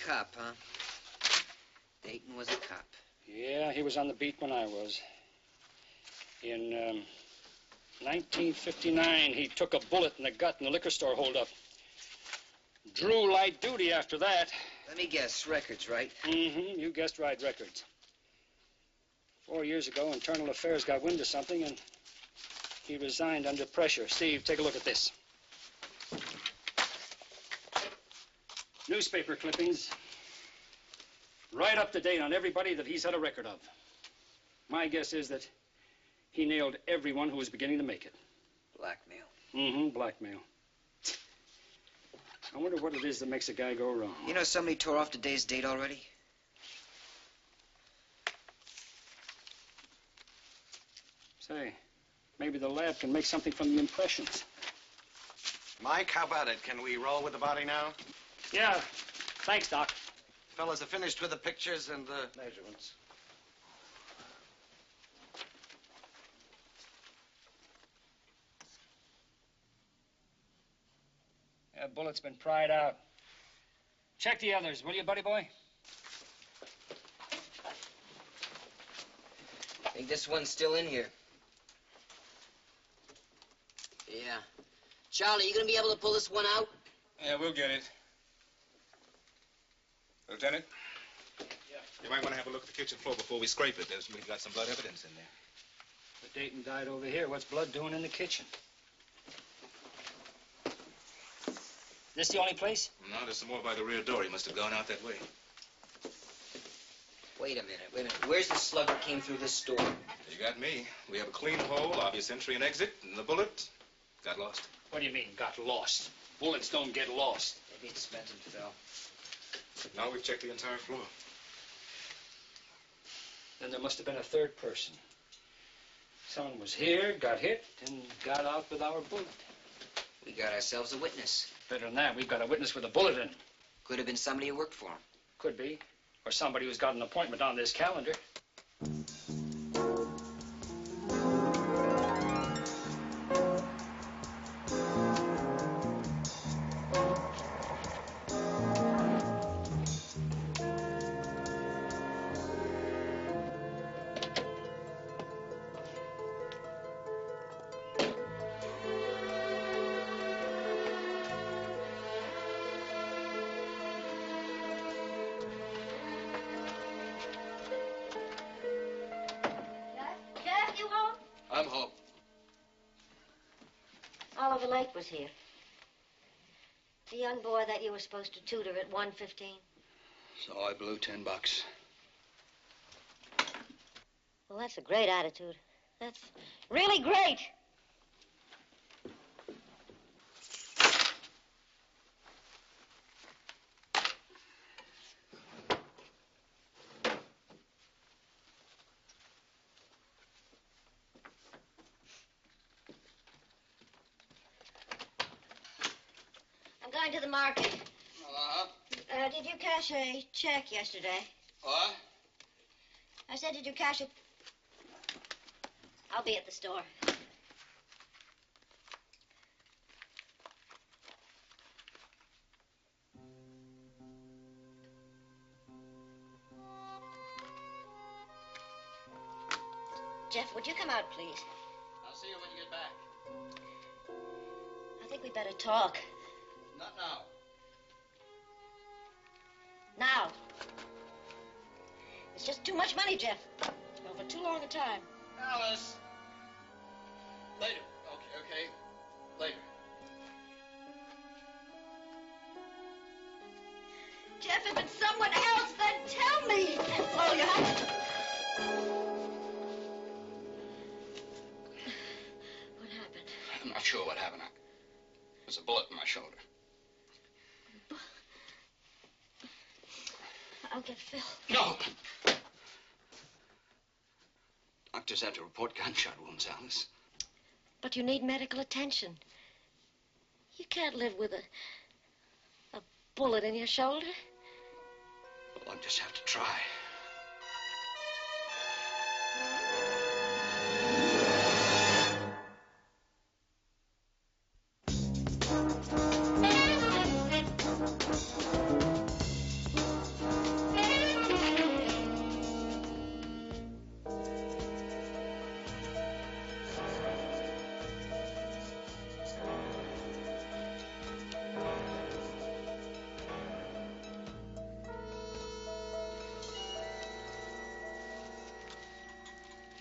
Cop, huh? Dayton was a cop. Yeah, he was on the beat when I was. In 1959, he took a bullet in the gut in the liquor store holdup. Drew light duty after that. Let me guess, records, right? Mm-hmm, you guessed right, records. 4 years ago, Internal Affairs got wind of something, and he resigned under pressure. Steve, take a look at this. Newspaper clippings. Right up to date on everybody that he's had a record of. My guess is that he nailed everyone who was beginning to make it. Blackmail. Mm-hmm, blackmail. I wonder what it is that makes a guy go wrong. You know somebody tore off today's date already? Say, maybe the lab can make something from the impressions. Mike, how about it? Can we roll with the body now? Yeah. Thanks, Doc. Fellas are finished with the pictures and the measurements. That bullet's been pried out. Check the others, will you, buddy boy? Think this one's still in here. Yeah. Charlie, you gonna be able to pull this one out? Yeah, we'll get it. Lieutenant? Yeah. You might want to have a look at the kitchen floor before we scrape it. We've got some blood evidence in there. But Dayton died over here. What's blood doing in the kitchen? This the only place? No, there's some more by the rear door. He must have gone out that way. Wait a minute. Where's the slug that came through this door? You got me. We have a clean hole, obvious entry and exit, and the bullet got lost. What do you mean, got lost? Bullets don't get lost. Maybe it spent and fell. Now we've checked the entire floor. Then there must have been a third person. Someone was here, got hit, and got out with our bullet. We got ourselves a witness. Better than that, we've got a witness with a bullet in him. Could have been somebody who worked for him. Could be. Or somebody who's got an appointment on this calendar. Oliver Lake was here. The young boy that you were supposed to tutor at 1:15. So I blew $10. Well, that's a great attitude. That's really great. I'm going to the market. Did you cash a check yesterday? What? I said, did you cash it? I'll be at the store. Jeff, would you come out, please? I'll see you when you get back. I think we better talk. Not now. Now. It's just too much money, Jeff. No, for too long a time. Alice. Later. Okay. Later. Jeff, if it's someone else, then tell me. Oh, you have... What happened? I'm not sure what happened. There's a bullet in my shoulder. I'll get Phil. No! Doctors have to report gunshot wounds, Alice. But you need medical attention. You can't live with a bullet in your shoulder. Well, I'll just have to try.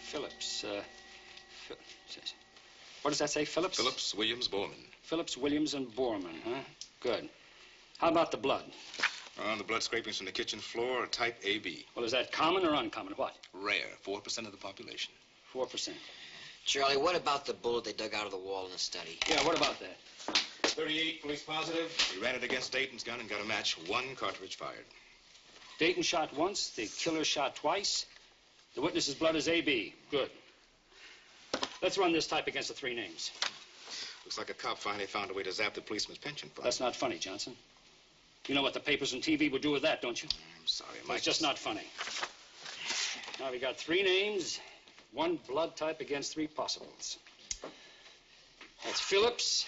Phillips, what does that say, Phillips? Phillips, Williams, Borman. Phillips, Williams, and Borman, huh? Good. How about the blood? The blood scrapings from the kitchen floor are type AB. Well, is that common or uncommon? What? Rare. 4% of the population. 4%. Charlie, what about the bullet they dug out of the wall in the study? Yeah, what about that? 38, police positive. We ran it against Dayton's gun and got a match. 1 cartridge fired. Dayton shot once, the killer shot twice. The witness's blood is AB. Good. Let's run this type against the 3 names. Looks like a cop finally found a way to zap the policeman's pension fund. That's not funny, Johnson. You know what the papers and TV would do with that, don't you? I'm sorry, Mike. It's just not funny. Now, we got 3 names, 1 blood type against 3 possibles. That's Phillips.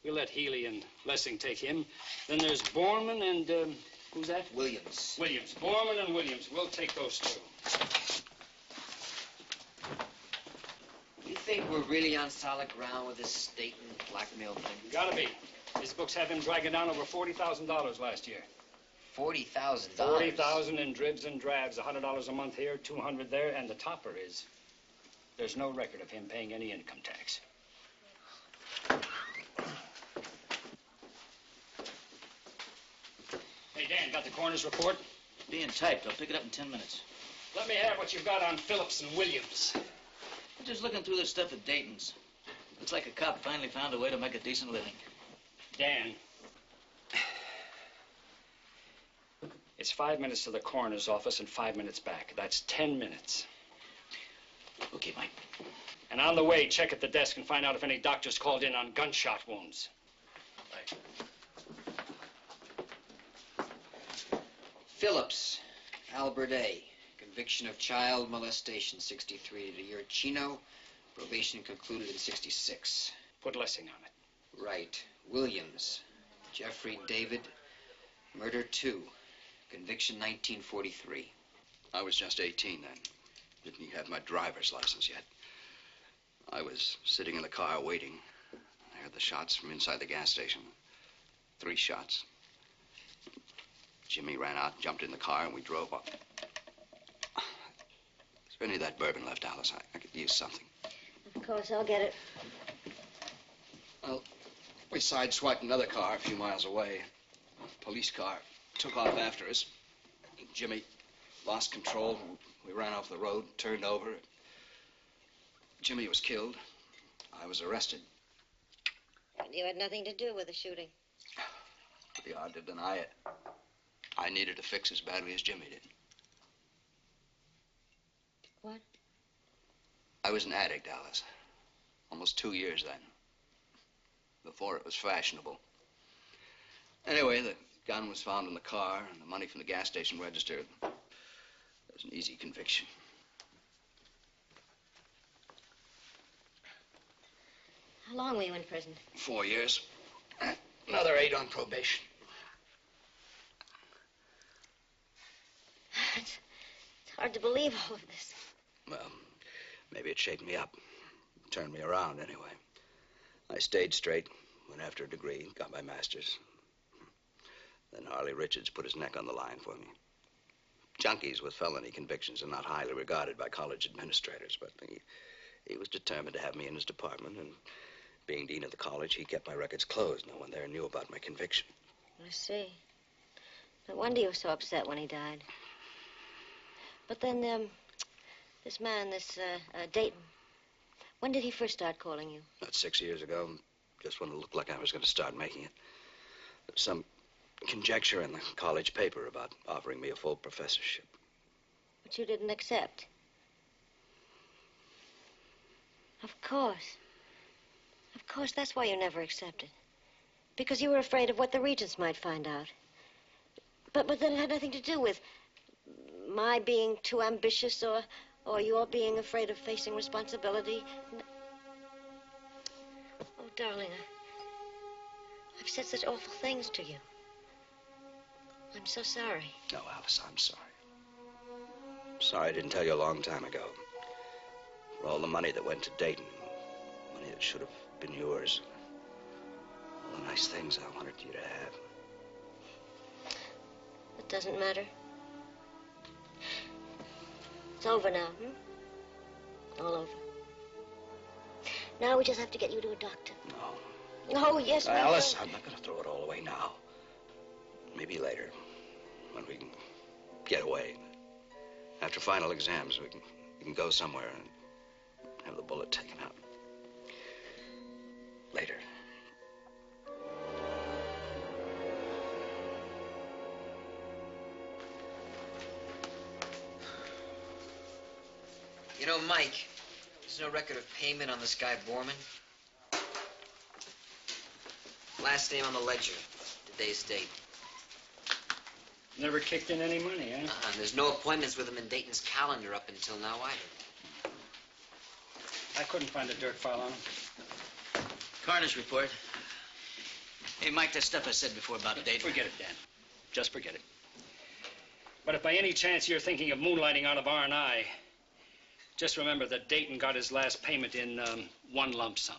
We'll let Healy and Lessing take him. Then there's Borman and, who's that? Williams. Williams. Borman and Williams. We'll take those 2. You think we're really on solid ground with this Dayton blackmail thing? Gotta be. His books have him dragging down over $40,000 last year. $40,000? $40,000 in dribs and drabs, $100 a month here, $200 there, and the topper is there's no record of him paying any income tax. Hey, Dan, got the coroner's report? Being typed. I'll pick it up in 10 minutes. Let me have what you've got on Phillips and Williams. I'm just looking through this stuff at Dayton's. Looks like a cop finally found a way to make a decent living. Dan, it's 5 minutes to the coroner's office and 5 minutes back. That's 10 minutes. Okay, Mike. And on the way, check at the desk and find out if any doctors called in on gunshot wounds. Right. Phillips, Albert A. Conviction of child molestation, 63. To your Chino, probation concluded in 66. Put Lessing on it. Right. Williams, Jeffrey David, murder 2. Conviction 1943. I was just 18 then. Didn't even have my driver's license yet. I was sitting in the car waiting. I heard the shots from inside the gas station. 3 shots. Jimmy ran out, jumped in the car, and we drove up. Is there any of that bourbon left, Alice? I could use something. Of course, I'll get it. Well, we sideswiped another car a few miles away. A police car took off after us. Jimmy lost control. We ran off the road, turned over. Jimmy was killed. I was arrested. And you had nothing to do with the shooting. Pretty hard to deny it. I needed a fix as badly as Jimmy did. What? I was an addict, Alice. Almost 2 years then. Before it was fashionable. Anyway, the gun was found in the car, and the money from the gas station register. It was an easy conviction. How long were you in prison? 4 years. Another 8 on probation. It's hard to believe all of this. Well, maybe it shaped me up. Turned me around, anyway. I stayed straight, went after a degree, got my master's. Then Harley Richards put his neck on the line for me. Junkies with felony convictions are not highly regarded by college administrators, but he was determined to have me in his department, and being dean of the college, he kept my records closed. No one there knew about my conviction. I see. No wonder you were so upset when he died. But then, this man, Dayton, when did he first start calling you? About 6 years ago, just when it looked like I was going to start making it. There was some conjecture in the college paper about offering me a full professorship. But you didn't accept. Of course. Of course, that's why you never accepted. Because you were afraid of what the regents might find out. But then it had nothing to do with my being too ambitious or your being afraid of facing responsibility. Oh, darling, I've said such awful things to you. I'm so sorry. No, Alice, I'm sorry. Sorry I didn't tell you a long time ago. For all the money that went to Dayton. Money that should have been yours. All the nice things I wanted you to have. It doesn't matter. It's over now, All over. Now we just have to get you to a doctor. No. Oh, yes, we Alice, will. I'm not going to throw it all away now. Maybe later, when we can get away. After final exams, we can go somewhere and have the bullet taken out. Later. You know, Mike, there's no record of payment on this guy Borman. Last name on the ledger, today's date. Never kicked in any money, huh? And there's no appointments with him in Dayton's calendar up until now either. I couldn't find a dirt file on him. Coroner's report. Hey, Mike, that stuff I said before about Dayton. Forget it, Dan. Just forget it. But if by any chance you're thinking of moonlighting out of R&I, just remember that Dayton got his last payment in one lump sum.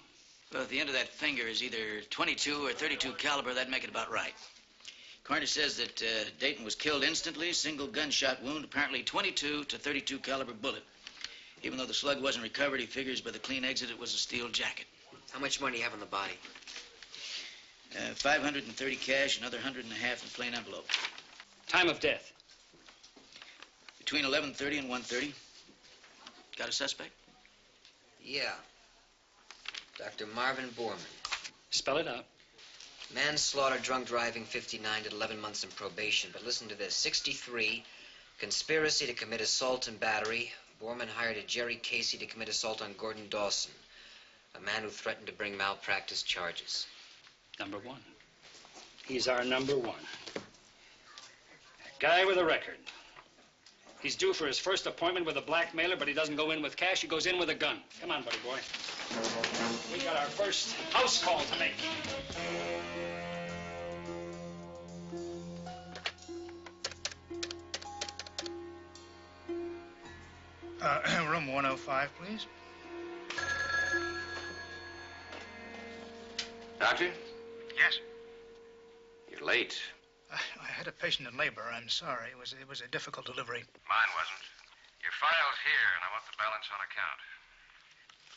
Well, if the end of that finger is either 22 or 32 caliber, that'd make it about right. Coroner says that Dayton was killed instantly, single gunshot wound, apparently 22 to 32 caliber bullet. Even though the slug wasn't recovered, he figures by the clean exit it was a steel jacket. How much money do you have on the body? 530 cash, another 100 and a half in plain envelope. Time of death? Between 11:30 and 1:30. Got a suspect? Yeah. Dr. Marvin Borman. Spell it out. Manslaughter, drunk driving, 59, did 11 months in probation. But listen to this. 63, conspiracy to commit assault and battery. Borman hired a Jerry Casey to commit assault on Gordon Dawson, a man who threatened to bring malpractice charges. Number one. He's our number one. A guy with a record. He's due for his first appointment with a blackmailer, but he doesn't go in with cash, he goes in with a gun. Come on, buddy boy. We got our first house call to make. Room 105, please. Doctor? Yes. You're late. I had a patient in labor. I'm sorry. It was a difficult delivery. Mine wasn't. Your file's here, and I want the balance on account.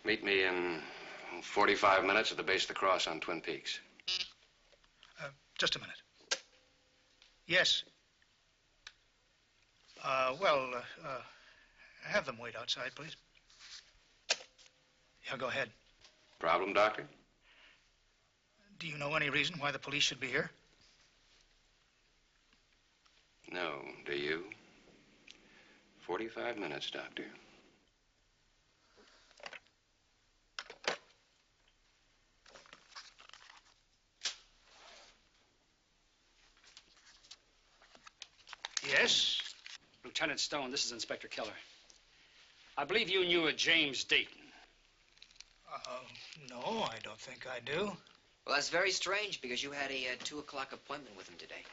Meet me in 45 minutes at the base of the cross on Twin Peaks. Just a minute. Yes. Have them wait outside, please. Yeah, go ahead. Problem, Doctor? Do you know any reason why the police should be here? No, do you? 45 minutes, Doctor. Yes? Lieutenant Stone, this is Inspector Keller. I believe you knew a James Dayton. No, I don't think I do. Well, that's very strange because you had a 2 o'clock appointment with him today.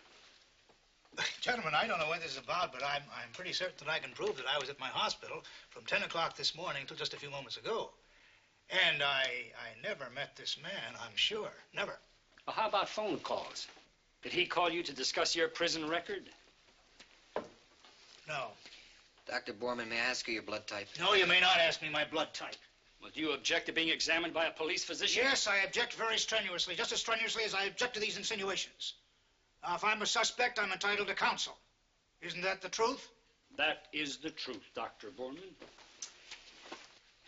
Gentlemen, I don't know what this is about, but I'm pretty certain that I can prove that I was at my hospital from 10 o'clock this morning till just a few moments ago. And I never met this man, I'm sure. Never. Well, how about phone calls? Did he call you to discuss your prison record? No. Dr. Borman, may I ask you your blood type? No, you may not ask me my blood type. Well, do you object to being examined by a police physician? Yes, I object very strenuously, just as strenuously as I object to these insinuations. Now, if I'm a suspect, I'm entitled to counsel. Isn't that the truth? That is the truth, Dr. Borman.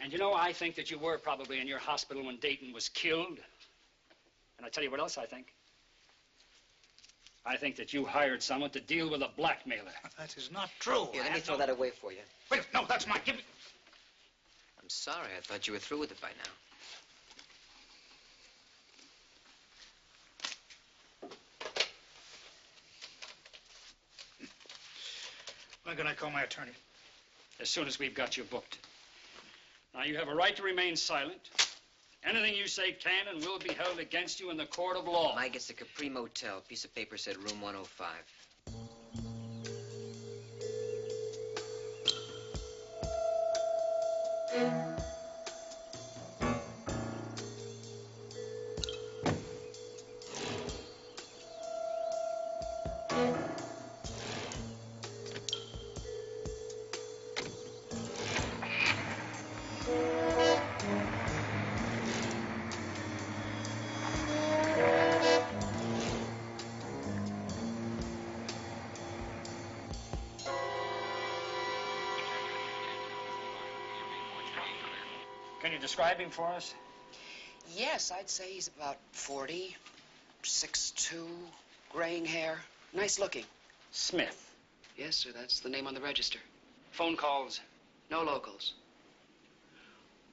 And you know, I think that you were probably in your hospital when Dayton was killed. And I tell you what else I think. I think that you hired someone to deal with a blackmailer. That is not true. Here, let me throw that away for you. Wait, no, that's mine. Give me... I'm sorry. I thought you were through with it by now. When can I call my attorney? As soon as we've got you booked. Now, you have a right to remain silent. Anything you say can and will be held against you in the court of law. Mike, it's the Capri Motel. Piece of paper said room 105. Can you describe him for us? Yes, I'd say he's about 40, 6'2", graying hair, nice looking. Smith. Yes, sir, that's the name on the register. Phone calls? No locals.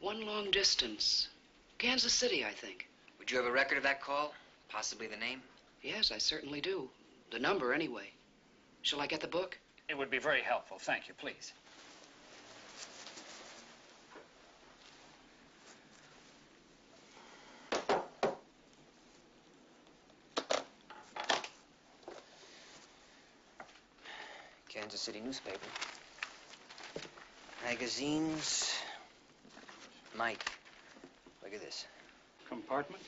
One long distance. Kansas City, I think. Would you have a record of that call? Possibly the name? Yes, I certainly do. The number, anyway. Shall I get the book? It would be very helpful. Thank you, please. Kansas City newspaper. Magazines. Mike, look at this. Compartment?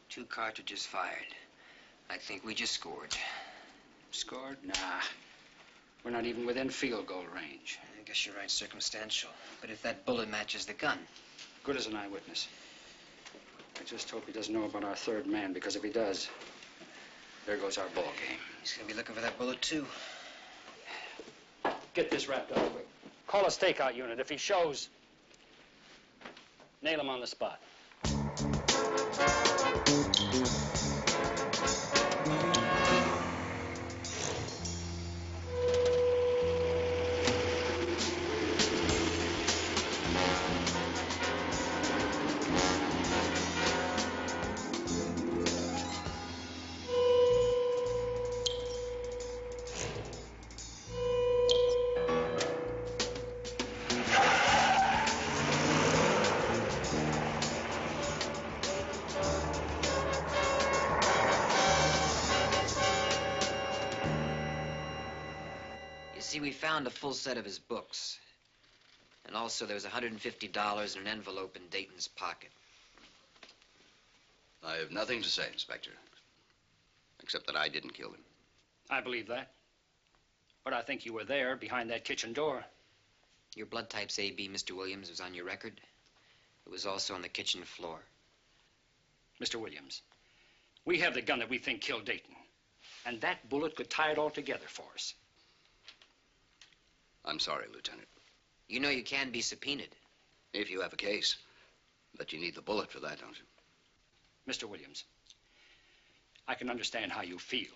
Two cartridges fired. I think we just scored. Scored? Nah. We're not even within field goal range. I guess you're right, circumstantial. But if that bullet matches the gun... Good as an eyewitness. I just hope he doesn't know about our third man, because if he does, there goes our ball game. He's gonna be looking for that bullet, too. Get this wrapped up quick. Call a stakeout unit. If he shows, nail him on the spot. See, we found a full set of his books. And also there was $150 in an envelope in Dayton's pocket. I have nothing to say, Inspector, except that I didn't kill him. I believe that. But I think you were there behind that kitchen door. Your blood type's AB, Mr. Williams, was on your record. It was also on the kitchen floor. Mr. Williams, we have the gun that we think killed Dayton. And that bullet could tie it all together for us. I'm sorry, Lieutenant. You know you can be subpoenaed. If you have a case. But you need the bullet for that, don't you? Mr. Williams, I can understand how you feel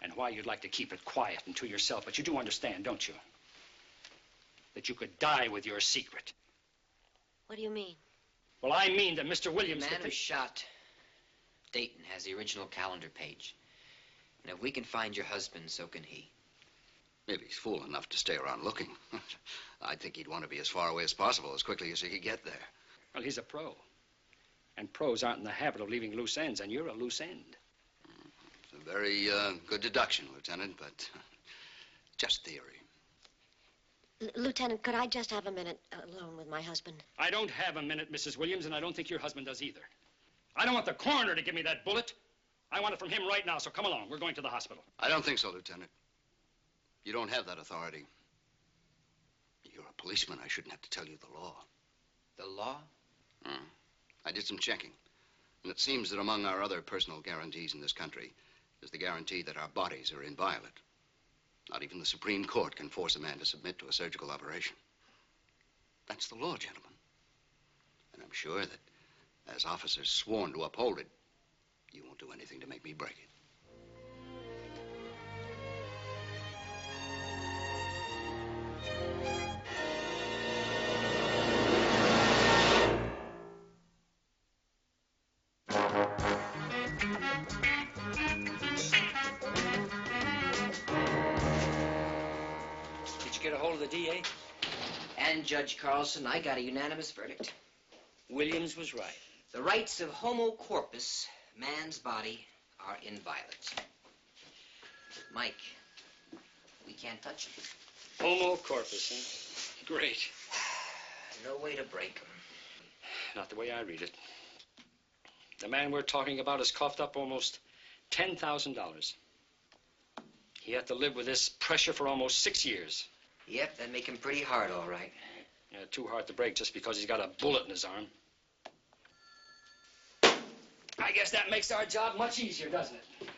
and why you'd like to keep it quiet and to yourself, but you do understand, don't you? That you could die with your secret. What do you mean? Well, I mean that Mr. Williams... The man who shot Dayton has the original calendar page. And if we can find your husband, so can he. If he's fool enough to stay around looking. I'd think he'd want to be as far away as possible, as quickly as he could get there. Well, he's a pro. And pros aren't in the habit of leaving loose ends, and you're a loose end. It's a very good deduction, Lieutenant, but just theory. Lieutenant, could I just have a minute alone with my husband? I don't have a minute, Mrs. Williams, and I don't think your husband does either. I don't want the coroner to give me that bullet. I want it from him right now, so come along. We're going to the hospital. I don't think so, Lieutenant. You don't have that authority. You're a policeman. I shouldn't have to tell you the law. The law? I did some checking, and it seems that among our other personal guarantees in this country is the guarantee that our bodies are inviolate. Not even the Supreme Court can force a man to submit to a surgical operation. That's the law, gentlemen. And I'm sure that as officers sworn to uphold it, you won't do anything to make me break it. Get a hold of the DA? And Judge Carlson, I got a unanimous verdict. Williams was right. The rights of homo corpus, man's body, are inviolate. Mike, we can't touch him. Homo corpus, huh? Great. No way to break him. Not the way I read it. The man we're talking about has coughed up almost $10,000. He had to live with this pressure for almost 6 years. Yep, that'd make him pretty hard, all right. Yeah, too hard to break just because he's got a bullet in his arm. I guess that makes our job much easier, doesn't it?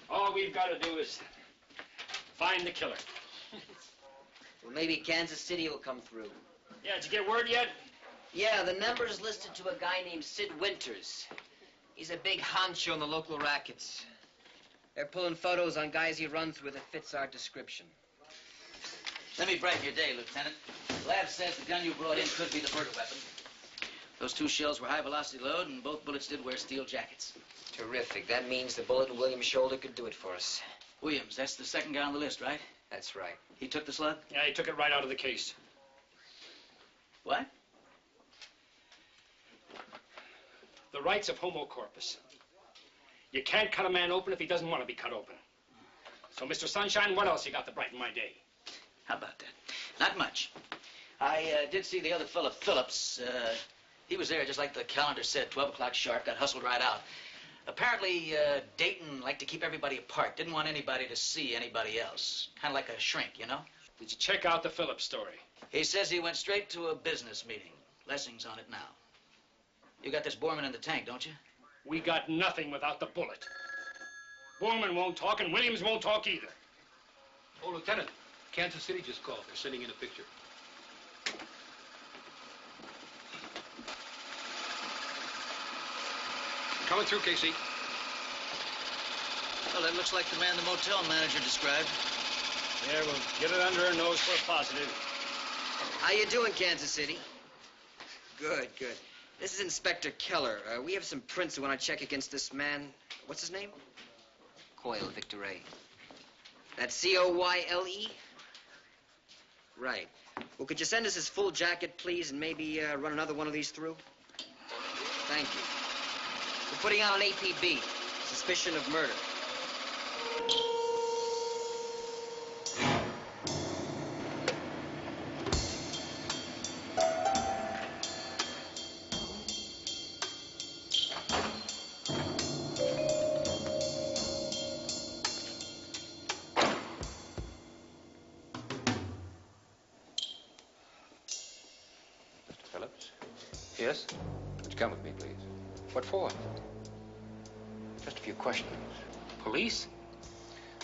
All we've got to do is find the killer. Well, maybe Kansas City will come through. Yeah, did you get word yet? Yeah, the number's listed to a guy named Sid Winters. He's a big honcho in the local rackets. They're pulling photos on guys he runs with that fits our description. Let me brighten your day, Lieutenant. The lab says the gun you brought in could be the murder weapon. Those 2 shells were high-velocity load, and both bullets did wear steel jackets. Terrific. That means the bullet in Williams' shoulder could do it for us. Williams, that's the second guy on the list, right? That's right. He took the slug? Yeah, he took it right out of the case. What? The rights of homo corpus. You can't cut a man open if he doesn't want to be cut open. So, Mr. Sunshine, what else you got to brighten my day? How about that? Not much. I did see the other fella, Phillips. He was there just like the calendar said, 12 o'clock sharp, got hustled right out. Apparently, Dayton liked to keep everybody apart, didn't want anybody to see anybody else. Kind of like a shrink, you know? Did you check out the Phillips story? He says he went straight to a business meeting. Lessing's on it now. You got this Borman in the tank, don't you? We got nothing without the bullet. Borman won't talk, and Williams won't talk either. Oh, Lieutenant, Kansas City just called. They're sending in a picture. Coming through, Casey. Well, that looks like the man the motel manager described. Yeah, we'll get it under her nose for a positive. How you doing, Kansas City? Good, good. This is Inspector Keller. We have some prints we want to check against this man. What's his name? Coyle, Victor A. That's C-O-Y-L-E? Right. Well, could you send us his full jacket, please, and maybe run another one of these through? Thank you. We're putting out an APB. Suspicion of murder. Yes? Would you come with me, please? What for? Just a few questions. Police?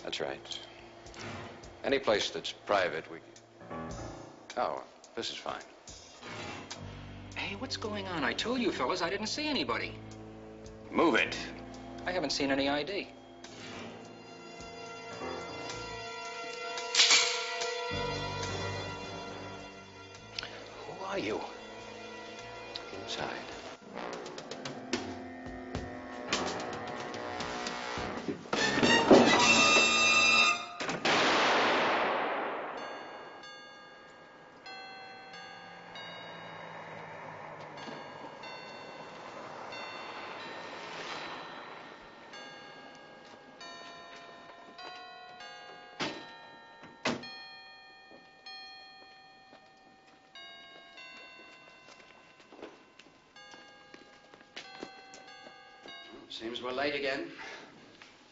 That's right. Any place that's private, we... Oh, this is fine. Hey, what's going on? I told you, fellas, I didn't see anybody. Move it. I haven't seen any ID. Who are you? Inside. Seems we're late again.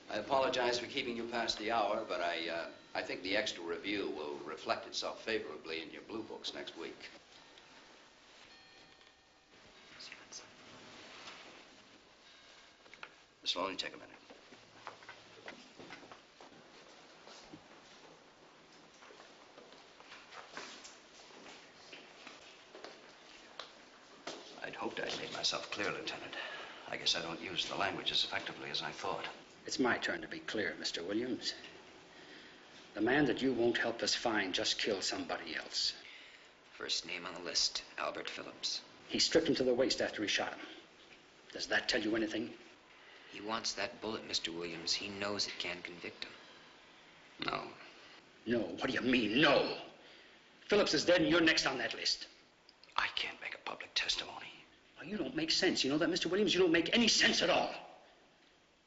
I apologize for keeping you past the hour, but I think the extra review will reflect itself favorably in your blue books next week. This will only take a minute. I'd hoped I'd made myself clear, Lieutenant. I guess I don't use the language as effectively as I thought. It's my turn to be clear, Mr. Williams. The man that you won't help us find just killed somebody else. First name on the list, Albert Phillips. He stripped him to the waist after he shot him. Does that tell you anything? He wants that bullet, Mr. Williams. He knows it can convict him. No. No? What do you mean, no? Phillips is dead and you're next on that list. I can't make a public testimony. Well, you don't make sense. You know that, Mr. Williams? You don't make any sense at all.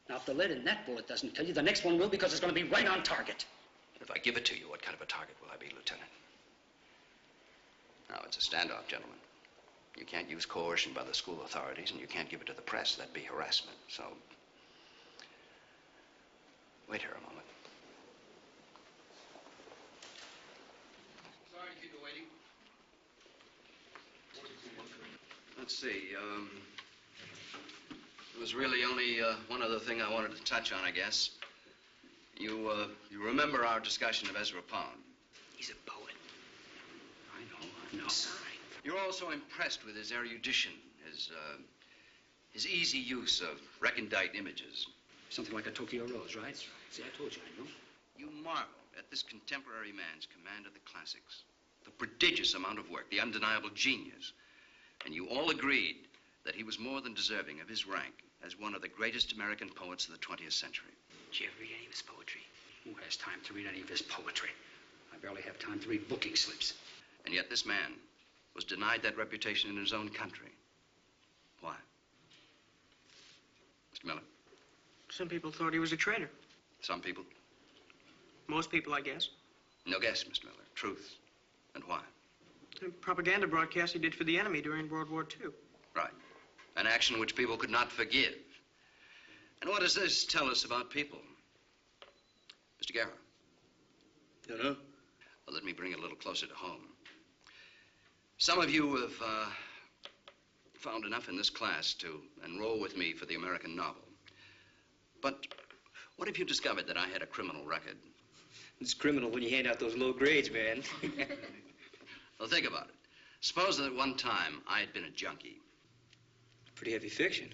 Now, if the lead in that bullet doesn't kill you, the next one will, because it's going to be right on target. If I give it to you, what kind of a target will I be, Lieutenant? Now, it's a standoff, gentlemen. You can't use coercion by the school authorities, and you can't give it to the press. That'd be harassment. So, wait here a moment. Sorry to keep you waiting. Let's see, there was really only one other thing I wanted to touch on, I guess. You remember our discussion of Ezra Pound? He's a poet. I know. Sorry. You're also impressed with his erudition, his easy use of recondite images. Something like a Tokyo Rose, right? See, I told you, I know. You marvel at this contemporary man's command of the classics, the prodigious amount of work, the undeniable genius. And you all agreed that he was more than deserving of his rank as one of the greatest American poets of the 20th century. Did you ever read any of his poetry? Who has time to read any of his poetry? I barely have time to read booking slips. And yet this man was denied that reputation in his own country. Why? Mr. Miller? Some people thought he was a traitor. Some people? Most people, I guess. No guess, Mr. Miller. Truth. And why? The propaganda broadcast he did for the enemy during World War II. Right. An action which people could not forgive. And what does this tell us about people? Mr. Guerra? Dunno. Well, let me bring it a little closer to home. Some of you have found enough in this class to enroll with me for the American novel. But what if you discovered that I had a criminal record? It's criminal when you hand out those low grades, man. Well, think about it. Suppose that at one time I had been a junkie. Pretty heavy fiction.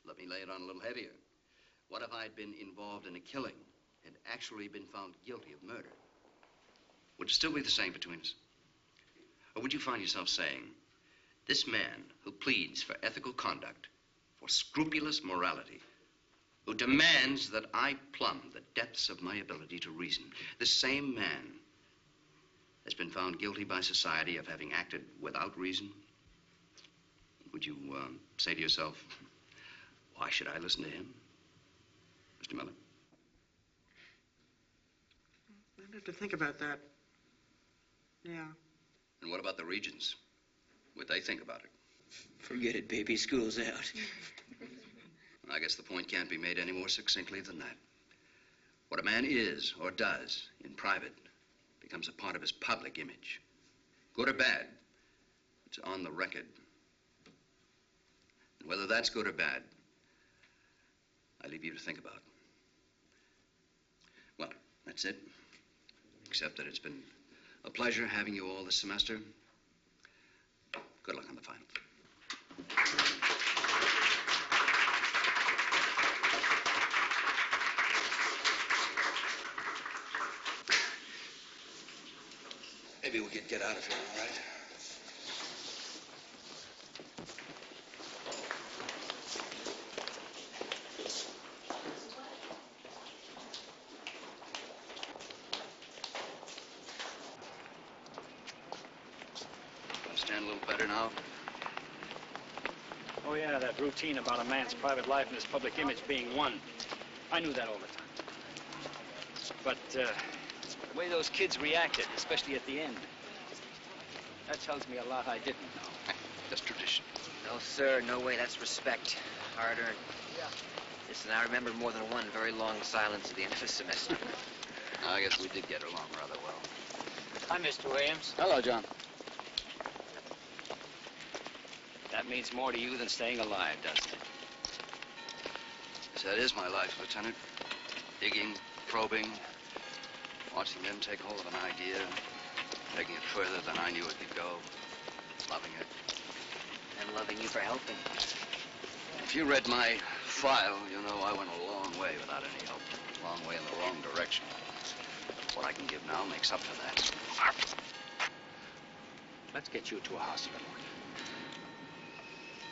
Let me lay it on a little heavier. What if I'd been involved in a killing and actually been found guilty of murder? Would it still be the same between us? Or would you find yourself saying, this man who pleads for ethical conduct, for scrupulous morality, who demands that I plumb the depths of my ability to reason, this same man has been found guilty by society of having acted without reason? Would you say to yourself, why should I listen to him? Mr. Miller? I'd have to think about that. Yeah. And what about the Regents? Would they think about it? Forget it, baby. School's out. I guess the point can't be made any more succinctly than that. What a man is or does in private becomes a part of his public image. Good or bad, it's on the record. Whether that's good or bad, I leave you to think about. Well, that's it. Except that it's been a pleasure having you all this semester. Good luck on the final. Maybe we could get out of here, all right? Understand a little better now? Oh, yeah, that routine about a man's private life and his public image being one. I knew that all the time. But, the way those kids reacted, especially at the end, that tells me a lot I didn't know. That's tradition. No, sir, no way. That's respect. Hard earned. Yeah. Listen, I remember more than one very long silence at the end of the semester. I guess we did get along rather well. Hi, Mr. Williams. Hello, John. That means more to you than staying alive, doesn't it? Yes, that is my life, Lieutenant. Digging, probing, watching them take hold of an idea, taking it further than I knew it could go, loving it. And loving you for helping. If you read my file, you know I went a long way without any help. A long way in the wrong direction. What I can give now makes up for that. Let's get you to a hospital.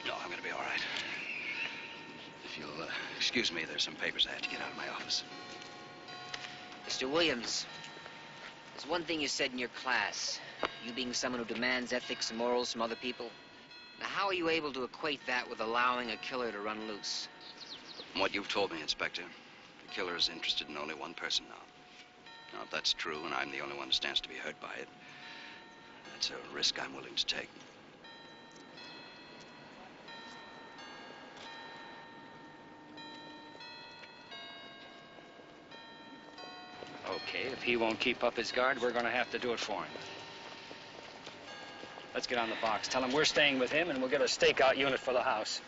No, I'm going to be all right. If you'll excuse me, there's some papers I have to get out of my office. Mr. Williams, there's one thing you said in your class. You being someone who demands ethics and morals from other people. Now, how are you able to equate that with allowing a killer to run loose? From what you've told me, Inspector, the killer is interested in only one person now. Now, if that's true and I'm the only one who stands to be hurt by it, that's a risk I'm willing to take. Okay, if he won't keep up his guard, we're going to have to do it for him. Let's get on the box. Tell him we're staying with him, and we'll get a stakeout unit for the house.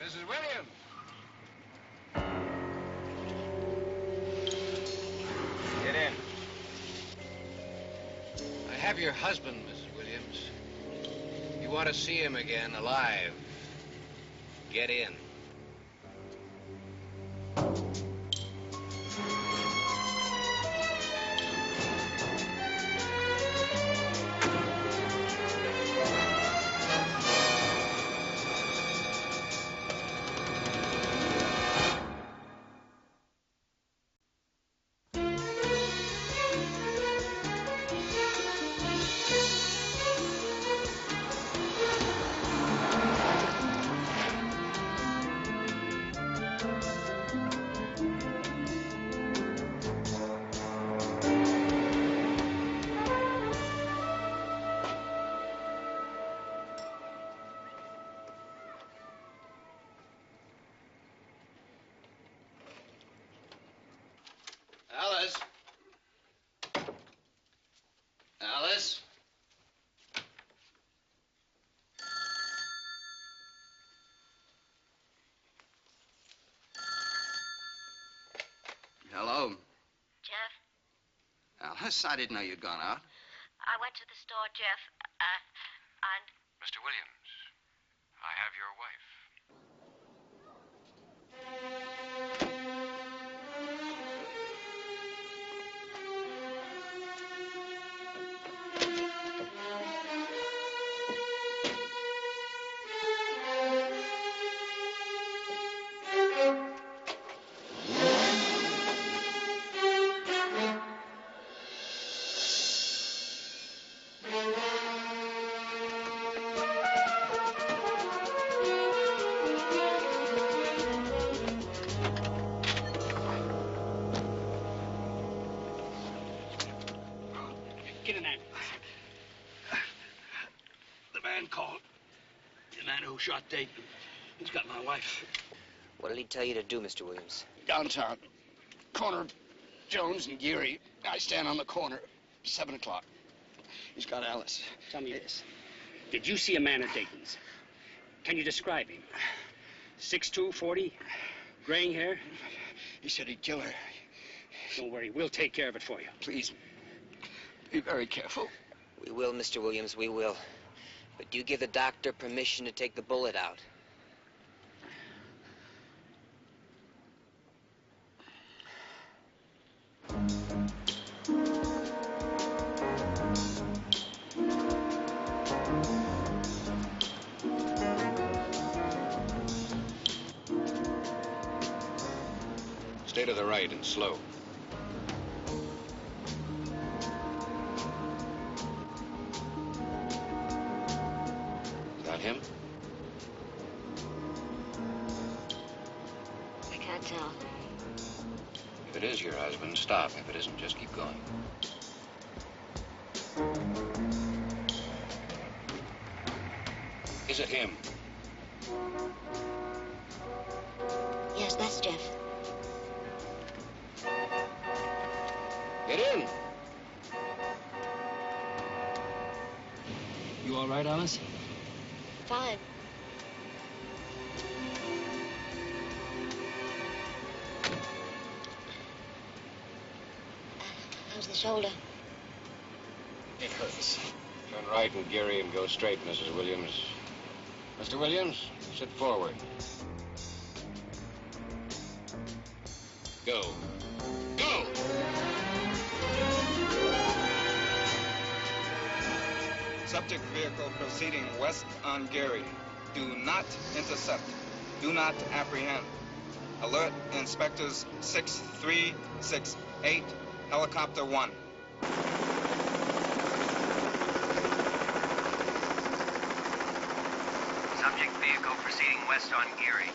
Mrs. Williams. Get in. I have your husband, Mrs. Williams. You want to see him again, alive. Get in. Alice, I didn't know you'd gone out. I went to the store, Jeff, and... Mr. Williams, I have your wife. Get in there. The man called. The man who shot Dayton. He's got my wife. What did he tell you to do, Mr. Williams? Downtown. Corner of Jones and Geary. I stand on the corner. 7 o'clock. He's got Alice. Tell me this. Did you see a man at Dayton's? Can you describe him? 6'2", 40, graying hair? He said he'd kill her. Don't worry, we'll take care of it for you. Please, be very careful. We will, Mr. Williams, we will. But do you give the doctor permission to take the bullet out? Stay to the right and slow. Is that him? I can't tell. If it is your husband, stop. If it isn't, just keep going. Is it him? Yes, that's Jeff. Get in. You all right, Alice? Fine. How's the shoulder? It hurts. Turn right and Geary and go straight, Mrs. Williams. Mr. Williams, sit forward. Go. Go! Subject vehicle proceeding west on Geary. Do not intercept. Do not apprehend. Alert Inspectors 6368, Helicopter 1. Subject vehicle proceeding west on Geary.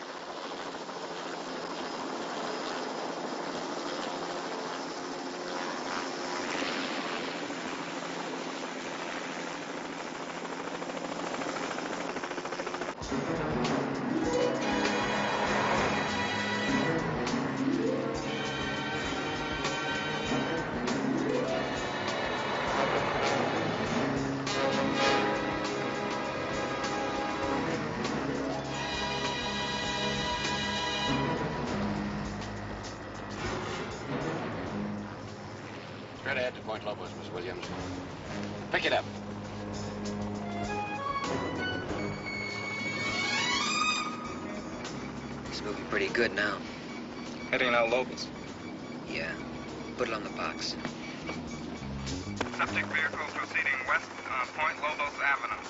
Straight ahead to Point Lobos, Miss Williams. Pick it up. It's moving pretty good now. Heading out Lobos. Yeah. Put it on the box. Subject vehicle proceeding west on Point Lobos Avenue.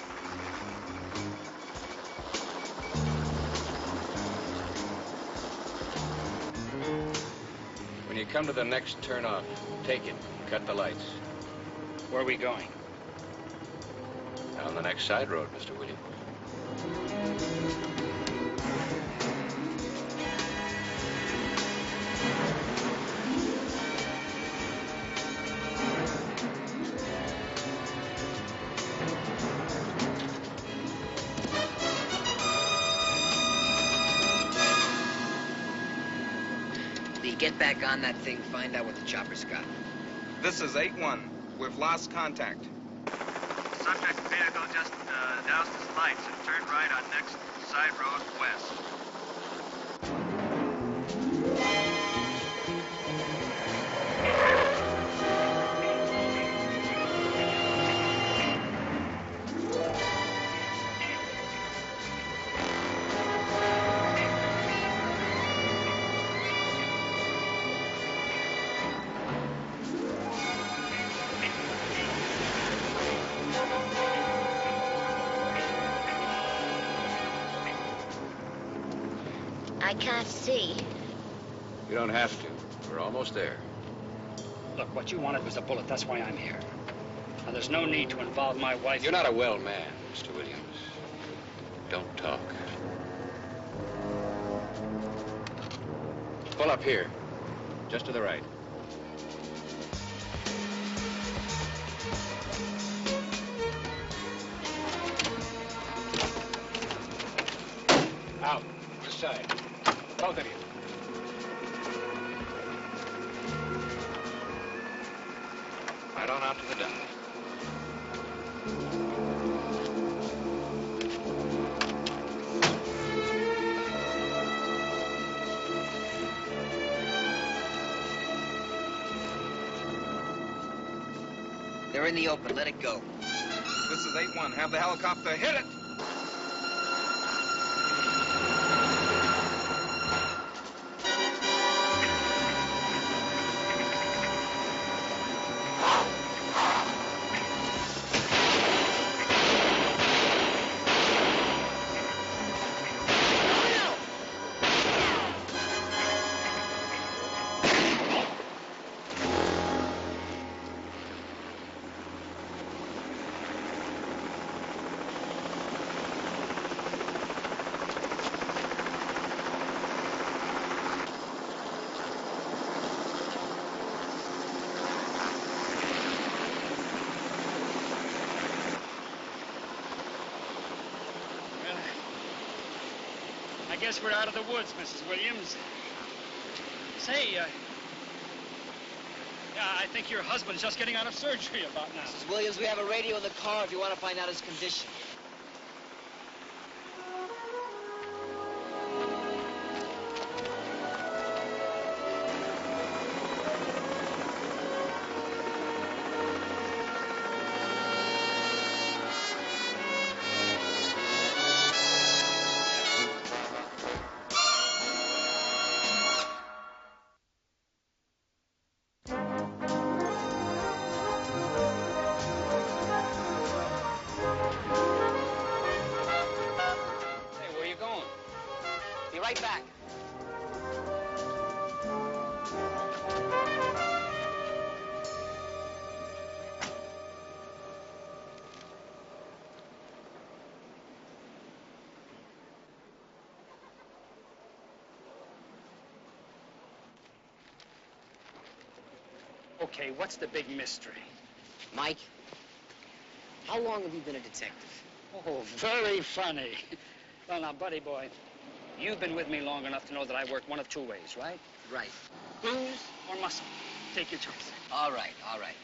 When you come to the next turn off, take it. Cut the lights. Where are we going? Down the next side road, Mr. Williams. Lee, get back on that thing, find out what the chopper's got. This is 8-1. We've lost contact. Subject vehicle just doused its lights and turned right on next side road west. I can't see. You don't have to. We're almost there. Look, what you wanted was a bullet. That's why I'm here. Now, there's no need to involve my wife. You're not a well man, Mr. Williams. Don't talk. Pull up here. Just to the right. Out. This side. Both of you. Right on out to the dock. They're in the open. Let it go. This is 8-1. Have the helicopter hit it. I guess we're out of the woods, Mrs. Williams. Say, yeah, I think your husband's just getting out of surgery about now. Mrs. Williams, we have a radio in the car if you want to find out his condition. Right back. Okay, what's the big mystery? Mike, how long have you been a detective? Oh, very funny. Well, now, buddy boy, you've been with me long enough to know that I work one of two ways, right? Right. Booze or muscle. Take your choice. All right, all right.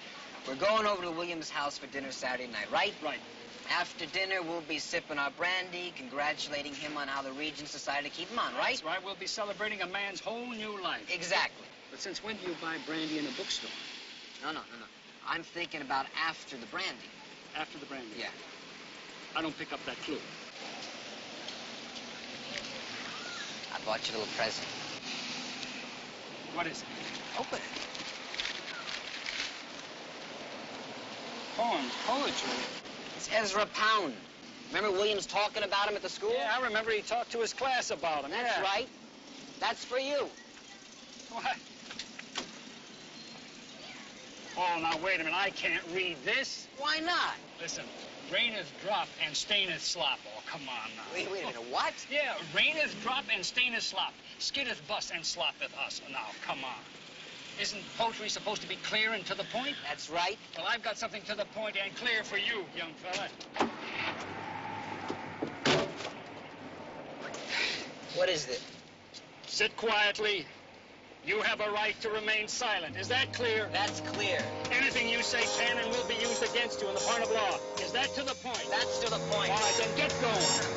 We're going over to Williams' house for dinner Saturday night, right? Right. After dinner, we'll be sipping our brandy, congratulating him on how the Regents decided to keep him on, right? That's right. We'll be celebrating a man's whole new life. Exactly. But since when do you buy brandy in a bookstore? No. I'm thinking about after the brandy. After the brandy? Yeah. I don't pick up that clue. I bought you a little present. What is it? Open it. Poems, poetry. It's Ezra Pound. Remember Williams talking about him at the school? Yeah, I remember he talked to his class about him. That's right. That's for you. What? Oh, now, wait a minute. I can't read this. Why not? Listen, raineth drop and staineth slop. Oh, come on now. Wait a minute. What? Yeah, raineth drop and staineth slop. Skiddeth bus and sloppeth us. Now, come on. Isn't poetry supposed to be clear and to the point? That's right. Well, I've got something to the point and clear for you, young fella. What is it? Sit quietly. You have a right to remain silent. Is that clear? That's clear. Anything you say can and will be used against you in the point of law. Is that to the point? That's to the point. All right, then get going.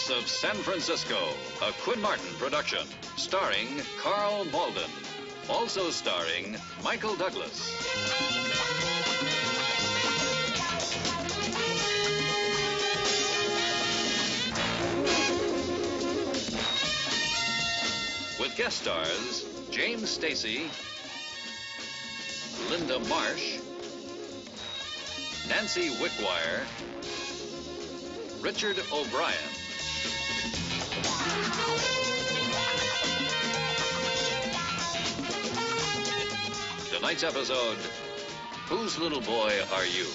Streets of San Francisco, a Quinn Martin production, starring Carl Malden. Also starring Michael Douglas. With guest stars James Stacy, Linda Marsh, Nancy Wickwire, Richard O'Brien. Tonight's episode, Whose Little Boy Are You?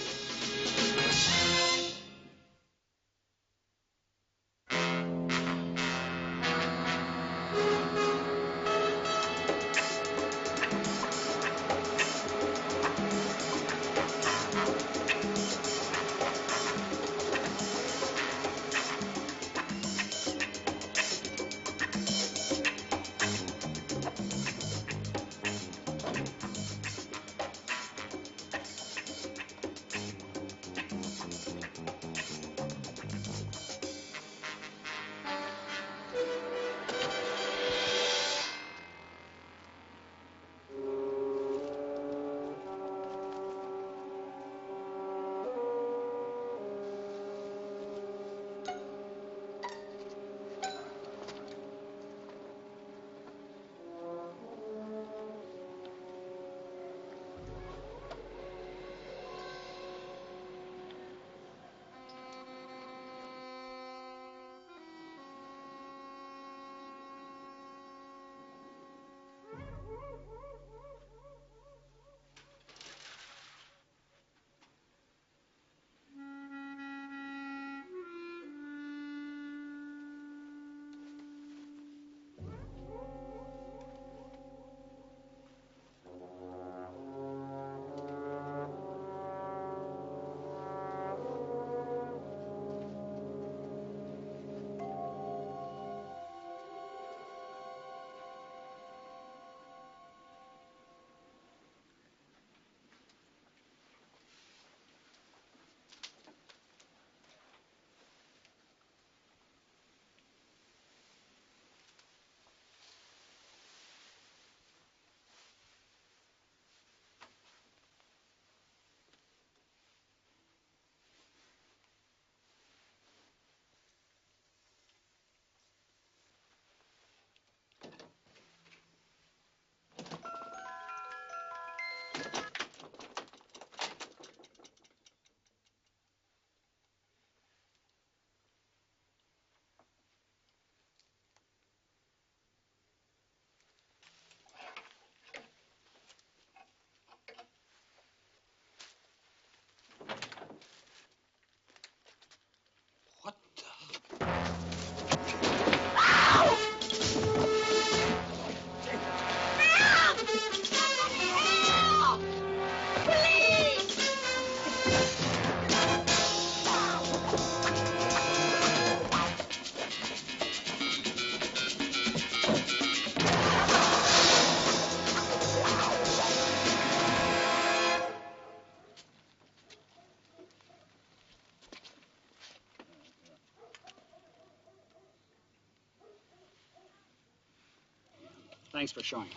Thanks for showing.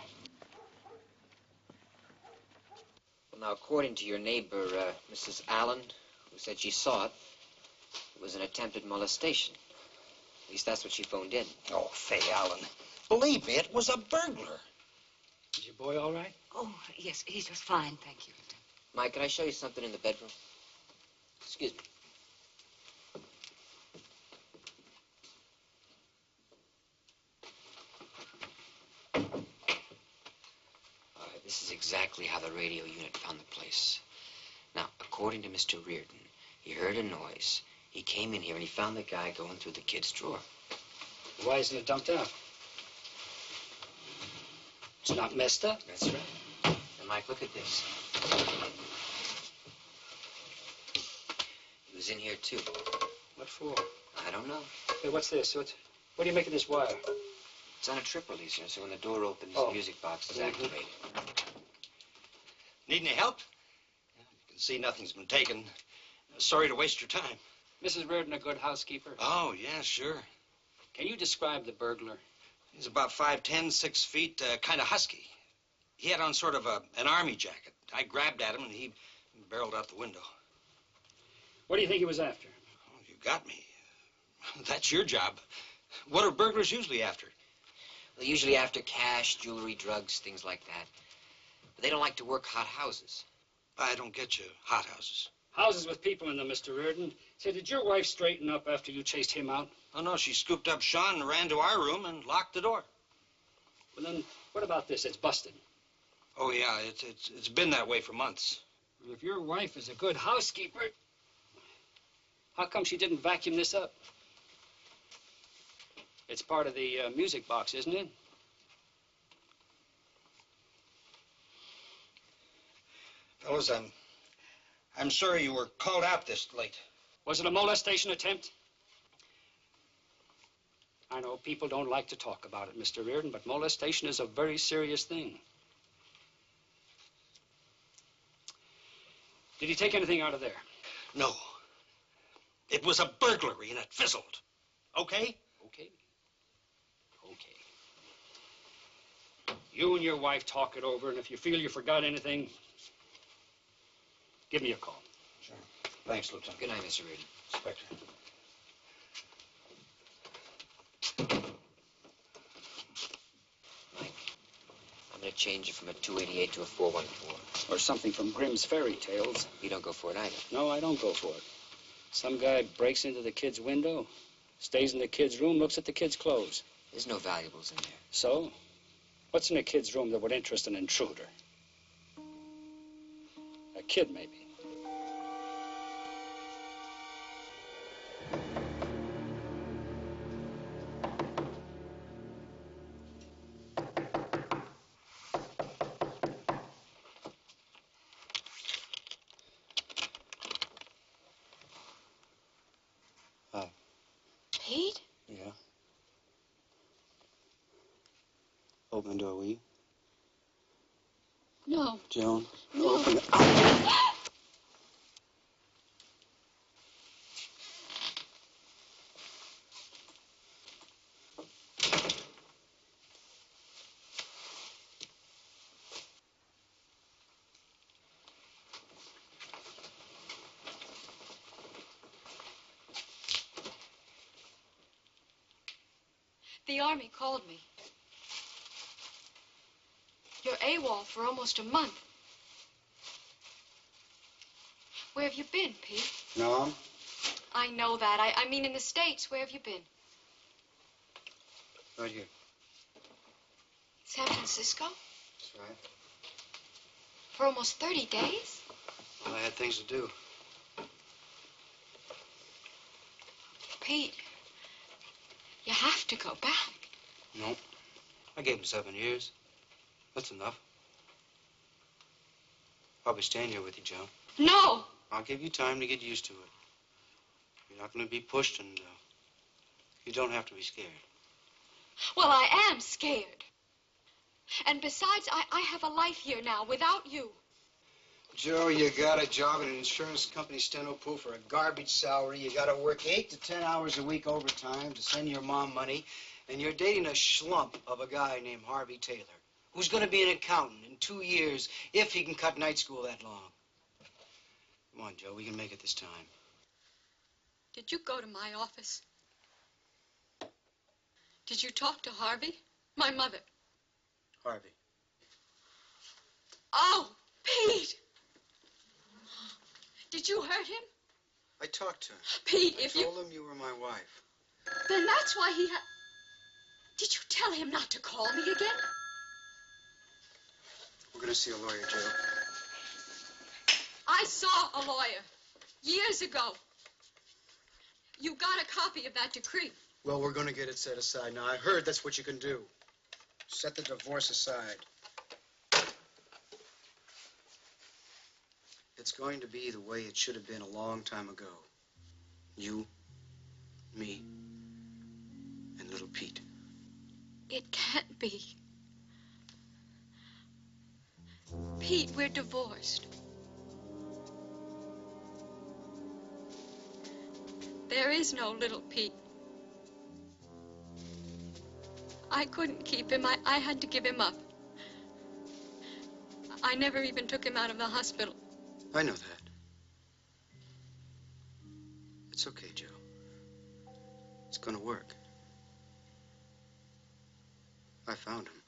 Well, now, according to your neighbor, Mrs. Allen, who said she saw it, it was an attempted molestation. At least that's what she phoned in. Oh, Fay Allen. Believe me, it was a burglar. Is your boy all right? Oh, yes, he's just fine, thank you. Mike, can I show you something in the bedroom? Excuse me. This is exactly how the radio unit found the place. Now, according to Mr. Reardon, he heard a noise. He came in here and he found the guy going through the kid's drawer. Why isn't it dumped out? It's not messed up. That's right. And Mike, look at this. He was in here, too. What for? I don't know. Hey, what's this? What do you make of this wire? It's on a trip releaser, so when the door opens, the music box is activated. Need any help? You can see nothing's been taken. Sorry to waste your time. Mrs. Reardon a good housekeeper? Oh, yeah, sure. Can you describe the burglar? He's about 5'10", 6 feet, kind of husky. He had on sort of an army jacket. I grabbed at him, and he barreled out the window. What do you think he was after? Oh, you got me. That's your job. What are burglars usually after? They're usually after cash, jewelry, drugs, things like that. But they don't like to work hot houses. I don't get you. Hot houses. Houses with people in them, Mr. Reardon. Say, did your wife straighten up after you chased him out? Oh, no, she scooped up Sean and ran to our room and locked the door. Well, then, what about this? It's busted. Oh, yeah, it's been that way for months. Well, if your wife is a good housekeeper, how come she didn't vacuum this up? It's part of the music box, isn't it? Fellows, I'm sorry you were called out this late. Was it a molestation attempt? I know people don't like to talk about it, Mr. Reardon, but molestation is a very serious thing. Did he take anything out of there? No. It was a burglary, and it fizzled. Okay? Okay. Okay. You and your wife talk it over, and if you feel you forgot anything, give me a call. Sure. Thanks, Lieutenant. Good night, Mr. Reardon. Inspector. Mike, I'm going to change it from a 288 to a 414. Or something from Grimm's fairy tales. You don't go for it either. No, I don't go for it. Some guy breaks into the kid's window, stays in the kid's room, looks at the kid's clothes. There's no valuables in there. So? What's in a kid's room that would interest an intruder? A kid, maybe. Pete? Yeah? Open the door, will you? No. Joan? No. Open it. The Army called me. You're AWOL for almost a month. Where have you been, Pete? No. I know that. I mean in the States. Where have you been? Right here. San Francisco? That's right. For almost 30 days? Well, I had things to do. Pete, you have to go back. No. I gave him 7 years. That's enough. I'll be staying here with you, Joan. No! I'll give you time to get used to it. You're not going to be pushed, and you don't have to be scared. Well, I am scared. And besides, I have a life here now without you. Joe, you got a job at an insurance company steno pool for a garbage salary. You got to work 8 to 10 hours a week overtime to send your mom money. And you're dating a schlump of a guy named Harvey Taylor, who's going to be an accountant in 2 years if he can cut night school that long. Come on, Joe, we can make it this time. Did you go to my office? Did you talk to Harvey? My mother. Harvey. Oh, Pete! Did you hurt him? I talked to him. Pete, if you... I told him you were my wife. Then that's why he had... Did you tell him not to call me again? We're going to see a lawyer, Joe. I saw a lawyer years ago. You got a copy of that decree. Well, we're going to get it set aside. Now, I heard that's what you can do. Set the divorce aside. It's going to be the way it should have been a long time ago. You, me, and little Pete. It can't be. Pete, we're divorced. There is no little Pete. I couldn't keep him. I had to give him up. I never even took him out of the hospital. I know that. It's okay, Joe. It's gonna work. I found him.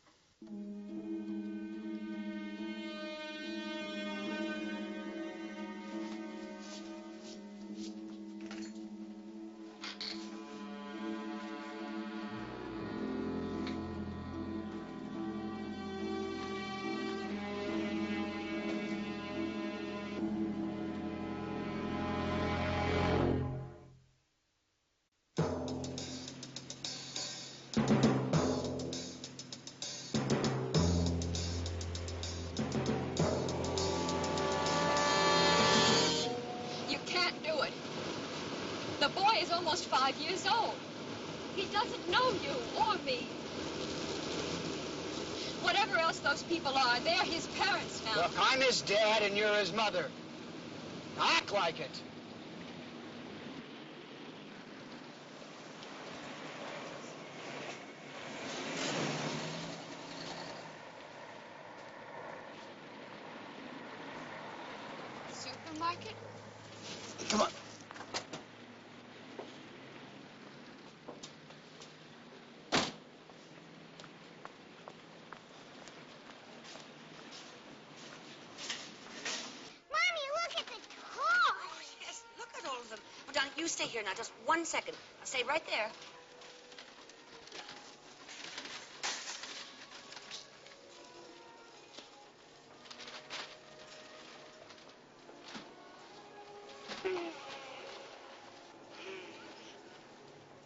You can't do it. The boy is almost 5 years old. He doesn't know you or me. Whatever else those people are, they're his parents now. Look, I'm his dad and you're his mother. Act like it. Supermarket? Come on. Yes, look at all of them. Well, Don, you stay here now, just 1 second. I'll stay right there.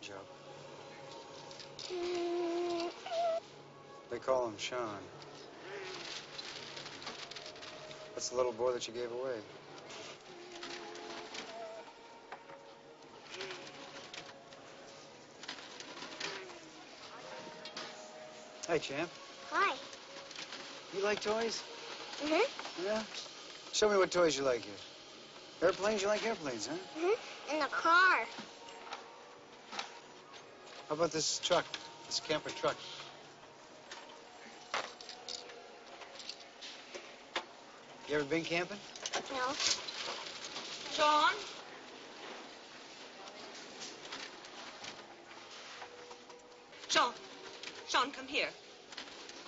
Joe. They call him Sean. That's the little boy that you gave away. Hey, champ. Hi. You like toys? Mm-hmm. Yeah? Show me what toys you like here. Airplanes? You like airplanes, huh? Mm-hmm. In the car. How about this truck? This camper truck? You ever been camping? No. Sean? Sean, come here.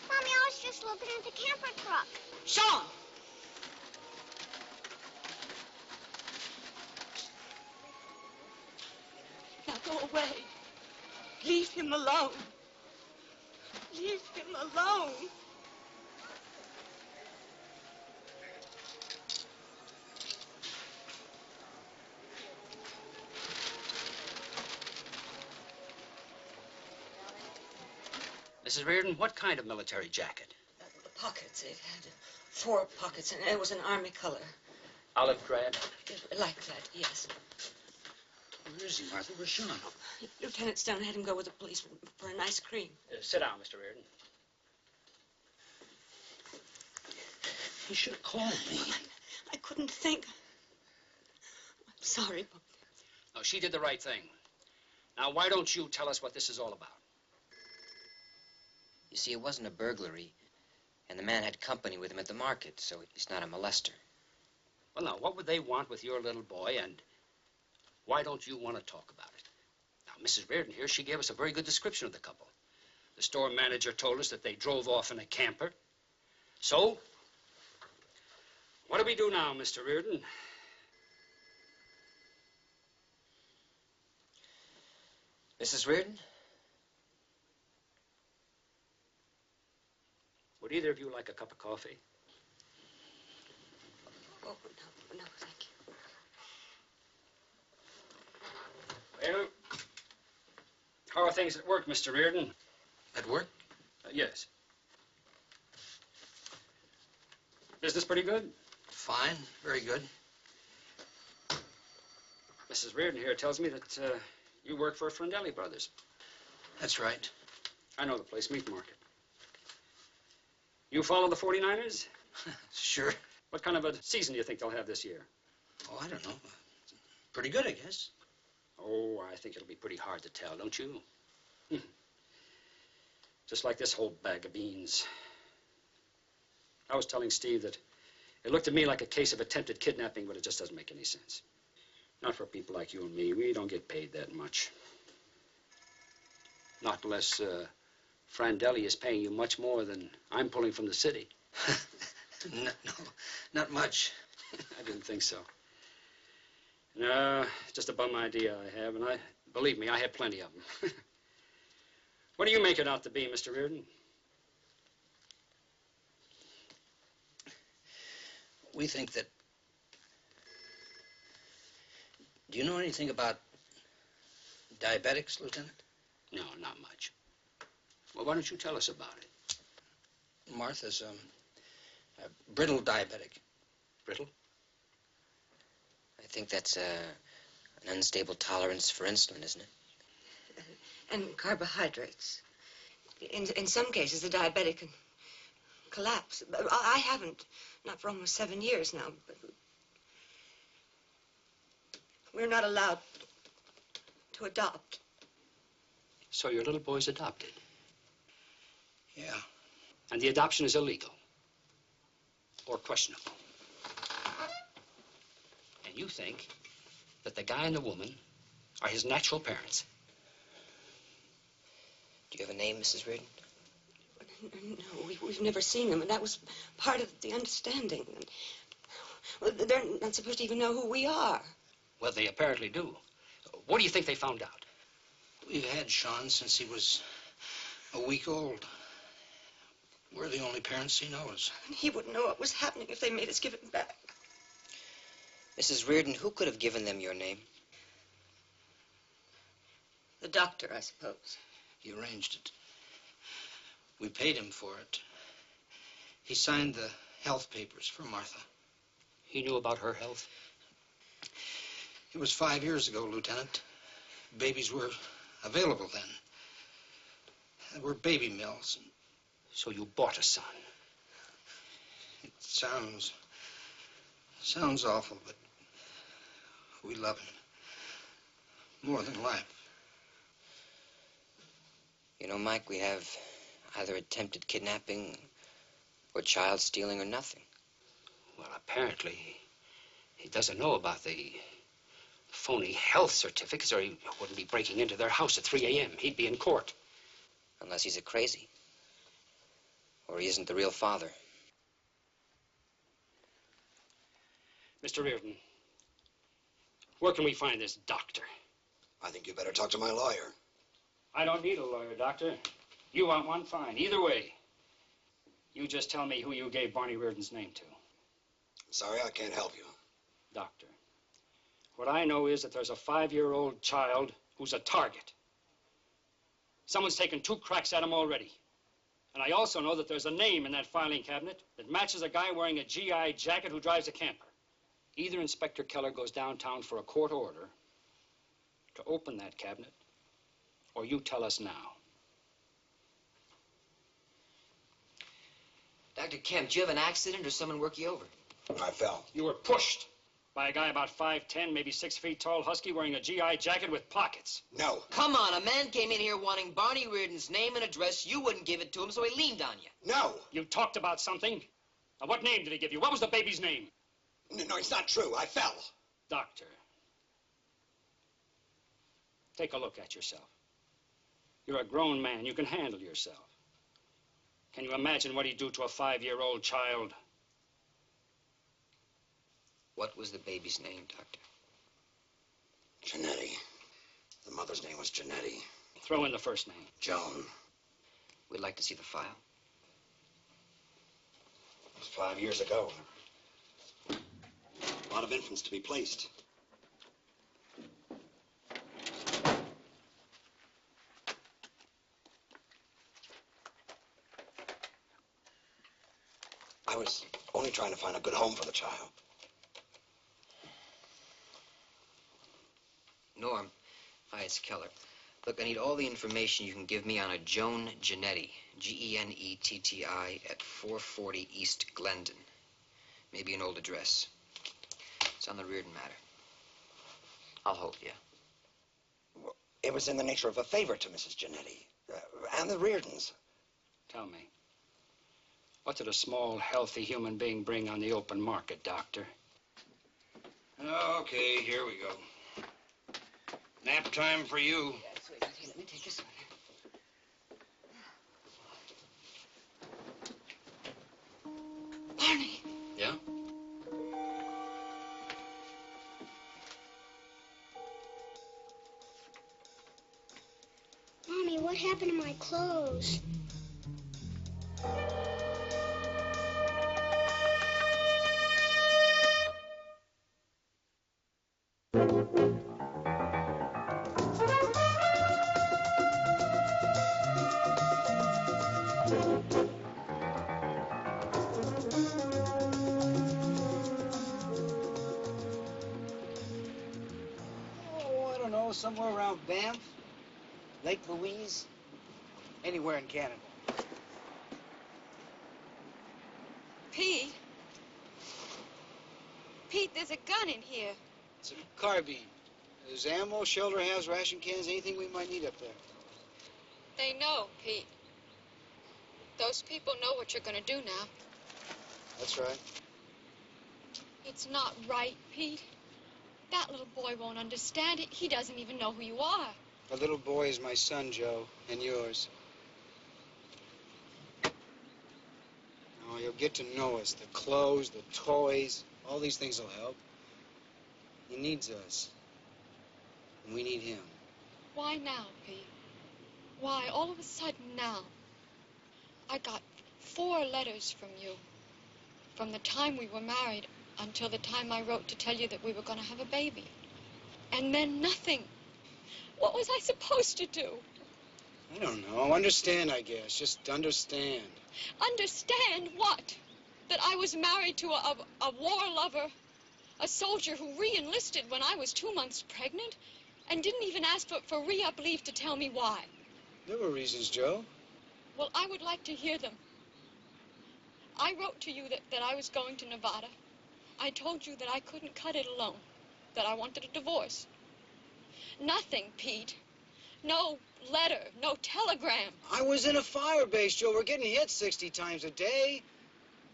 Mommy, I was just looking at the camper truck. Sean! Now go away. Leave him alone. Leave him alone. Mrs. Reardon, what kind of military jacket? The pockets, it had 4 pockets, and it was an army color. Olive drab? Like that, yes. Where is he, Martha? Where's Sean? Lieutenant Stone had him go with the policeman for an ice cream. Sit down, Mr. Reardon. He should have called me. I couldn't think. I'm sorry, but... No, she did the right thing. Now, why don't you tell us what this is all about? You see, it wasn't a burglary, and the man had company with him at the market, so he's not a molester. Well, now, what would they want with your little boy, and why don't you want to talk about it? Now, Mrs. Reardon here, she gave us a very good description of the couple. The store manager told us that they drove off in a camper. So, what do we do now, Mr. Reardon? Mrs. Reardon? Would either of you like a cup of coffee? Oh, no, thank you. Well, how are things at work, Mr. Reardon? At work? Yes. Business pretty good? Fine, very good. Mrs. Reardon here tells me that you work for Frondelli Brothers. That's right. I know the place, Meat Market. You follow the 49ers? Sure. What kind of a season do you think they'll have this year? Oh, I don't know. Pretty good, I guess. Oh, I think it'll be pretty hard to tell, don't you? Just like this whole bag of beans. I was telling Steve that it looked to me like a case of attempted kidnapping, but it just doesn't make any sense. Not for people like you and me. We don't get paid that much. Not unless Frandelli is paying you much more than I'm pulling from the city. No, not much. I didn't think so. No, just a bum idea I have, and believe me, I have plenty of them. What do you make it out to be, Mr. Reardon? We think that... Do you know anything about diabetics, Lieutenant? No, not much. Well, why don't you tell us about it? Martha's a brittle diabetic. Brittle? I think that's an unstable tolerance for insulin, isn't it? And carbohydrates. In some cases, the diabetic can collapse. I haven't, not for almost 7 years now. But we're not allowed to adopt. So your little boy's adopted? Yeah. And the adoption is illegal? Or questionable? And you think that the guy and the woman are his natural parents? Do you have a name, Mrs. Reardon? No, we've never seen them, and that was part of the understanding. Well, they're not supposed to even know who we are. Well, they apparently do. What do you think they found out? We've had Sean since he was a week old. We're the only parents he knows. He wouldn't know what was happening if they made us give it back. Mrs. Reardon, who could have given them your name? The doctor, I suppose. He arranged it. We paid him for it. He signed the health papers for Martha. He knew about her health? It was 5 years ago, Lieutenant. Babies were available then. There were baby mills. So you bought a son? It sounds awful, but we love him more than life. You know, Mike, we have either attempted kidnapping or child stealing or nothing. Well, apparently, he doesn't know about the phony health certificates, or he wouldn't be breaking into their house at 3 a.m. He'd be in court. Unless he's a crazy. Or he isn't the real father. Mr. Reardon, where can we find this doctor? I think you better talk to my lawyer. I don't need a lawyer, Doctor. You want one, fine. Either way. You just tell me who you gave Barney Reardon's name to. Sorry, I can't help you. Doctor, what I know is that there's a 5-year-old child who's a target. Someone's taken 2 cracks at him already. And I also know that there's a name in that filing cabinet that matches a guy wearing a GI jacket who drives a camper. Either Inspector Keller goes downtown for a court order to open that cabinet, or you tell us now. Dr. Kemp, did you have an accident or someone work you over? I fell. You were pushed by a guy about 5'10", maybe 6 feet tall, husky, wearing a GI jacket with pockets. No. Come on, a man came in here wanting Barney Reardon's name and address. You wouldn't give it to him, so he leaned on you. No. You talked about something. Now, what name did he give you? What was the baby's name? No, it's not true. I fell. Doctor, take a look at yourself. You're a grown man. You can handle yourself. Can you imagine what he'd do to a 5-year-old child? What was the baby's name, Doctor? Janetti. The mother's name was Janetti. Throw in the first name. Joan. We'd like to see the file. It was 5 years ago. A lot of infants to be placed. I was only trying to find a good home for the child. Norm. Hi, it's Keller. Look, I need all the information you can give me on a Joan Janetti, Genetti, at 440 East Glendon. Maybe an old address. It's on the Reardon matter. I'll hold you. Well, it was in the nature of a favor to Mrs. Janetti and the Reardons. Tell me, what did a small, healthy human being bring on the open market, Doctor? Okay, here we go. Nap time for you. Yeah, sweetie, here, let me take this one. Barney. Yeah? Mommy, what happened to my clothes? Oh, I don't know, somewhere around Banff, Lake Louise, anywhere in Canada. Pete? Pete, there's a gun in here. It's a carbine. There's ammo, shelter halves, ration cans, anything we might need up there. They know, Pete. Those people know what you're gonna do now. That's right. It's not right, Pete. That little boy won't understand it. He doesn't even know who you are. The little boy is my son, Joe, and yours. Oh, you'll get to know us. The clothes, the toys, all these things will help. He needs us. And we need him. Why now, Pete? Why, all of a sudden now? I got 4 letters from you. From the time we were married until the time I wrote to tell you that we were going to have a baby. And then nothing. What was I supposed to do? I don't know. Understand, I guess. Just understand. Understand what? That I was married to a war lover, a soldier who re-enlisted when I was 2 months pregnant, and didn't even ask for re-up leave to tell me why. There were reasons, Joe. Well, I would like to hear them. I wrote to you that I was going to Nevada. I told you that I couldn't cut it alone, that I wanted a divorce. Nothing, Pete. No letter, no telegram. I was in a fire base, Joe. We're getting hit 60 times a day.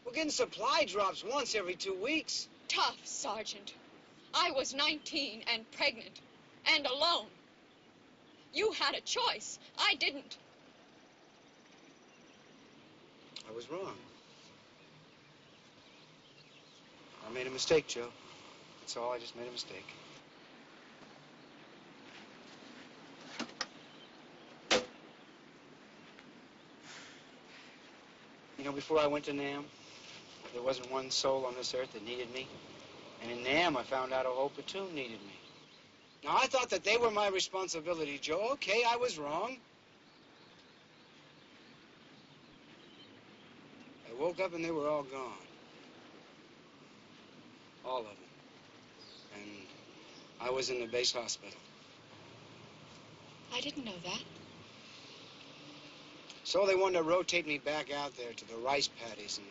We're getting supply drops once every 2 weeks. Tough, Sergeant. I was 19 and pregnant and alone. You had a choice. I didn't. I was wrong. I made a mistake, Joe. That's all. I just made a mistake. You know, before I went to NAM, there wasn't one soul on this earth that needed me. And in NAM, I found out a whole platoon needed me. Now, I thought that they were my responsibility, Joe. Okay, I was wrong. I woke up and they were all gone. All of them. And I was in the base hospital. I didn't know that. So they wanted to rotate me back out there to the rice paddies, and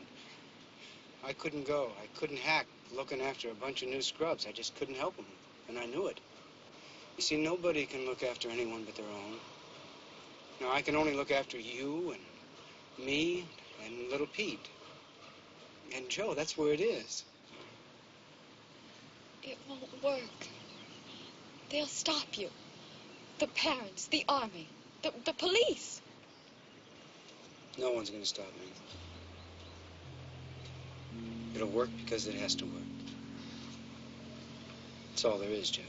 I couldn't go. I couldn't hack looking after a bunch of new scrubs. I just couldn't help them, and I knew it. You see, nobody can look after anyone but their own. Now, I can only look after you and me and little Pete. And, Joe, that's where it is. It won't work. They'll stop you. The parents, the army, the police. No one's going to stop me. It'll work because it has to work. That's all there is, Joe.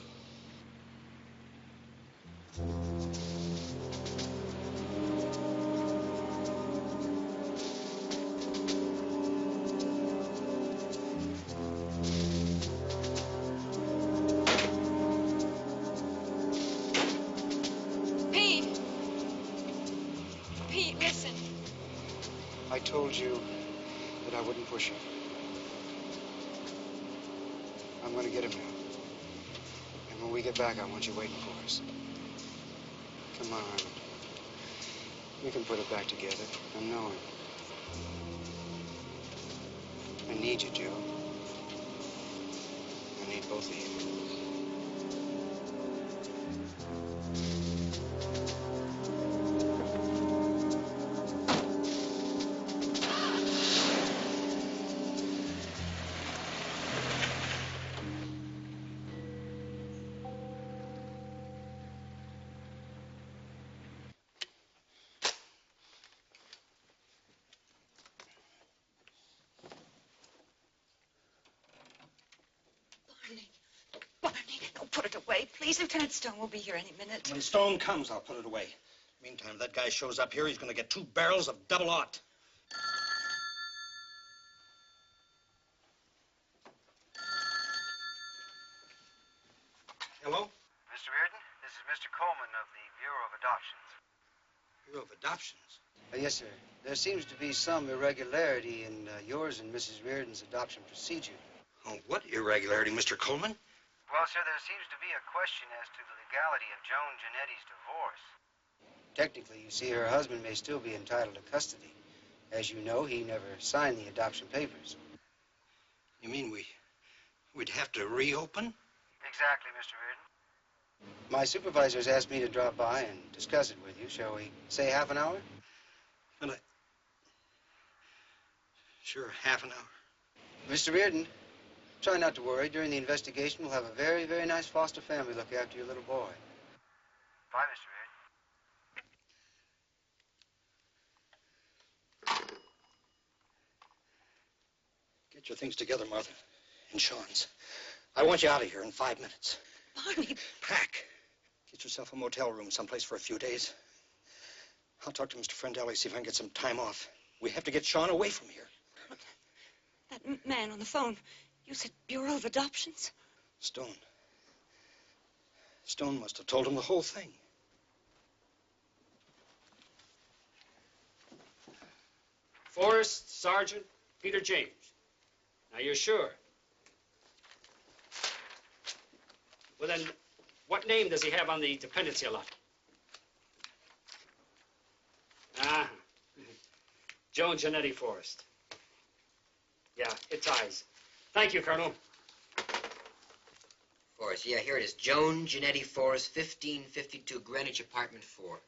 Pete, listen. I told you that I wouldn't push him. I'm going to get him now. And when we get back, I want you waiting for us. Come on. We can put it back together. I know it. I need you, Joe. I need both of you. Please, Lieutenant Stone will be here any minute. When Stone comes, I'll put it away. Meantime, if that guy shows up here, he's going to get 2 barrels of double-aught. Hello? Mr. Reardon, this is Mr. Coleman of the Bureau of Adoptions. Bureau of Adoptions? Yes, sir. There seems to be some irregularity in yours and Mrs. Reardon's adoption procedure. Oh, what irregularity, Mr. Coleman? Well, sir, there seems to be a question as to the legality of Joan Genetti's divorce. Technically, you see, her husband may still be entitled to custody. As you know, he never signed the adoption papers. You mean we'd have to reopen? Exactly, Mr. Reardon. My supervisors asked me to drop by and discuss it with you. Shall we say half an hour? Well, sure, half an hour. Mr. Reardon, try not to worry. During the investigation, we'll have a very, very nice foster family look after your little boy. Bye, Mr. Reardon. Get your things together, Martha. And Sean's. I want you out of here in 5 minutes. Barney. Pack. Get yourself a motel room someplace for a few days. I'll talk to Mr. Friendelli, see if I can get some time off. We have to get Sean away from here. That man on the phone, you said Bureau of Adoptions? Stone. Stone must have told him the whole thing. Forrest, Sergeant, Peter James. Now, you're sure? Well, then, what name does he have on the dependency allotment? Ah, Joan Genetti Forrest. Yeah, it's eyes. Thank you, Colonel. Forrest, yeah, here it is. Joan Genetti Forrest, 1552 Greenwich, apartment 4.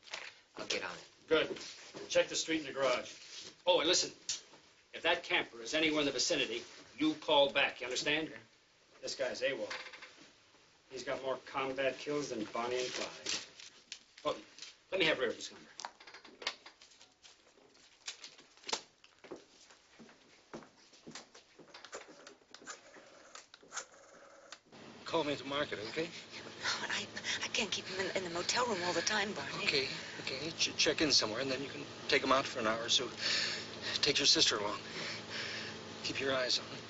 I'll get on it. Good. And check the street and the garage. Oh, and listen. If that camper is anywhere in the vicinity, you call back, you understand? This guy's AWOL. He's got more combat kills than Bonnie and Clyde. Oh, let me have Reardon's number. Call me at the market, okay? No, I can't keep him in the motel room all the time, Barney. Okay. Check in somewhere, and then you can take him out for an hour or so. Take your sister along. Keep your eyes on him.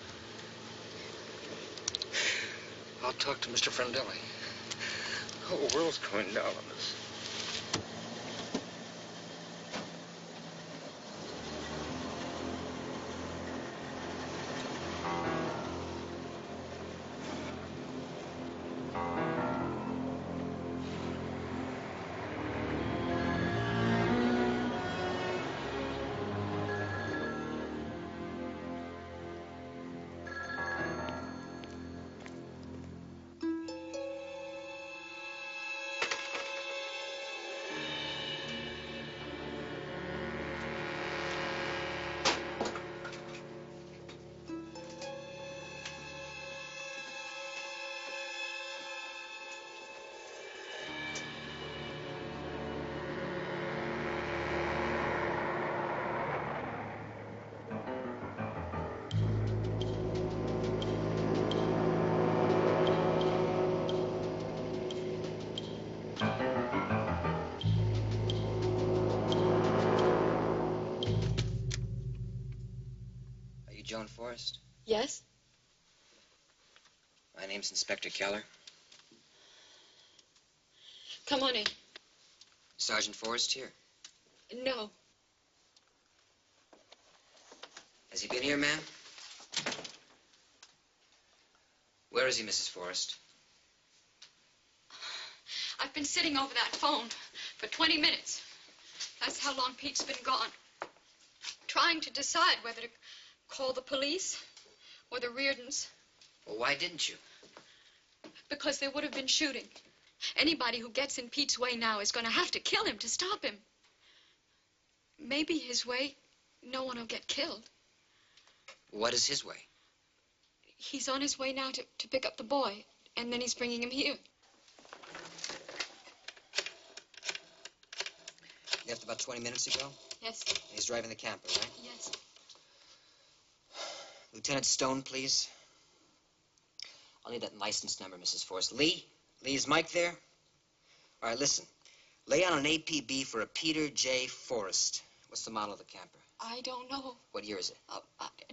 I'll talk to Mr. Friendelli. The whole world's going down on this. Joan Forrest? Yes? My name's Inspector Keller. Come on in. Sergeant Forrest here. No. Has he been here, ma'am? Where is he, Mrs. Forrest? I've been sitting over that phone for 20 minutes. That's how long Pete's been gone. Trying to decide whether to call the police or the Reardons. Well, why didn't you? Because there would have been shooting. Anybody who gets in Pete's way now is going to have to kill him to stop him. Maybe his way, no one will get killed. What is his way? He's on his way now to pick up the boy, and then he's bringing him here. He left about 20 minutes ago? Yes. He's driving the camper, right? Yes. Lieutenant Stone, please. I'll need that license number, Mrs. Forrest. Lee, Lee, is Mike there? All right, listen. Lay on an APB for a Peter J. Forrest. What's the model of the camper? I don't know. What year is it?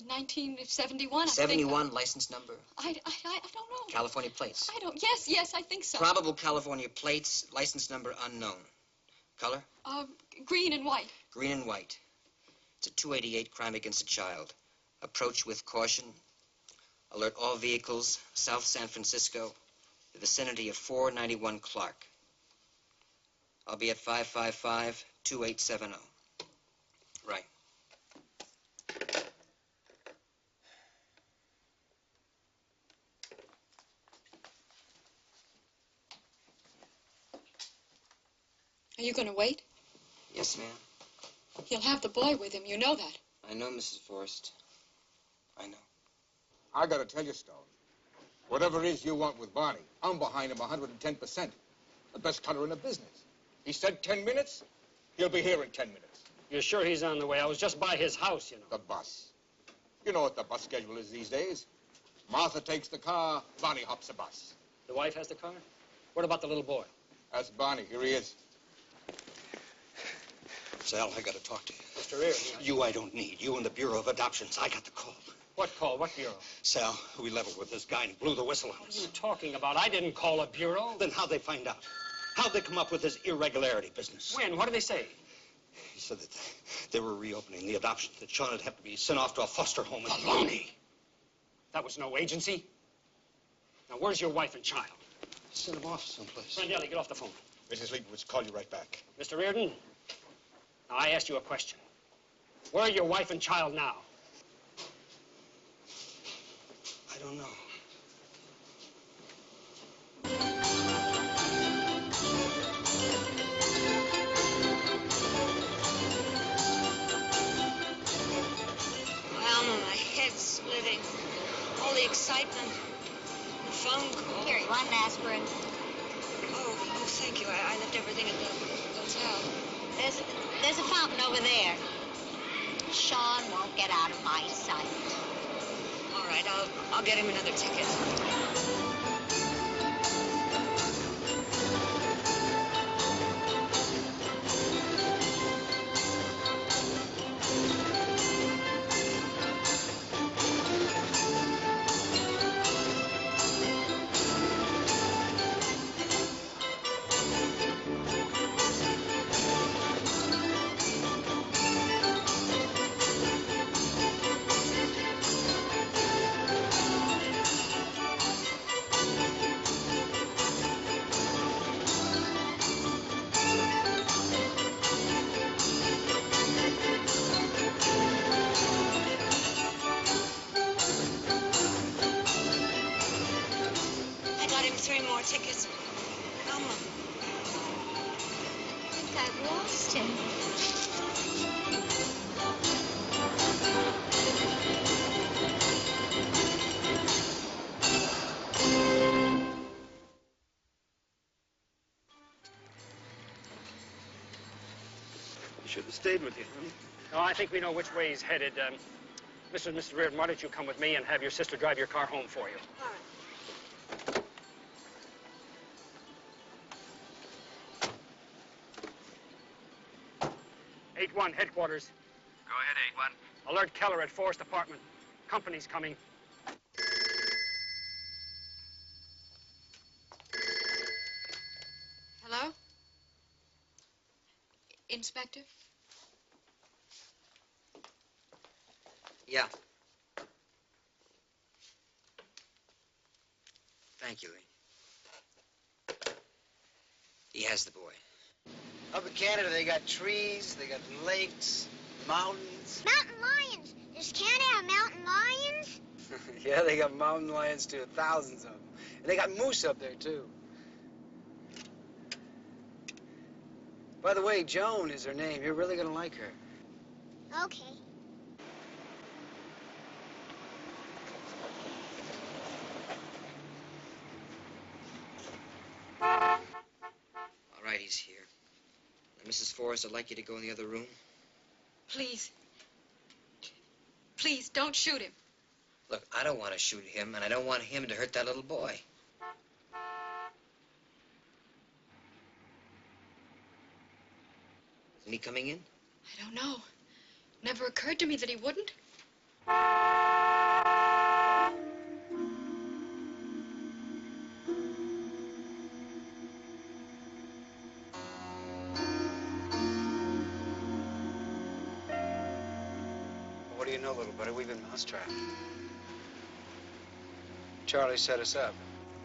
1971, I think. 71, license number? I don't know. California plates? I don't... Yes, I think so. Probable California plates, license number unknown. Color? Green and white. Green and white. It's a 288 crime against a child. Approach with caution. Alert all vehicles, South San Francisco, the vicinity of 491 Clark. I'll be at 555-2870. Right. Are you going to wait? Yes, ma'am. He'll have the boy with him. You know that. I know, Mrs. Forrest. I know. I gotta tell you, Stone, whatever it is you want with Barney, I'm behind him 110%. The best cutter in the business. He said 10 minutes. He'll be here in 10 minutes. You're sure he's on the way? I was just by his house, you know. The bus. You know what the bus schedule is these days. Martha takes the car, Barney hops the bus. The wife has the car? What about the little boy? That's Barney. Here he is. Sal, I gotta talk to you. Mr. Reardon. You I don't need. You and the Bureau of Adoptions. I got the call. What call? What bureau? Sal, we leveled with this guy and he blew the whistle on us. What are you talking about? I didn't call a bureau. Then how'd they find out? How'd they come up with this irregularity business? When? What did they say? He said that they were reopening the adoption, that Sean would have to be sent off to a foster home in Baloney. That was no agency. Now, where's your wife and child? Sent him off someplace. Randelli, get off the phone. Mrs. Leibowitz, call you right back. Mr. Reardon, now I asked you a question. Where are your wife and child now? I don't know. Alma, my head's splitting. All the excitement. The phone call. Here, you want an aspirin? Oh, thank you. I left everything at the hotel. There's a fountain over there. Sean won't get out of my sight. All right, I'll get him another ticket. Tickets. Alma. I think I've lost him. He should have stayed with you, huh? No, I think we know which way he's headed. Mr. Reardon, why don't you come with me and have your sister drive your car home for you? All right. 8-1, headquarters. Go ahead, 8-1. Alert Keller at Forest Apartment. Company's coming. Hello? Inspector? Yeah. Thank you, Lee. He has the boy. Up in Canada, they got trees, they got lakes, mountains. Mountain lions. Does Canada have mountain lions? Yeah, they got mountain lions too, thousands of them. And they got moose up there too. By the way, Joan is her name. You're really gonna like her. Okay. All right, he's here. Now, Mrs. Forrest, I'd like you to go in the other room. Please. Please, don't shoot him. Look, I don't want to shoot him, and I don't want him to hurt that little boy. Isn't he coming in? I don't know. Never occurred to me that he wouldn't. What do you know, little buddy? We've been mousetrapped. Charlie set us up.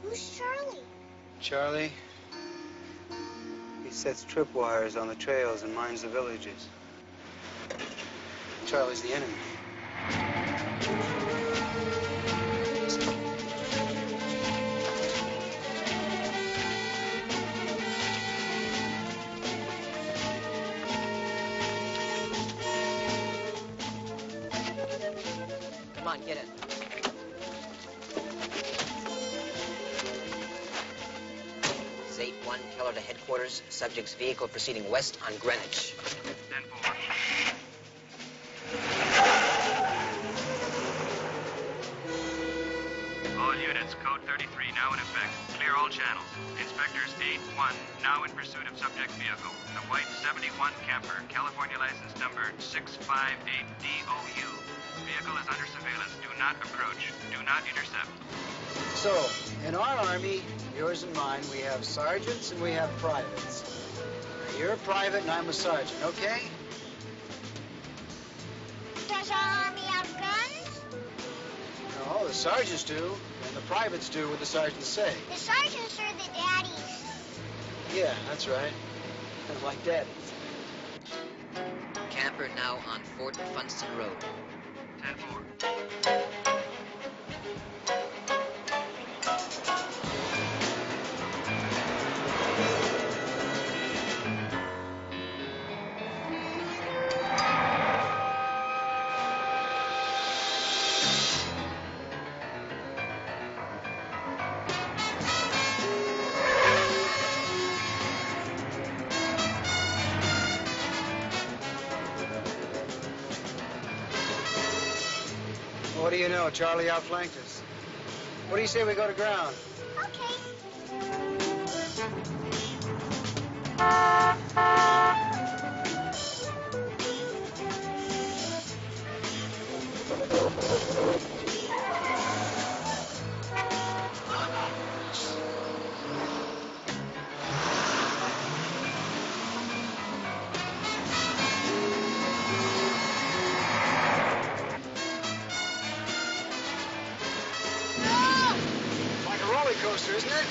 Who's Charlie? Charlie? He sets tripwires on the trails and mines the villages. Charlie's the enemy. Come on, get in. S01, Keller to headquarters. Subject's vehicle proceeding west on Greenwich. 10-4. All units, code 33 now in effect. Clear all channels. Inspectors 8-1 now in pursuit of subject vehicle. The white 71 camper, California license number 658DOU. Vehicle is under surveillance. Do not approach. Do not intercept. So, in our army, yours and mine, we have sergeants and we have privates. Now, you're a private and I'm a sergeant, okay? Does our army have guns? No, the sergeants do, and the privates do what the sergeants say. The sergeants are the daddies. Yeah, that's right. Like daddies. Camper now on Fort Funston Road. 10-4. What do you know? Charlie outflanked us. What do you say we go to ground? Like a roller coaster, isn't it?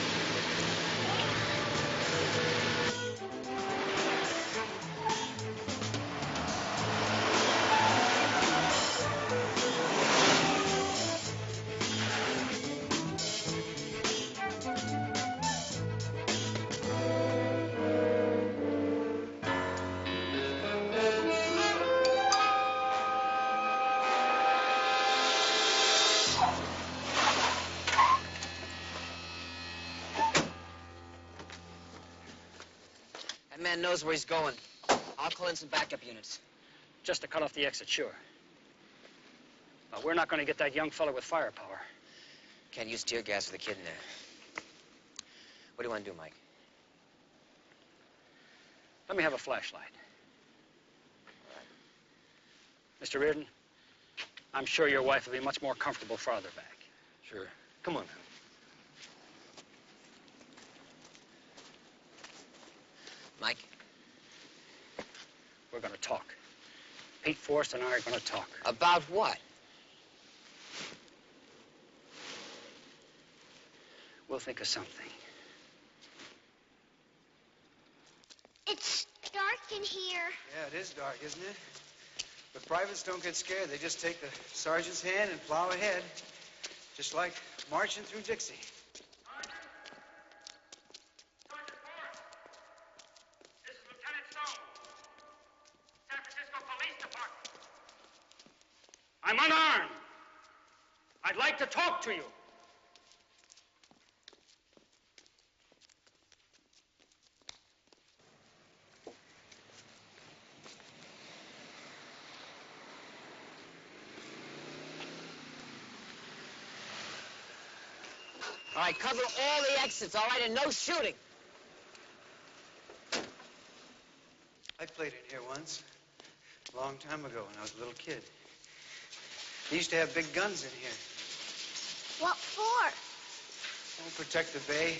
That man knows where he's going. I'll call in some backup units. Just to cut off the exit, sure. But we're not going to get that young fella with firepower. Can't use tear gas with a kid in there. What do you want to do, Mike? Let me have a flashlight. Mr. Reardon, I'm sure your wife will be much more comfortable farther back. Sure. Come on, honey. Mike? We're going to talk. Pete Forrest and I are going to talk. About what? We'll think of something. It's dark in here. Yeah, it is dark, isn't it? But privates don't get scared. They just take the sergeant's hand and plow ahead. Just like marching through Dixie. I'm unarmed. I'd like to talk to you. All right, cover all the exits, all right, and no shooting. I played in here once, a long time ago when I was a little kid. They used to have big guns in here. What for? Oh, protect the bay.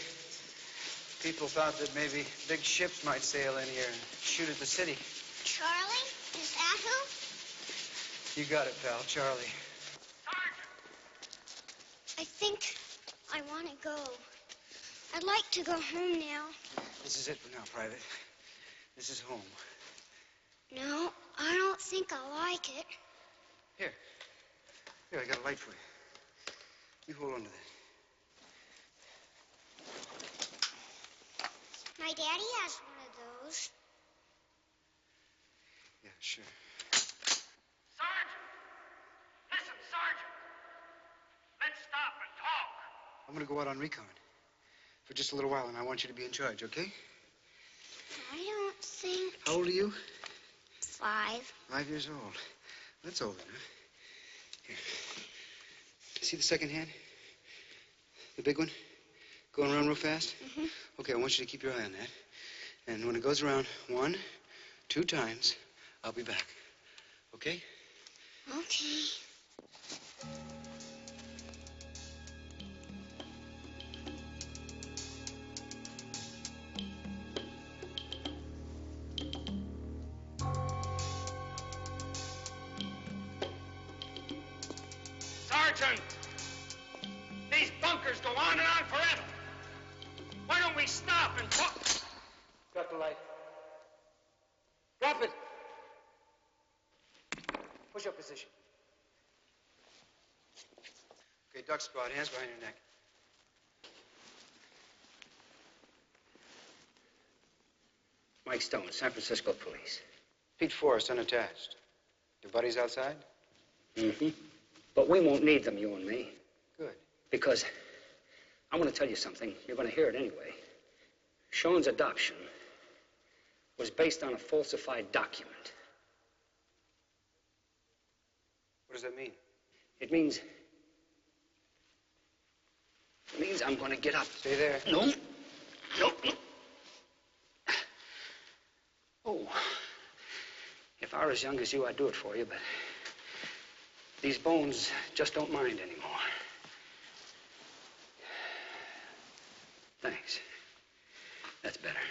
People thought that maybe big ships might sail in here and shoot at the city. Charlie? Is that who? You got it, pal, Charlie. I think I want to go. I'd like to go home now. This is it for now, Private. This is home. No, I don't think I like it. Here, I got a light for you. You hold on to that. My daddy has one of those. Yeah, sure. Sergeant! Listen, Sergeant! Let's stop and talk. I'm going to go out on recon for just a little while, and I want you to be in charge, okay? I don't think... How old are you? 5. 5 years old. That's old enough. Here. See the second hand? The big one? Going around real fast? Mm-hmm. Okay, I want you to keep your eye on that. And when it goes around 1, 2 times, I'll be back. Okay? Okay. Sergeant! These bunkers go on and on forever. Why don't we stop and talk? Drop the light. Drop it. Push up position. Okay, duck squad, hands behind your neck. Mike Stone, San Francisco Police. Pete Forrest, unattached. Your buddies outside? Mm-hmm. But we won't need them, you and me. Good. Because I want to tell you something. You're going to hear it anyway. Sean's adoption was based on a falsified document. What does that mean? It means I'm going to get up. Stay there. No. No. Oh. If I were as young as you, I'd do it for you, but these bones just don't mind anymore. Thanks. That's better.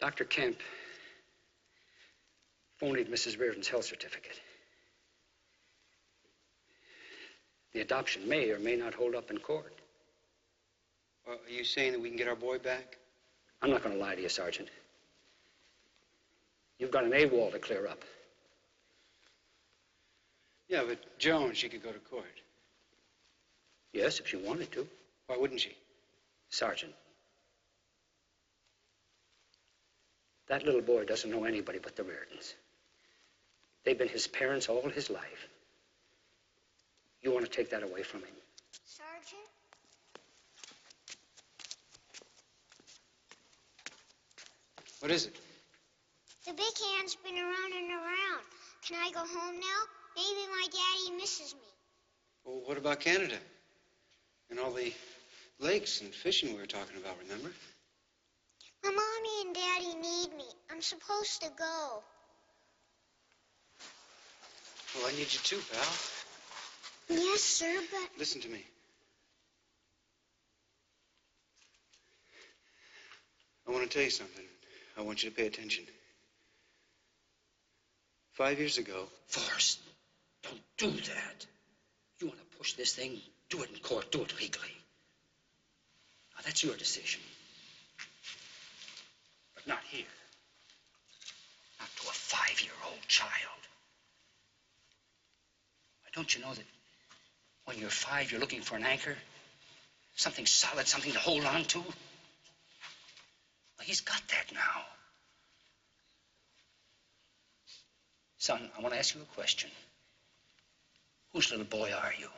Dr. Kemp phoned Mrs. Reardon's health certificate. The adoption may or may not hold up in court. Well, are you saying that we can get our boy back? I'm not going to lie to you, Sergeant. You've got an AWOL to clear up. Yeah, but Joan, she could go to court. Yes, if she wanted to. Why wouldn't she? Sergeant, that little boy doesn't know anybody but the Reardons. They've been his parents all his life. You want to take that away from him? Sergeant? What is it? The big hand's been around and around. Can I go home now? Maybe my daddy misses me. Well, what about Canada? And all the lakes and fishing we were talking about, remember? My mommy and daddy need me. I'm supposed to go. Well, I need you too, pal. Yes, sir, but... Listen to me. I want to tell you something. I want you to pay attention. 5 years ago... Forrest, don't do that. You want to push this thing, do it in court, do it legally. Now, that's your decision. But not here. Not to a 5-year-old child. Why, don't you know that when you're 5, you're looking for an anchor? Something solid, something to hold on to? Well, he's got that now. Son, I want to ask you a question. Whose little boy are you?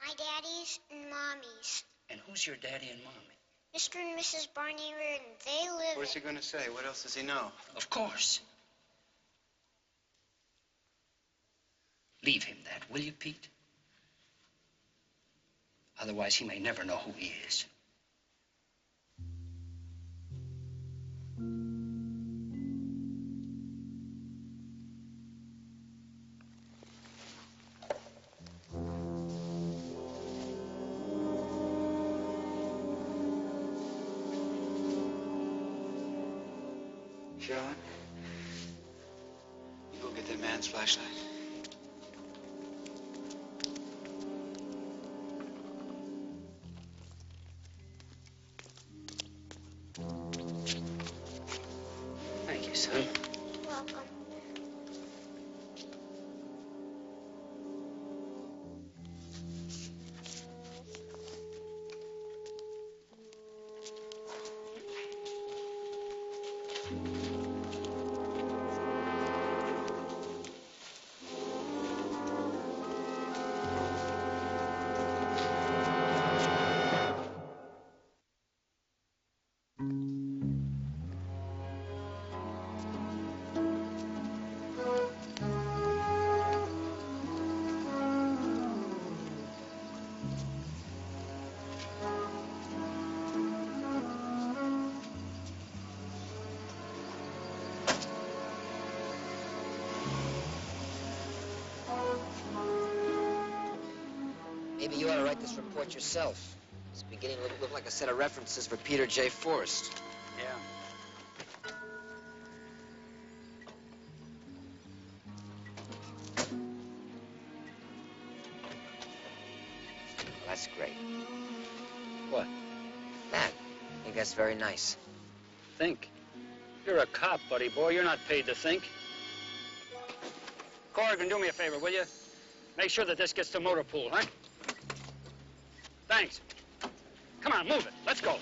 My daddy's and mommy's. And who's your daddy and mommy? Mr. and Mrs. Barney Reardon. They live... What's he going to say? What else does he know? Of course. Leave him that, will you, Pete? Otherwise, he may never know who he is. Carolyn, you go get that man's flashlight. Thank you, son. Welcome. Maybe you ought to write this report yourself. It's beginning to look like a set of references for Peter J. Forrest. Yeah. Well, that's great. What? That. I think that's very nice. Think? You're a cop, buddy boy. You're not paid to think. Corrigan, do me a favor, will you? Make sure that this gets to motor pool, huh? Thanks. Come on, move it. Let's go.